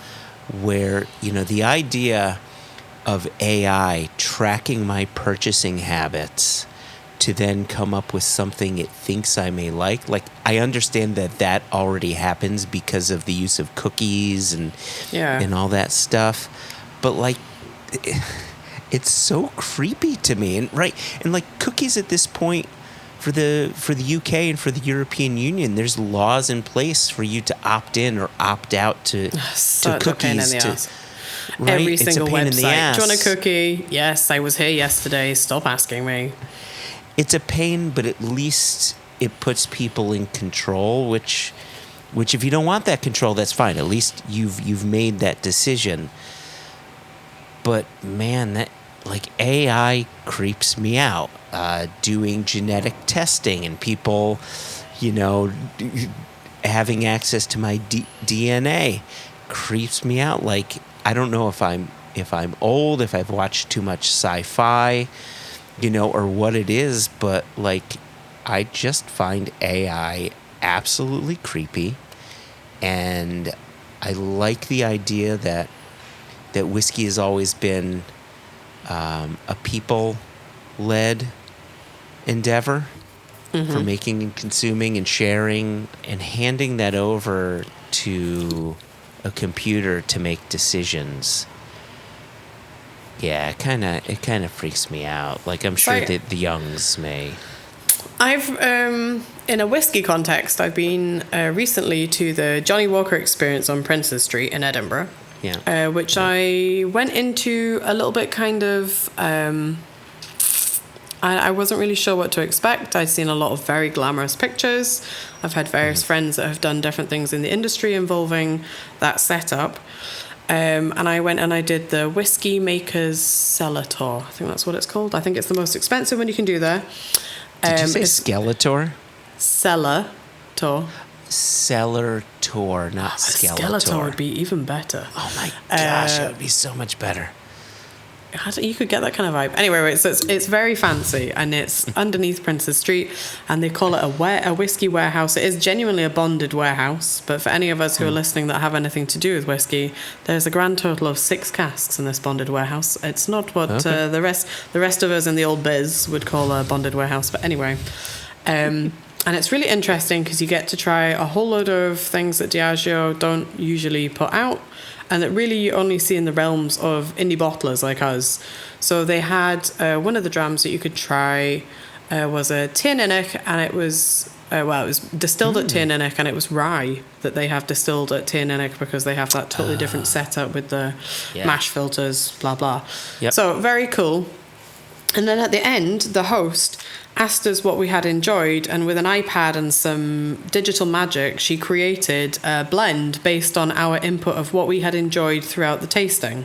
where, the idea of AI tracking my purchasing habits to then come up with something it thinks I may like. Like, I understand that already happens because of the use of cookies and all that stuff. But, like, it's so creepy to me. And like cookies at this point for the UK and for the European Union, there's laws in place for you to opt in or opt out to cookies. A pain in the ass. Right? Every It's single a pain in the website. ass. Do you want a cookie? Yes, I was here yesterday. Stop asking me. It's a pain, but at least it puts people in control, which if you don't want that control, that's fine. At least you've made that decision. But man, that like AI creeps me out. Doing genetic testing and people, having access to my DNA creeps me out. Like, I don't know if I'm old, if I've watched too much sci-fi, or what it is, but like, I just find AI absolutely creepy, and I like the idea that whiskey has always been a people-led endeavor for making and consuming and sharing, and handing that over to a computer to make decisions. Yeah, it kind of freaks me out. Like, I'm sure that the youngs may. I've, in a whiskey context, I've been recently to the Johnny Walker Experience on Princes Street in Edinburgh. Yeah. Which I went into a little bit kind of. I wasn't really sure what to expect. I'd seen a lot of very glamorous pictures. I've had various friends that have done different things in the industry involving that setup. And I went and I did the Whiskey Makers Cellar Tour. I think that's what it's called. I think it's the most expensive one you can do there. Did you say Skeletor? Cellar Tour. Cellar Tour, not Skeletor. Skeletor would be even better. Oh my gosh, it would be so much better. You could get that kind of vibe. Anyway, so it's very fancy, and it's underneath Princes Street, and they call it a whiskey warehouse. It is genuinely a bonded warehouse, but for any of us who are listening that have anything to do with whiskey, there's a grand total of 6 casks in this bonded warehouse. It's not what the rest of us in the old biz would call a bonded warehouse, but anyway. And it's really interesting because you get to try a whole load of things that Diageo don't usually put out, and that really you only see in the realms of indie bottlers like us. So they had one of the drams that you could try was a Tir Ninach, and it was it was distilled at Tir Ninach, and it was rye that they have distilled at Tir Ninach because they have that totally different setup with the mash filters, blah blah. Yep. So very cool. And then at the end, the host asked us what we had enjoyed, and with an iPad and some digital magic, she created a blend based on our input of what we had enjoyed throughout the tasting.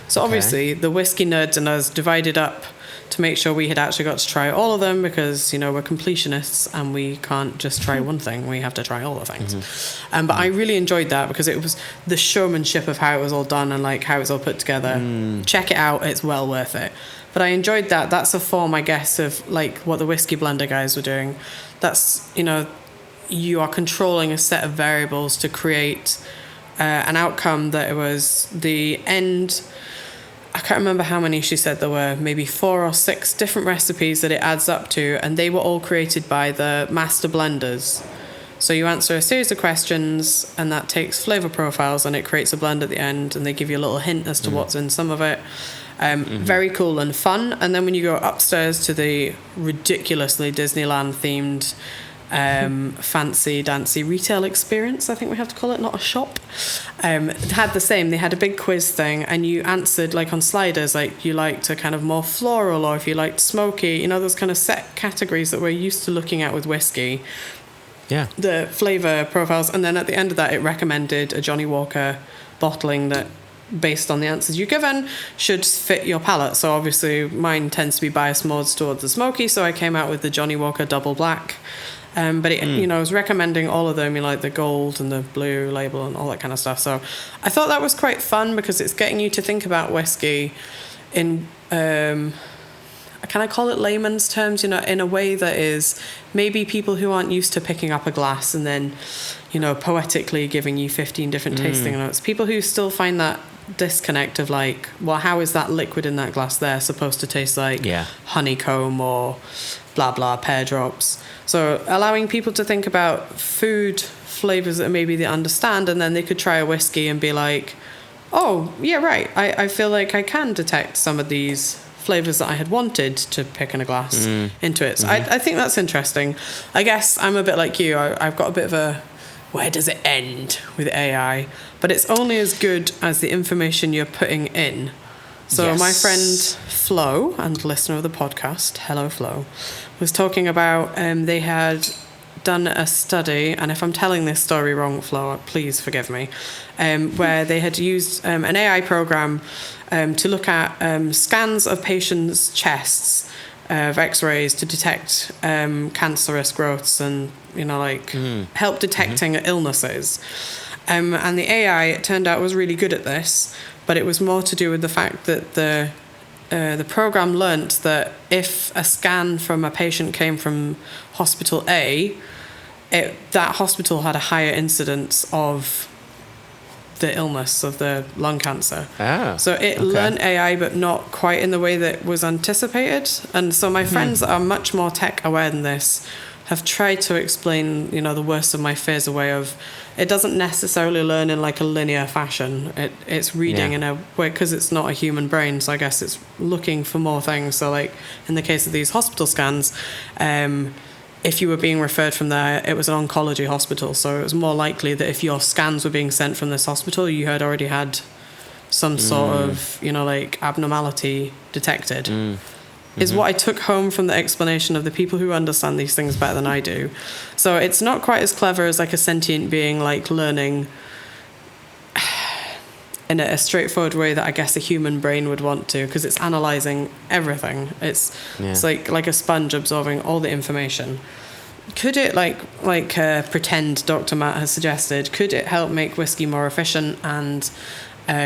So obviously, the whiskey nerds and us divided up to make sure we had actually got to try all of them, because, we're completionists and we can't just try one thing, we have to try all the things. But I really enjoyed that because it was the showmanship of how it was all done and like how it was all put together. Check it out, it's well worth it. But I enjoyed that. That's a form, I guess, of like what the Whiskey Blender guys were doing. That's, you are controlling a set of variables to create an outcome that it was the end. I can't remember how many she said there were, maybe 4 or 6 different recipes that it adds up to, and they were all created by the master blenders. So you answer a series of questions, and that takes flavor profiles, and it creates a blend at the end, and they give you a little hint as to what's in some of it. Very cool and fun. And then when you go upstairs to the ridiculously Disneyland themed fancy dancy retail experience, I think we have to call it, not a shop, had the same. They had a big quiz thing, and you answered like on sliders, like you liked a kind of more floral, or if you liked smoky, those kind of set categories that we're used to looking at with whiskey. Yeah. The flavour profiles, and then at the end of that it recommended a Johnny Walker bottling that, based on the answers you're given, should fit your palate. So obviously mine tends to be biased more towards the smoky, so I came out with the Johnny Walker Double Black. But it, I was recommending all of them, like the gold and the blue label and all that kind of stuff. So I thought that was quite fun, because it's getting you to think about whiskey in, can I call it layman's terms, in a way that is maybe people who aren't used to picking up a glass and then, poetically giving you 15 different tasting notes. People who still find that disconnect of like, well, how is that liquid in that glass there supposed to taste like honeycomb or blah, blah, pear drops. So allowing people to think about food flavors that maybe they understand, and then they could try a whiskey and be like, oh, yeah, right. I feel like I can detect some of these flavors that I had wanted to pick in a glass into it. So I think that's interesting. I guess I'm a bit like you. I've got a bit of a, where does it end with AI? But it's only as good as the information you're putting in. So my friend Flo, and listener of the podcast, hello Flo, was talking about they had done a study, and if I'm telling this story wrong, Flo, please forgive me, where they had used an AI program to look at scans of patients' chests of X-rays to detect cancerous growths and help detecting illnesses. And the AI, it turned out, was really good at this, but it was more to do with the fact that the program learnt that if a scan from a patient came from hospital A, that hospital had a higher incidence of the illness of the lung cancer. So it learned AI, but not quite in the way that was anticipated. And so my friends that are much more tech aware than this have tried to explain, the worst of my fears away of, it doesn't necessarily learn in like a linear fashion. It's reading in a way, because it's not a human brain, so I guess it's looking for more things. So like in the case of these hospital scans, if you were being referred from there, it was an oncology hospital, so it was more likely that if your scans were being sent from this hospital, you had already had some sort of, like abnormality detected. Is what I took home from the explanation of the people who understand these things better than I do. So it's not quite as clever as like a sentient being, like learning in a straightforward way that I guess a human brain would want to, because it's analysing everything. It's like a sponge absorbing all the information. Could it, like pretend Dr. Matt has suggested, could it help make whiskey more efficient and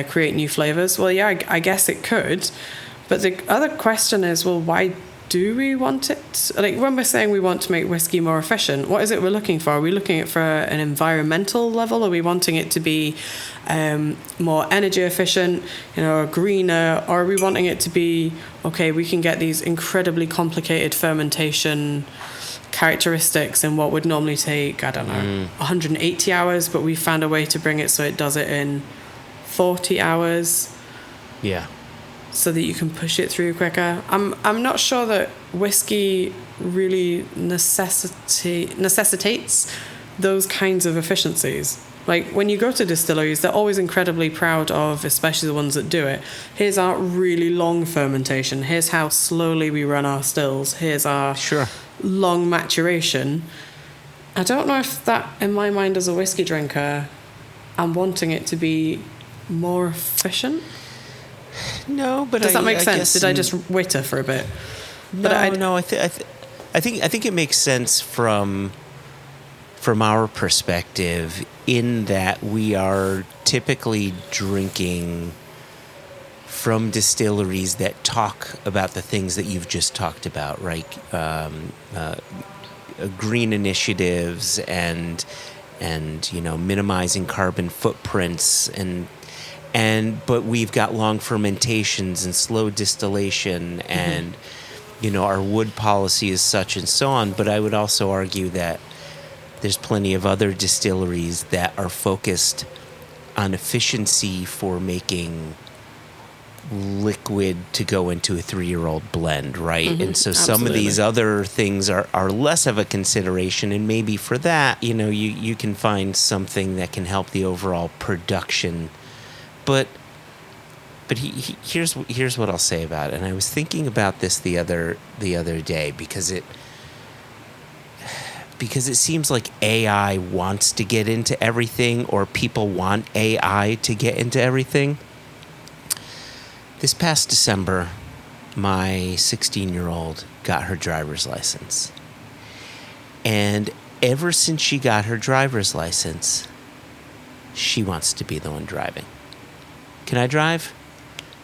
create new flavours? Well, yeah, I guess it could. But the other question is, well, why do we want it? Like when we're saying we want to make whiskey more efficient, what is it we're looking for? Are we looking at for an environmental level? Are we wanting it to be more energy efficient, greener? Or are we wanting it to be, okay, we can get these incredibly complicated fermentation characteristics in what would normally take, 180 hours, but we found a way to bring it so it does it in 40 hours. Yeah. So that you can push it through quicker. I'm not sure that whiskey really necessitates those kinds of efficiencies. Like when you go to distilleries, they're always incredibly proud of, especially the ones that do it. Here's our really long fermentation. Here's how slowly we run our stills. Here's our long maturation. I don't know if that, in my mind as a whiskey drinker, I'm wanting it to be more efficient. No, but does that make sense? Guess, did I just witter for a bit? No, I think it makes sense from our perspective, in that we are typically drinking from distilleries that talk about the things that you've just talked about, right? Green initiatives and minimizing carbon footprints but we've got long fermentations and slow distillation and our wood policy is such and so on. But I would also argue that there's plenty of other distilleries that are focused on efficiency for making liquid to go into a 3-year-old blend, right? And so some of Absolutely. these other things are less of a consideration, and maybe for that, you can find something that can help the overall production. But here's what I'll say about it. And I was thinking about this the other day because it seems like AI wants to get into everything, or people want AI to get into everything. This past December, my 16-year-old got her driver's license. And ever since she got her driver's license, she wants to be the one driving. Can I drive?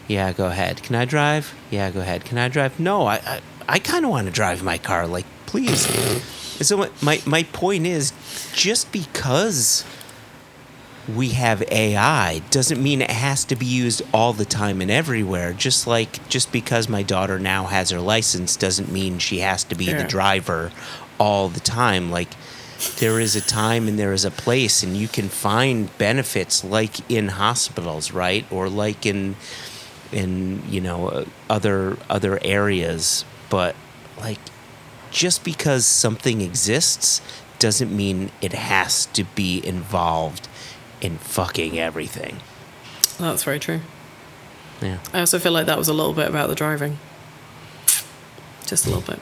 Yeah, go ahead. Can I drive? Yeah, go ahead. Can I drive? No, I kind of want to drive my car. Like, please. And so my point is, just because we have AI doesn't mean it has to be used all the time and everywhere. Just because my daughter now has her license doesn't mean she has to be the driver all the time. Like, there is a time and there is a place, and you can find benefits like in hospitals, right? Or like in other areas. But like, just because something exists doesn't mean it has to be involved in fucking everything. That's very true. Yeah. I also feel like that was a little bit about the driving. Just a little bit.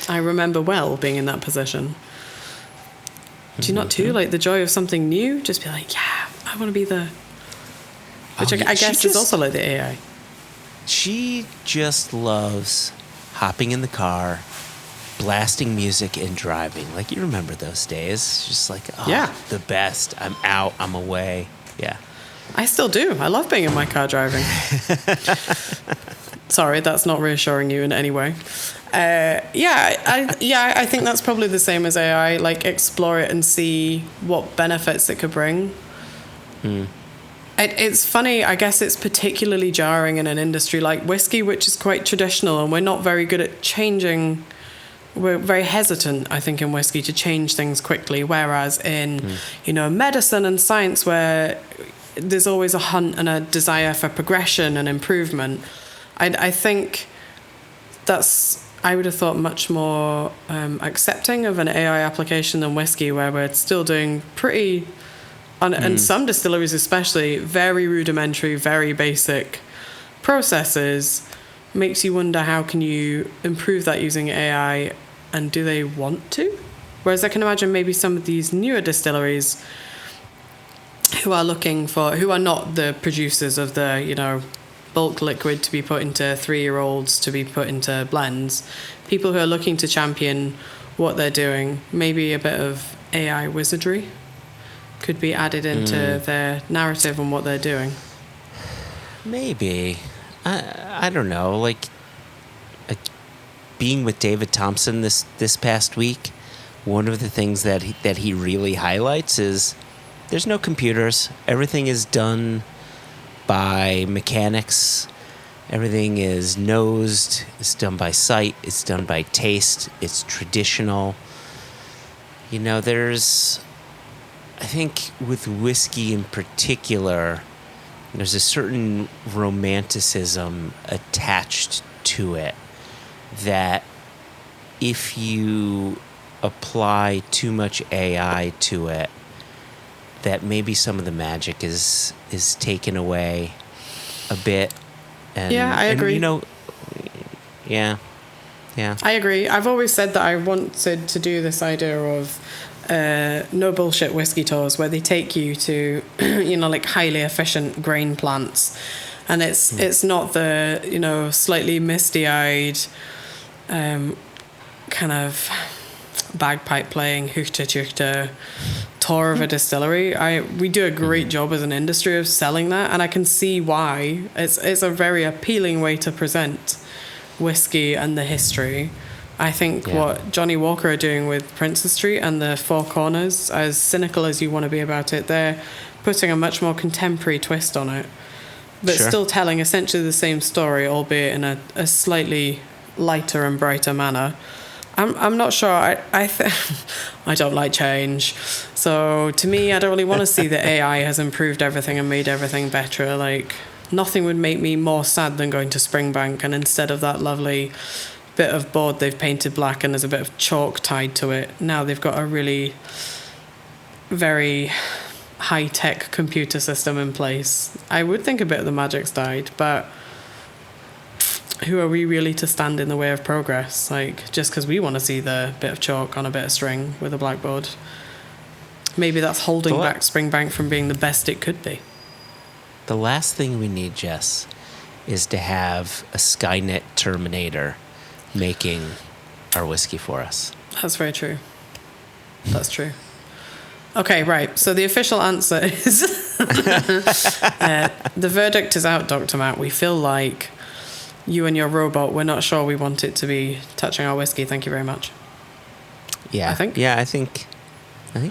I remember well being in that position. Do you not too? Like the joy of something new? Just be like, yeah, I want to be the... Which I guess is also like the AI. She just loves hopping in the car, blasting music and driving. Like, you remember those days? Just like, the best. I'm out. I'm away. Yeah. I still do. I love being in my car driving. Sorry, that's not reassuring you in any way. I think that's probably the same as AI. Like, explore it and see what benefits it could bring. It's funny. I guess it's particularly jarring in an industry like whiskey, which is quite traditional, and we're not very good at changing. We're very hesitant, I think, in whiskey to change things quickly, whereas in, medicine and science, where there's always a hunt and a desire for progression and improvement. I think I would have thought much more accepting of an AI application than whiskey, where we're still doing pretty, and some distilleries especially, very rudimentary, very basic processes. Makes you wonder, how can you improve that using AI, and do they want to? Whereas I can imagine maybe some of these newer distilleries who are not the producers of the, bulk liquid to be put into 3-year-olds, to be put into blends, people who are looking to champion what they're doing, maybe a bit of AI wizardry could be added into their narrative and what they're doing. Maybe. I don't know. Like being with David Thompson this past week, one of the things that he really highlights is there's no computers. Everything is done by mechanics. Everything is nosed. It's done by sight. It's done by taste. It's traditional. There's, I think with whiskey in particular, there's a certain romanticism attached to it that if you apply too much AI to it, that maybe some of the magic is taken away a bit. And, I agree. Yeah. I agree. I've always said that I wanted to do this idea of no bullshit whiskey tours where they take you to, like highly efficient grain plants. And it's not the, slightly misty-eyed kind of bagpipe playing hookta tour of a distillery. We do a great job as an industry of selling that, and I can see why. It's a very appealing way to present whiskey and the history. I think what Johnny Walker are doing with Princess Street and the Four Corners, as cynical as you want to be about it, they're putting a much more contemporary twist on it, but still telling essentially the same story, albeit in a slightly lighter and brighter manner. I'm not sure. I don't like change. So to me, I don't really want to see that AI has improved everything and made everything better. Like, Nothing would make me more sad than going to Springbank and instead of that lovely bit of board they've painted black and there's a bit of chalk tied to it, now they've got a really very high-tech computer system in place. I would think a bit of the magic's died, but who are we really to stand in the way of progress? Like, just because we want to see the bit of chalk on a bit of string with a blackboard. Maybe that's holding back Springbank from being the best it could be. The last thing we need, Jess, is to have a Skynet Terminator making our whiskey for us. That's very true. That's true. Okay, right. So the official answer is the verdict is out, Dr. Matt. We feel like you and your robot, we're not sure we want it to be touching our whiskey. Thank you very much. Yeah. I think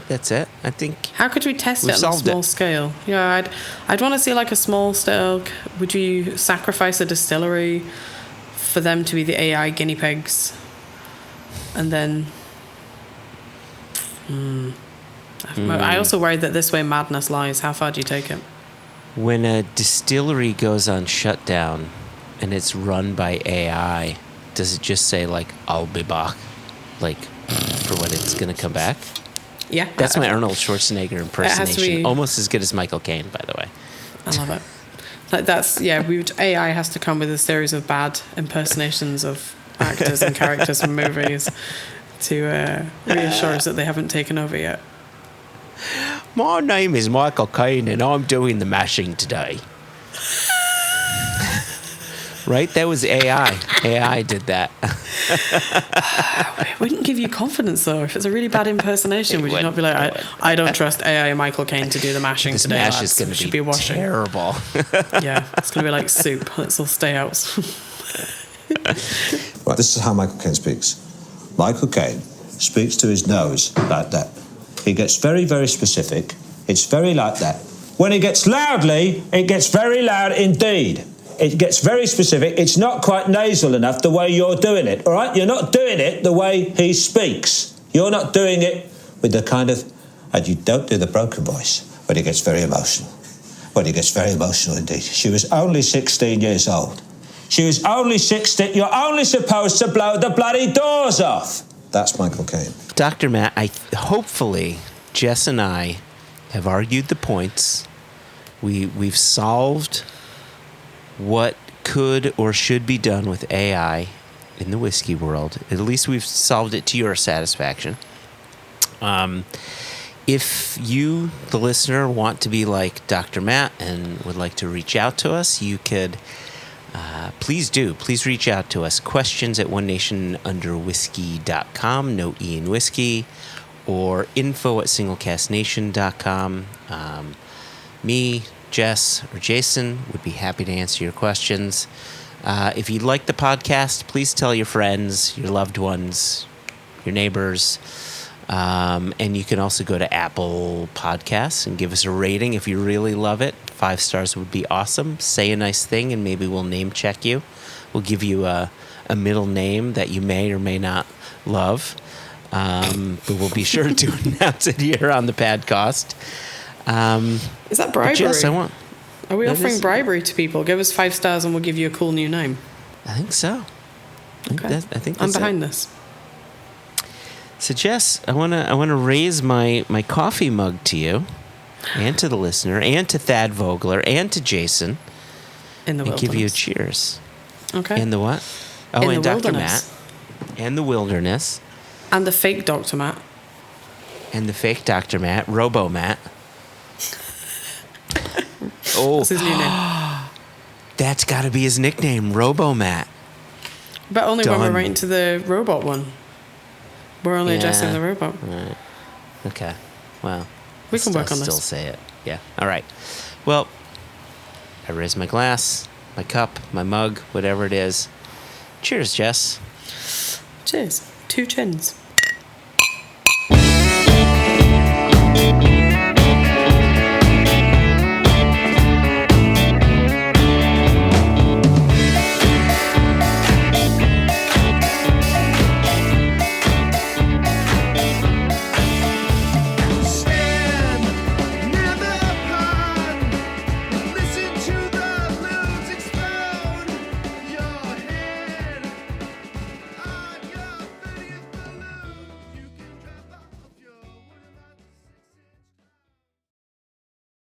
that's it. I think. How could we test it on a small scale? Yeah, I'd want to see like a small scale. Would you sacrifice a distillery for them to be the AI guinea pigs? And then I also worry that this way madness lies. How far do you take it? When a distillery goes on shutdown and it's run by AI, does it just say like "I'll be back," like for when it's gonna come back? Yeah, that's my Arnold Schwarzenegger impersonation. Almost as good as Michael Caine, by the way. I love it. Like that's AI has to come with a series of bad impersonations of actors and characters from movies to reassure us that they haven't taken over yet. My name is Michael Caine and I'm doing the mashing today. Right? That was AI. AI did that. It wouldn't give you confidence, though. If it's a really bad impersonation, would you not be like, I don't trust AI Michael Caine to do the mashing this today. Mash is going to be washing. Terrible. Yeah, it's going to be like soup. Let's all stay out. Right, this is how Michael Caine speaks. Michael Caine speaks to his nose like that. He gets very, very specific. It's very like that. When it gets loudly, it gets very loud indeed. It gets very specific. It's not quite nasal enough the way you're doing it, all right? You're not doing it the way he speaks. You're not doing it with the kind of... And you don't do the broken voice when he gets very emotional. When he gets very emotional indeed. She was only 16 years old. She was only 16. You're only supposed to blow the bloody doors off. That's Michael Caine. Dr. Matt, hopefully Jess and I have argued the points. We've solved what could or should be done with AI in the whiskey world. At least we've solved it to your satisfaction. If you, the listener, want to be like Dr. Matt and would like to reach out to us, you could please do. Please reach out to us. Questions at onenationunderwhiskey.com, no E in whiskey, or info@singlecastnation.com. Me, Jess, or Jason would be happy to answer your questions. If you like the podcast, please tell your friends, your loved ones, your neighbors. And you can also go to Apple Podcasts and give us a rating if you really love it. 5 stars would be awesome. Say a nice thing and maybe we'll name check you. We'll give you a middle name that you may or may not love. But we'll be sure to announce it here on the podcast. Is that bribery? Jess, are we offering bribery to people? Give us 5 stars and we'll give you a cool new name. I think so. Okay. I think I'm behind this. So Jess, I wanna raise my coffee mug to you, and to the listener, and to Thad Vogler, and to Jason, and give you a cheers. Okay. And the what? Oh, in and the Dr. wilderness. Matt, and the wilderness, and the fake Dr. Matt, and the fake Dr. Matt, Robo Matt. Oh, that's his new name. That's got to be his nickname, Robo Matt. But only when we're writing to the robot one. We're only addressing the robot. Right. Okay. Well, we can work on this. Still say it. Yeah. All right. Well, I raise my glass, my cup, my mug, whatever it is. Cheers, Jess. Cheers. 2 chins.